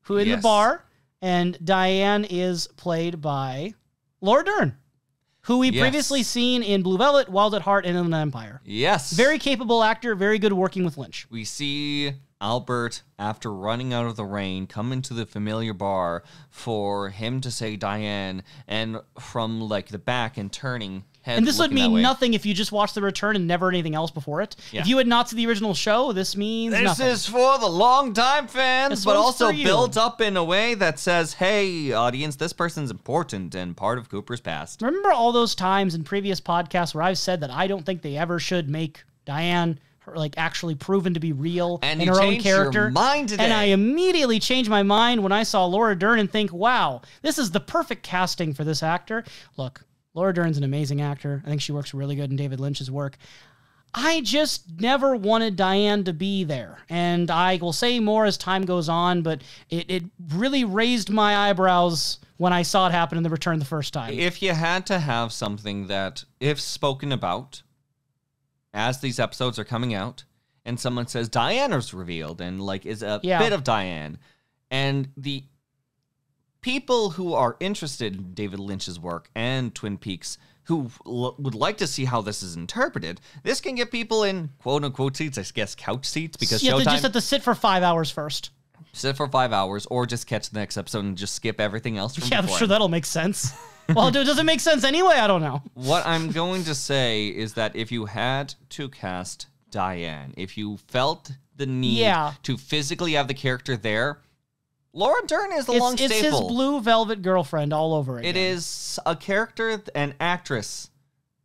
who in the bar... And Diane is played by Laura Dern, who we previously seen in Blue Velvet, Wild at Heart, and Inland Empire. Yes. Very capable actor, very good working with Lynch. We see Albert, after running out of the rain, come into the familiar bar for him to say Diane, and from like the back and turning head. And this would mean nothing if you just watched The Return and never anything else before it. Yeah. If you had not seen the original show, this means nothing. This is for the long-time fans, but also built up in a way that says, hey, audience, this person's important and part of Cooper's past. Remember all those times in previous podcasts where I've said that I don't think they ever should make Diane actually proven to be real and in her own character? Your mind today. And I immediately changed my mind when I saw Laura Dern and think, wow, this is the perfect casting for this actor. Look, Laura Dern's an amazing actor. I think she works really good in David Lynch's work. I just never wanted Diane to be there. And I will say more as time goes on, but it really raised my eyebrows when I saw it happen in The Return the first time. If you had to have something that, if spoken about, as these episodes are coming out, and someone says Diane is revealed, and like is a bit of Diane, and the people who are interested in David Lynch's work and Twin Peaks who would like to see how this is interpreted, this can get people in quote-unquote seats, I guess couch seats, because you Showtime... just have to sit for 5 hours first. Sit for 5 hours, or just catch the next episode and just skip everything else from I'm sure that'll make sense. Well, does it make sense anyway? I don't know. What I'm going to say is that if you had to cast Diane, if you felt the need to physically have the character there, Laura Dern is a long staple. It's his blue velvet girlfriend all over again. It is a character, an actress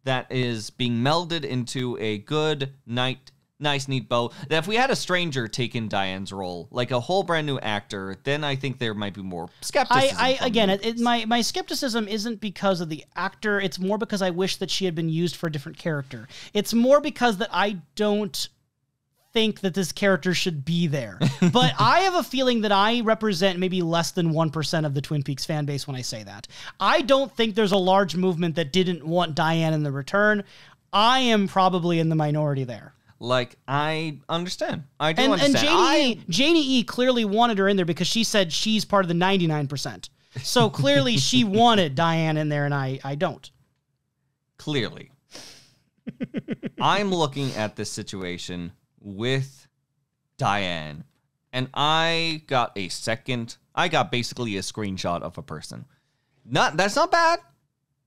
that is being melded into a good, nice, neat bow. That if we had a stranger take in Diane's role, like a whole brand new actor, then I think there might be more skepticism. My skepticism isn't because of the actor. It's more because I wish that she had been used for a different character. It's more because that I don't think that this character should be there. But I have a feeling that I represent maybe less than 1% of the Twin Peaks fan base when I say that. I don't think there's a large movement that didn't want Diane in The Return. I am probably in the minority there. Like, I understand. I do understand. And Janie E clearly wanted her in there because she said she's part of the 99%. So clearly she wanted Diane in there, and I don't. Clearly. I'm looking at this situation with Diane, and I got basically a screenshot of a person. That's not bad.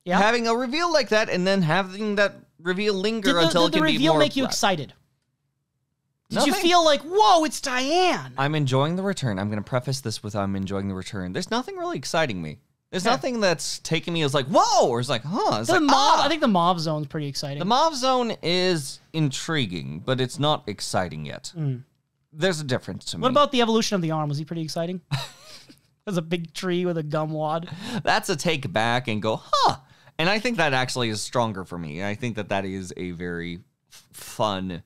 Yeah. Having a reveal like that, and then having that reveal linger until it can be more... Did the reveal make you excited? Did you feel like, whoa, it's Diane? I'm enjoying the return. I'm going to preface this with I'm enjoying the return. There's nothing really exciting me. There's nothing that's taking me as like, whoa, or it's like, huh. It's I think the Mauve Zone's pretty exciting. The Mauve Zone is intriguing, but it's not exciting yet. There's a difference to me. What about the evolution of the arm? Was he pretty exciting? There's a big tree with a gum wad. That's a take back and go, huh. And I think that actually is stronger for me. I think that is a very fun,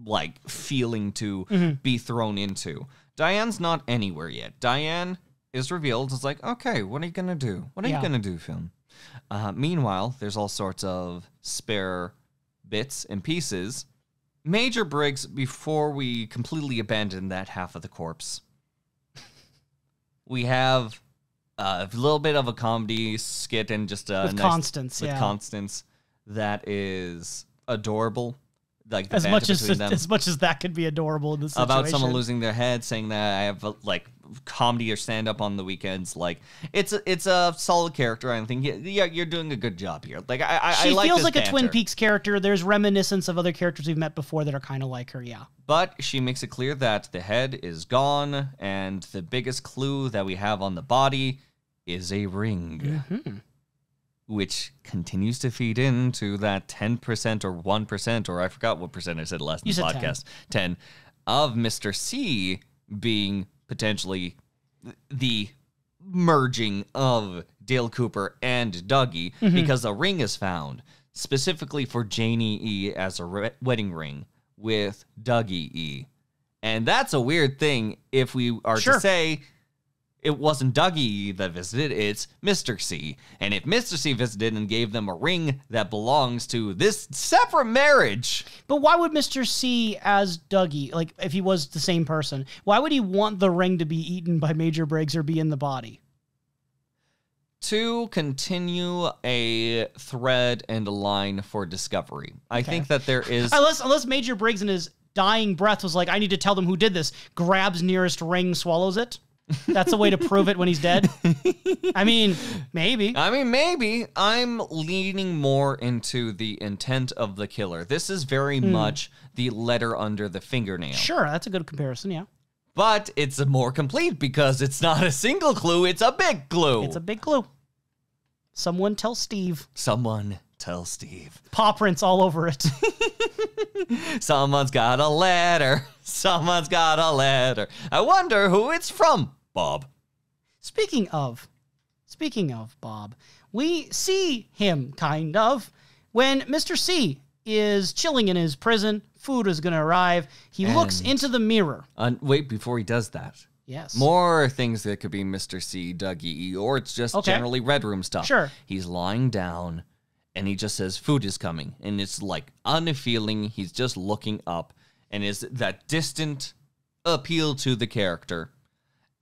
like, feeling to be thrown into. Diane's not anywhere yet. Diane is revealed. It's like, okay, what are you going to do? What are you going to do, film? Meanwhile, there's all sorts of spare bits and pieces. Major Briggs, before we completely abandon that half of the corpse, we have a little bit of a comedy skit and just with Constance, Constance that is adorable. Like the as much as that could be adorable in this situation. About someone losing their head, saying that I have like comedy or stand up on the weekends. Like it's a solid character. I think you're doing a good job here. Like she like feels this like banter. A Twin Peaks character. There's reminiscence of other characters we've met before that are kind of like her. Yeah. But she makes it clear that the head is gone, and the biggest clue that we have on the body is a ring. Which continues to feed into that 10% or 1%, or I forgot what percent I said last in the podcast, 10, of Mr. C being potentially the merging of Dale Cooper and Dougie, because a ring is found specifically for Janie E as a wedding ring with Dougie E. And that's a weird thing if we are to say... It wasn't Dougie that visited, it's Mr. C. And if Mr. C visited and gave them a ring that belongs to this separate marriage... But why would Mr. C as Dougie, like if he was the same person, why would he want the ring to be eaten by Major Briggs or be in the body? To continue a thread and a line for discovery. I think that there is... Unless Major Briggs in his dying breath was like, I need to tell them who did this, grabs nearest ring, swallows it. That's a way to prove it when he's dead. I mean, maybe. I'm leaning more into the intent of the killer. This is very much the letter under the fingernail. Sure, that's a good comparison, yeah. But it's more complete because it's not a single clue, it's a big clue. It's a big clue. Someone tell Steve. Paw prints all over it. Someone's got a letter. I wonder who it's from, Bob. Speaking of Bob, we see him, kind of, when Mr. C is chilling in his prison. Food is going to arrive. He looks into the mirror. Wait, before he does that. Yes. More things that could be Mr. C, Dougie, or it's just generally Red Room stuff. Sure. He's lying down, and he just says, food is coming. And it's like unfeeling. He's just looking up, and is that distant appeal to the character.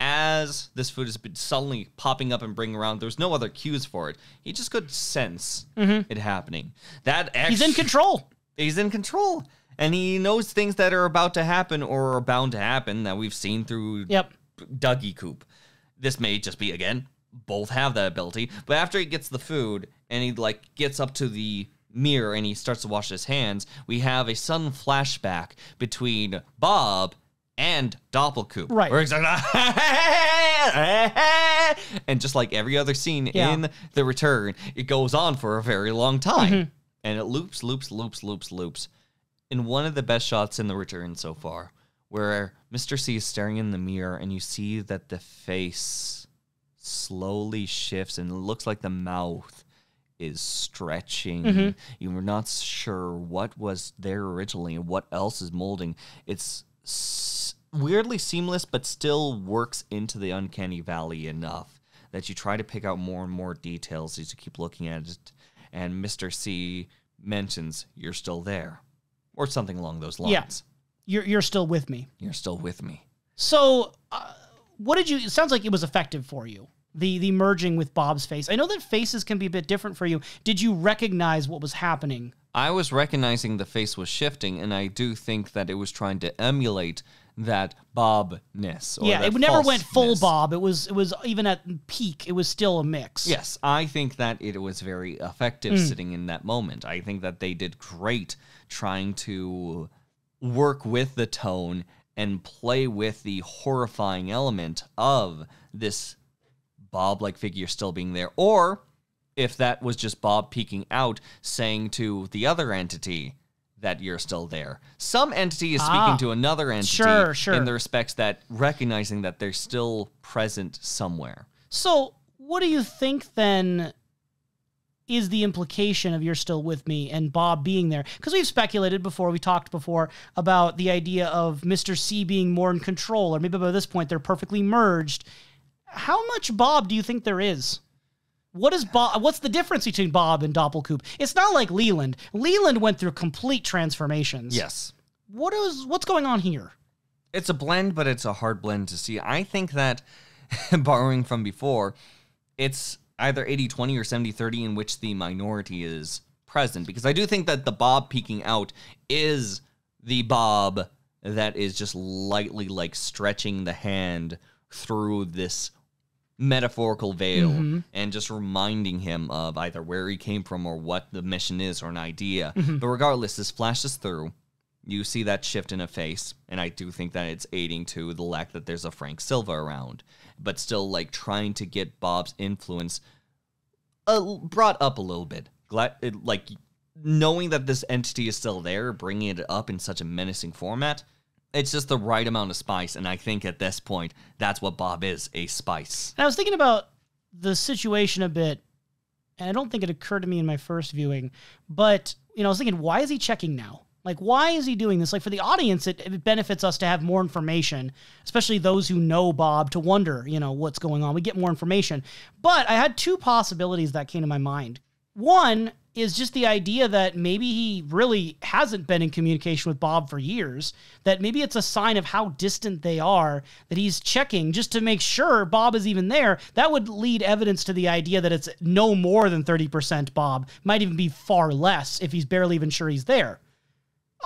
As this food is suddenly popping up and bringing around, there's no other cues for it. He just could sense it happening. He's in control. He's in control. And he knows things that are about to happen or are bound to happen that we've seen through Dougie Coop. This may just be, again, both have that ability. But after he gets the food and he gets up to the mirror and he starts to wash his hands, we have a sudden flashback between Bob and Doppelkoop. Right. Where he's like, and just like every other scene in The Return, it goes on for a very long time. And it loops. In one of the best shots in The Return so far, where Mr. C is staring in the mirror and you see that the face slowly shifts and it looks like the mouth is stretching. You were not sure what was there originally and what else is molding. It's weirdly seamless, but still works into the uncanny valley enough that you try to pick out more and more details as you keep looking at it. And Mr. C mentions, "You're still there," or something along those lines. Yeah. You're still with me. You're still with me. So, it sounds like it was effective for you, the merging with Bob's face. I know that faces can be a bit different for you. Did you recognize what was happening? I was recognizing the face was shifting, and I do think that it was trying to emulate that Bob-ness. It never went full Bob. It was even at peak, it was still a mix. Yes, I think that it was very effective sitting in that moment. I think that they did great trying to work with the tone and play with the horrifying element of this Bob-like figure still being there. Or if that was just Bob peeking out, saying to the other entity that you're still there. Some entity is speaking to another entity in the respects that recognizing that they're still present somewhere. So what do you think then is the implication of "you're still with me" and Bob being there? Because we've speculated before, we talked before about the idea of Mr. C being more in control, or maybe by this point they're perfectly merged. How much Bob do you think there is? What's the difference between Bob and Doppelkoop? It's not like Leland. Leland went through complete transformations. Yes. What's going on here? It's a blend, but it's a hard blend to see. I think that, borrowing from before, it's either 80-20 or 70-30 in which the minority is present. Because I do think that the Bob peeking out is the Bob that is just lightly stretching the hand through this metaphorical veil and just reminding him of either where he came from or what the mission is or an idea. But regardless, this flashes through. You see that shift in a face, and I do think that it's aiding to the lack that there's a Frank Silva around, but still trying to get Bob's influence brought up a little bit. Knowing that this entity is still there, bringing it up in such a menacing format, it's just the right amount of spice, and I think at this point, that's what Bob is, a spice. And I was thinking about the situation a bit, and I don't think it occurred to me in my first viewing, but, I was thinking, why is he checking now? Why is he doing this? For the audience, it benefits us to have more information, especially those who know Bob, to wonder, what's going on. We get more information. But I had two possibilities that came to my mind. One is just the idea that maybe he really hasn't been in communication with Bob for years, that maybe it's a sign of how distant they are, that he's checking just to make sure Bob is even there. That would lead evidence to the idea that it's no more than 30% Bob, might even be far less if he's barely even sure he's there.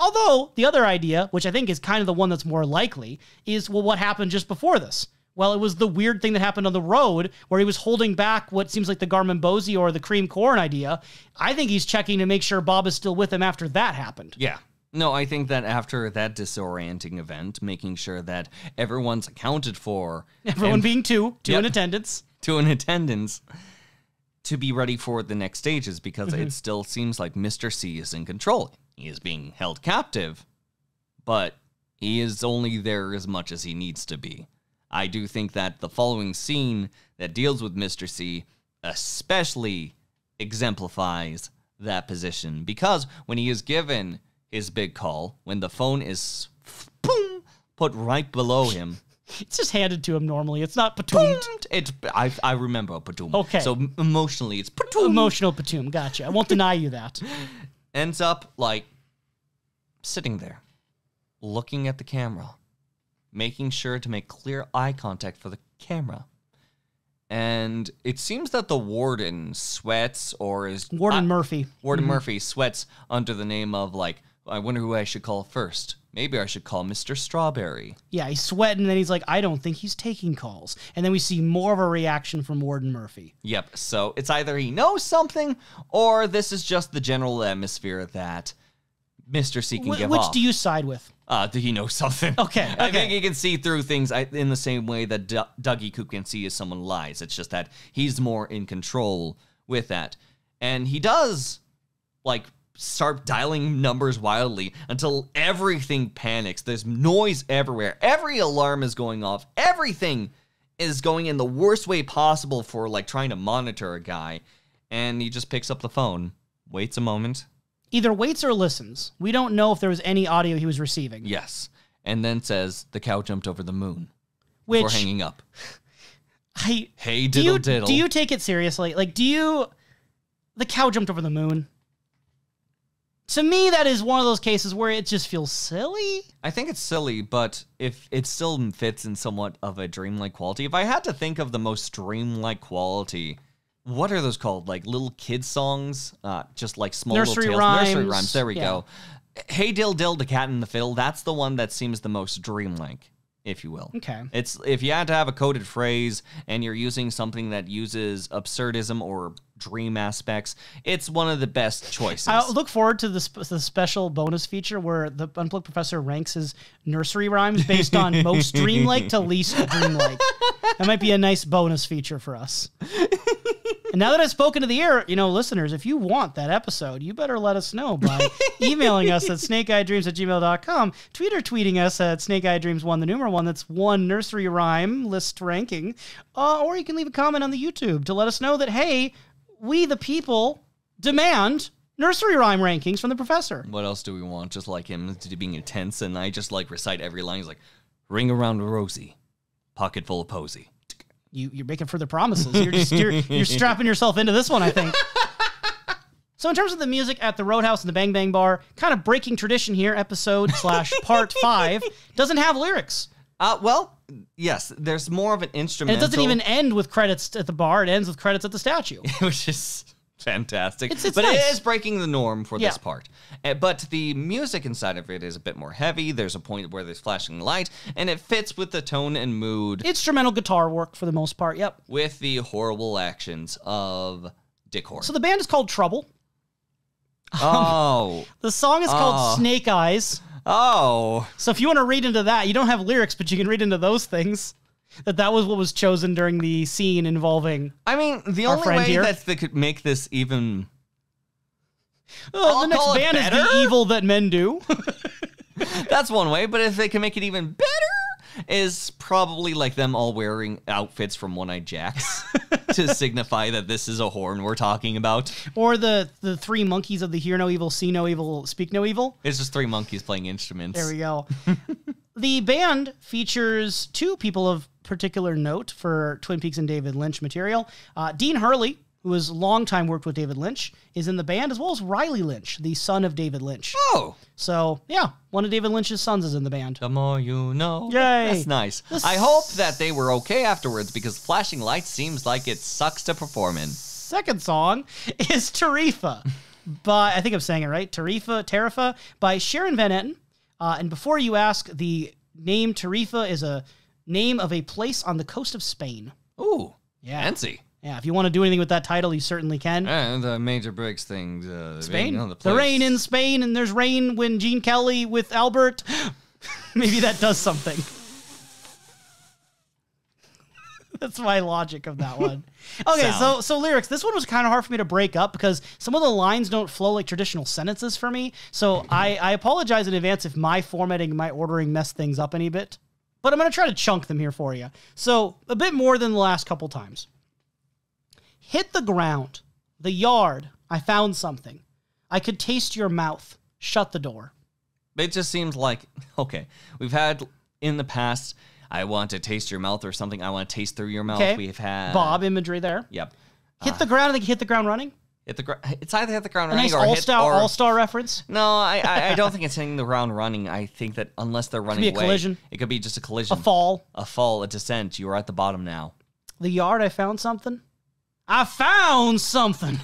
Although, the other idea, which I think is kind of the one that's more likely, is, what happened just before this? Well, it was the weird thing that happened on the road where he was holding back what seems like the Garmonbozzi or the cream corn idea. I think he's checking to make sure Bob is still with him after that happened. Yeah. No, I think that after that disorienting event, making sure that everyone's accounted for. Everyone being two in attendance. Two in attendance. To be ready for the next stages, because it still seems like Mr. C is in control. He is being held captive, but he is only there as much as he needs to be. I do think that the following scene that deals with Mr. C especially exemplifies that position, because when he is given his big call, when the phone is boom, put right below him, It's just handed to him normally. It's not patoomed. I remember Patoom. Okay. So emotionally, it's Patoom. Emotional patoom. Gotcha. I won't deny you that. Ends up, like, sitting there, looking at the camera, making sure to make clear eye contact for the camera. And it seems that the warden sweats or is... Warden Murphy. Warden Murphy sweats under the name of, like, I wonder who I should call first. Maybe I should call Mr. Strawberry. Yeah, he's sweating, and then he's like, I don't think he's taking calls. And then we see more of a reaction from Warden Murphy. Yep, so it's either he knows something, or this is just the general atmosphere that Mr. C can give off. Which do you side with? Do he know something? Okay. I think he can see through things in the same way that Dougie Coop can see if someone lies. It's just that he's more in control with that. And he does, like, start dialing numbers wildly until everything panics. There's noise everywhere. Every alarm is going off. Everything is going in the worst way possible for, like, trying to monitor a guy. And he just picks up the phone, waits a moment. Either waits or listens. We don't know if there was any audio he was receiving. Yes. And then says, the cow jumped over the moon. Which, before hanging up. Hey, do diddle diddle. Do you take it seriously? Like, the cow jumped over the moon? To me, that is one of those cases where it just feels silly. I think it's silly, but if it still fits in somewhat of a dreamlike quality. If I had to think of the most dreamlike quality, what are those called? Like little kid songs? Just like small Nursery little tales. rhymes. Nursery rhymes. There we go. Hey Dill Dill, the Cat and the Fiddle. That's the one that seems the most dreamlike, if you will. Okay. It's if you had to have a coded phrase and you're using something that uses absurdism or dream aspects, it's one of the best choices. I look forward to the special bonus feature where the Unplugged Professor ranks his nursery rhymes based on most dreamlike to least dreamlike. That might be a nice bonus feature for us. And now that I've spoken to the air, listeners, if you want that episode, you better let us know by emailing us at snakeeyedreams@gmail.com, tweeting us at snakeeyedreams1, the numeral 1, that's one nursery rhyme list ranking, or you can leave a comment on the YouTube to let us know that, hey, we the people demand nursery rhyme rankings from the professor. What else do we want? Just like him being intense, and I just like recite every line. He's like, ring around Rosie, pocket full of posy. You're making further promises. You're strapping yourself into this one, I think. So in terms of the music at the Roadhouse and the Bang Bang Bar, kind of breaking tradition here, episode/part 5, doesn't have lyrics. Well, yes, there's more of an instrumental. And it doesn't even end with credits at the bar. It ends with credits at the statue. Which is fantastic. It's but nice. It is breaking the norm for this part. But the music inside of it is a bit more heavy. There's a point where there's flashing light, and it fits with the tone and mood. Instrumental guitar work for the most part, yep. With the horrible actions of Dick Horn. So the band is called Trouble. Oh. The song is called Snake Eyes. Oh. So if you want to read into that, you don't have lyrics, but you can read into those things. That was what was chosen during the scene involving. I mean, the our only friend way here. that they could make this even. The next call it band is better? The Evil That Men Do. That's one way, but if they can make it even better, is probably like them all wearing outfits from One-Eyed Jacks to signify that this is a horn we're talking about. Or the three monkeys of the Hear No Evil, See No Evil, Speak No Evil. It's just three monkeys playing instruments. There we go. The band features two people of particular note for Twin Peaks and David Lynch material. Dean Hurley, who has long time worked with David Lynch, is in the band, as well as Riley Lynch, the son of David Lynch. Oh. So, yeah, one of David Lynch's sons is in the band. The more you know. Yay. That's nice. I hope that they were okay afterwards, because Flashing Lights seems like it sucks to perform in. Second song is Tarifa by, I think I'm saying it right, Tarifa by Sharon Van Etten. And before you ask, the name Tarifa is a name of a place on the coast of Spain. Ooh, yeah. Fancy. Yeah, if you want to do anything with that title, you certainly can. And the major breaks things. Spain? On the rain in Spain, and there's rain when Gene Kelly with Albert. Maybe that does something. That's my logic of that one. Okay, so lyrics. This one was kind of hard for me to break up because some of the lines don't flow like traditional sentences for me. So I apologize in advance if my formatting and my ordering mess things up any bit. But I'm going to try to chunk them here for you. So a bit more than the last couple times. Hit the ground, the yard, I found something. I could taste your mouth. Shut the door. It just seems like, okay, we've had in the past, I want to taste your mouth or something. I want to taste through your mouth. Okay. We've had Bob imagery there. Yep. Hit the ground. I think hit the ground running. It's either hit the ground A running nice or all-star reference. No, I don't think it's hitting the ground running. I think that unless they're running Could be a away, collision. it could be just a collision. A fall. A descent. You are at the bottom now. The yard, I found something. I found something.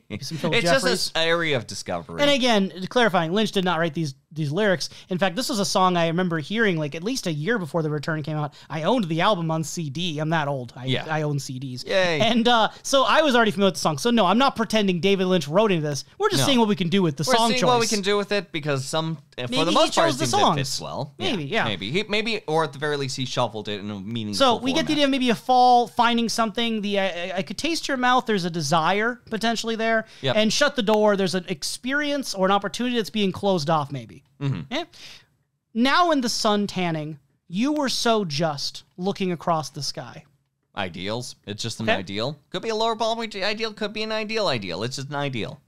It's just this area of discovery. And again, clarifying, Lynch did not write these lyrics. In fact, this was a song I remember hearing like at least a year before The Return came out. I owned the album on CD. I'm that old. I own CDs. Yay. And so I was already familiar with the song. So no, I'm not pretending David Lynch wrote into this. We're just seeing what we can do with the song choice. We're seeing what we can do with it because for the most part, it seems it fits well. Maybe. Maybe, or at the very least, he shuffled it in a meaningful So we get the idea of maybe a fall, finding something. I could taste your mouth. There's a desire potentially there. Yep. And shut the door. There's an experience or an opportunity that's being closed off maybe. Mm-hmm. Yeah. Now in the sun tanning, you were so just looking across the sky. Ideals. It's just an ideal. Could be a lower ball ideal. Could be an ideal. It's just an ideal.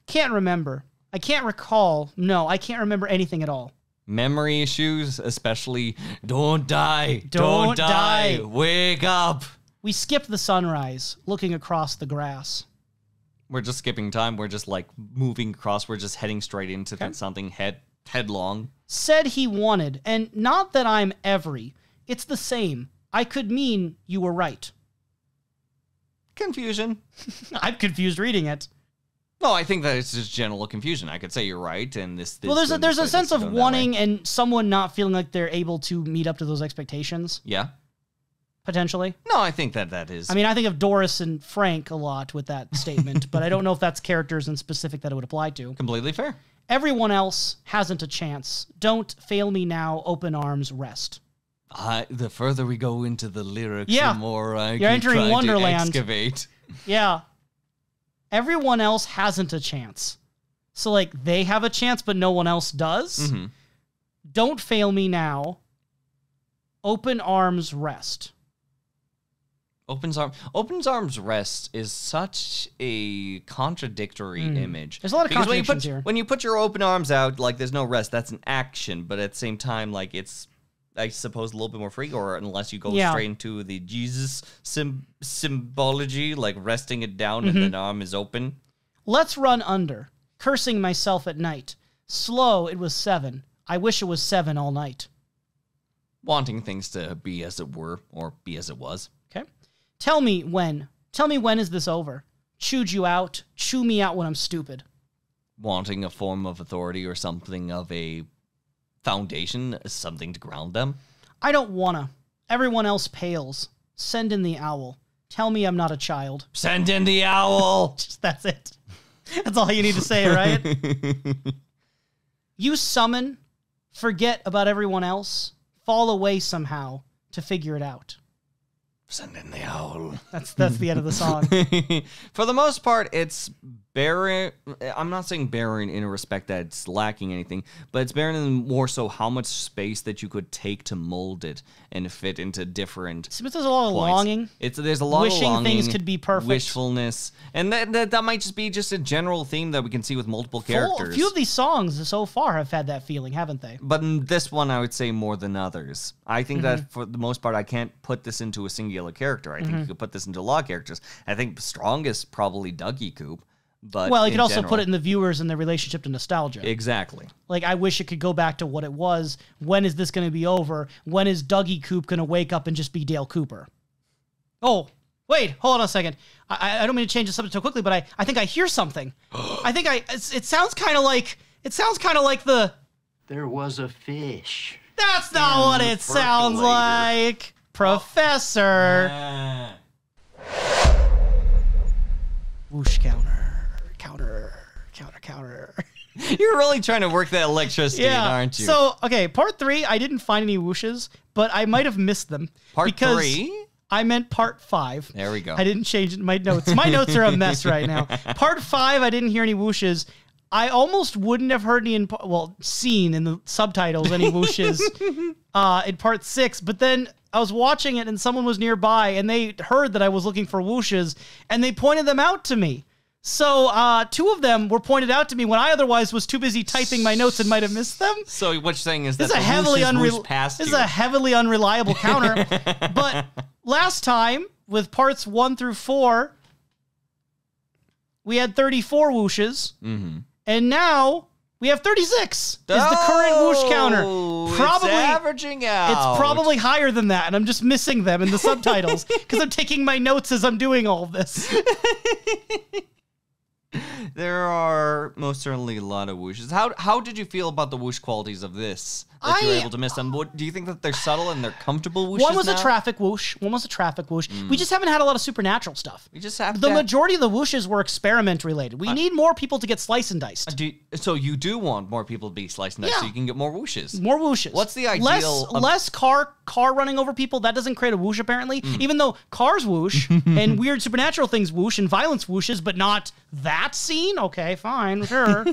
Can't remember. I can't recall. No, I can't remember anything at all. Memory issues, especially don't die. Don't die. Wake up. We skipped the sunrise, looking across the grass. We're just skipping time. We're just like moving across. We're just heading straight into something headlong. Said he wanted, and not that I'm every. It's the same. I could mean you were right. Confusion. I'm confused reading it. No, I think that it's just general confusion. I could say you're right, and this well, there's a sense of wanting and someone not feeling like they're able to meet up to those expectations. Yeah. Potentially. No, I think that is. I mean, I think of Doris and Frank a lot with that statement, but I don't know if that's characters in specific that it would apply to. Completely fair. Everyone else hasn't a chance. Don't fail me now. Open arms, rest. The further we go into the lyrics, the more you're entering Wonderland. To excavate. Yeah. Everyone else hasn't a chance. So, like, they have a chance, but no one else does. Mm-hmm. Don't fail me now. Open arms, rest. Opens arms rest is such a contradictory image. There's a lot of contradictions here. When you put your open arms out, like there's no rest, that's an action, but at the same time, like it's, I suppose, a little bit more free, or unless you go straight into the Jesus symbology, like resting it down and the arm is open. Let's run under, cursing myself at night. Slow, it was 7. I wish it was 7 all night. Wanting things to be as it were, or be as it was. Okay. Tell me when is this over? Chewed you out, chew me out when I'm stupid. Wanting a form of authority or something of a foundation, something to ground them. I don't wanna. Everyone else pales. Send in the owl. Tell me I'm not a child. Send in the owl! That's it. That's all you need to say, right? You summon, forget about everyone else, fall away somehow to figure it out. Send in the owl. That's the end of the song. For the most part, it's barren. I'm not saying barren in a respect that it's lacking anything, but it's barren in more so how much space that you could take to mold it and fit into different. There's a lot of longing. There's a lot of longing. Wishing things could be perfect. Wishfulness, and that might just be just a general theme that we can see with multiple characters. A few of these songs so far have had that feeling, haven't they? But in this one, I would say more than others. I think that for the most part, I can't put this into a singular character. I think you could put this into a lot of characters. I think strongest probably Dougie Coop. But you could also put it in the viewers and their relationship to nostalgia. Exactly. Like, I wish it could go back to what it was. When is this going to be over? When is Dougie Coop going to wake up and just be Dale Cooper? Oh, wait, hold on a second. I don't mean to change the subject so quickly, but I think I hear something. It sounds kind of like the... There was a fish. That's not what it sounds like. Professor. Whoosh counter. You're really trying to work that electricity in, aren't you? So, okay, part 3, I didn't find any whooshes, but I might have missed them. Part 3? I meant part 5. There we go. I didn't change my notes. My notes are a mess right now. Part 5, I didn't hear any whooshes. I almost wouldn't have heard any seen in the subtitles any whooshes in part 6, but then I was watching it and someone was nearby and they heard that I was looking for whooshes and they pointed them out to me. So 2 of them were pointed out to me when I otherwise was too busy typing my notes and might have missed them. So what you're saying is that This is the a heavily unreliable counter. But last time, with parts 1 through 4, we had 34 whooshes. Mm-hmm. And now we have 36 is the current whoosh counter. It's averaging out. It's probably higher than that, and I'm just missing them in the subtitles because I'm taking my notes as I'm doing all of this. There are most certainly a lot of whooshes. How did you feel about the whoosh qualities of this? That you were able to miss them? Do you think that they're subtle and they're comfortable whooshes? One was now? a traffic whoosh. We just haven't had a lot of supernatural stuff. We just have the majority of the whooshes were experiment related. We need more people to get sliced and diced. So you do want more people to be sliced and diced so you can get more whooshes. More whooshes. What's the ideal? Less car running over people. That doesn't create a whoosh apparently. Even though cars whoosh and weird supernatural things whoosh and violence whooshes, but not that scene. Okay, fine, sure.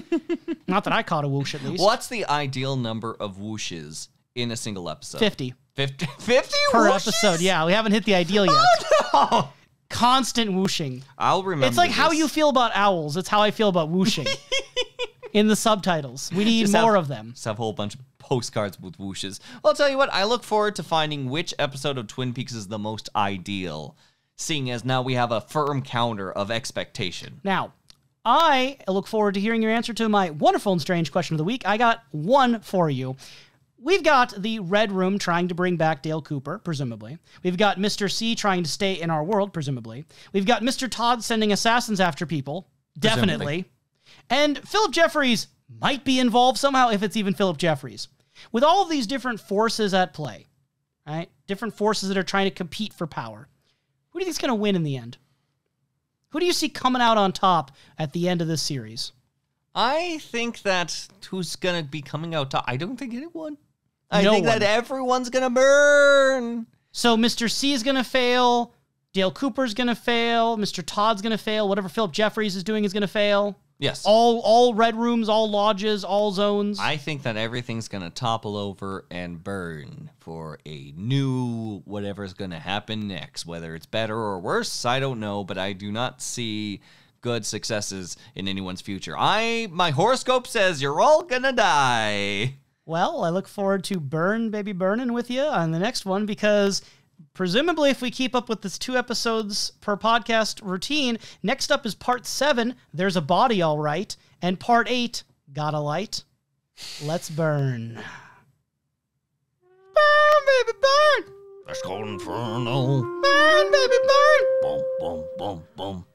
Not that I caught a whoosh at least. What's the ideal number of whooshes in a single episode? 50. 50 per whooshes? episode. Yeah, we haven't hit the ideal yet. Oh, no. Constant whooshing. I'll remember. It's like this. how you feel about owls. It's how I feel about whooshing. In the subtitles. We need more of them. Just have a whole bunch of postcards with whooshes. Well, I'll tell you what, I look forward to finding which episode of Twin Peaks is the most ideal, seeing as now we have a firm counter of expectation. Now, I look forward to hearing your answer to my wonderful and strange question of the week. I got one for you. We've got the Red Room trying to bring back Dale Cooper, presumably. We've got Mr. C trying to stay in our world, presumably. We've got Mr. Todd sending assassins after people, definitely. And Philip Jeffries might be involved somehow, if it's even Philip Jeffries. With all of these different forces at play, right? Different forces that are trying to compete for power. Who do you think's going to win in the end? Who do you see coming out on top at the end of this series? I think that who's going to be coming out top? I don't think anyone. I think that everyone's going to burn. So Mr. C is going to fail. Dale Cooper's going to fail. Mr. Todd's going to fail. Whatever Philip Jeffries is doing is going to fail. Yes. All red rooms, all lodges, all zones. I think that everything's going to topple over and burn for a new whatever's going to happen next. Whether it's better or worse, I don't know, but I do not see good successes in anyone's future. My horoscope says you're all going to die. Well, I look forward to burn, baby, burning with you on the next one because presumably if we keep up with this 2 episodes per podcast routine, next up is part 7, There's a Body All Right, and part 8, Got a Light. Let's burn. Burn, baby, burn! Let's go inferno. Burn, baby, burn! Boom, boom, boom, boom.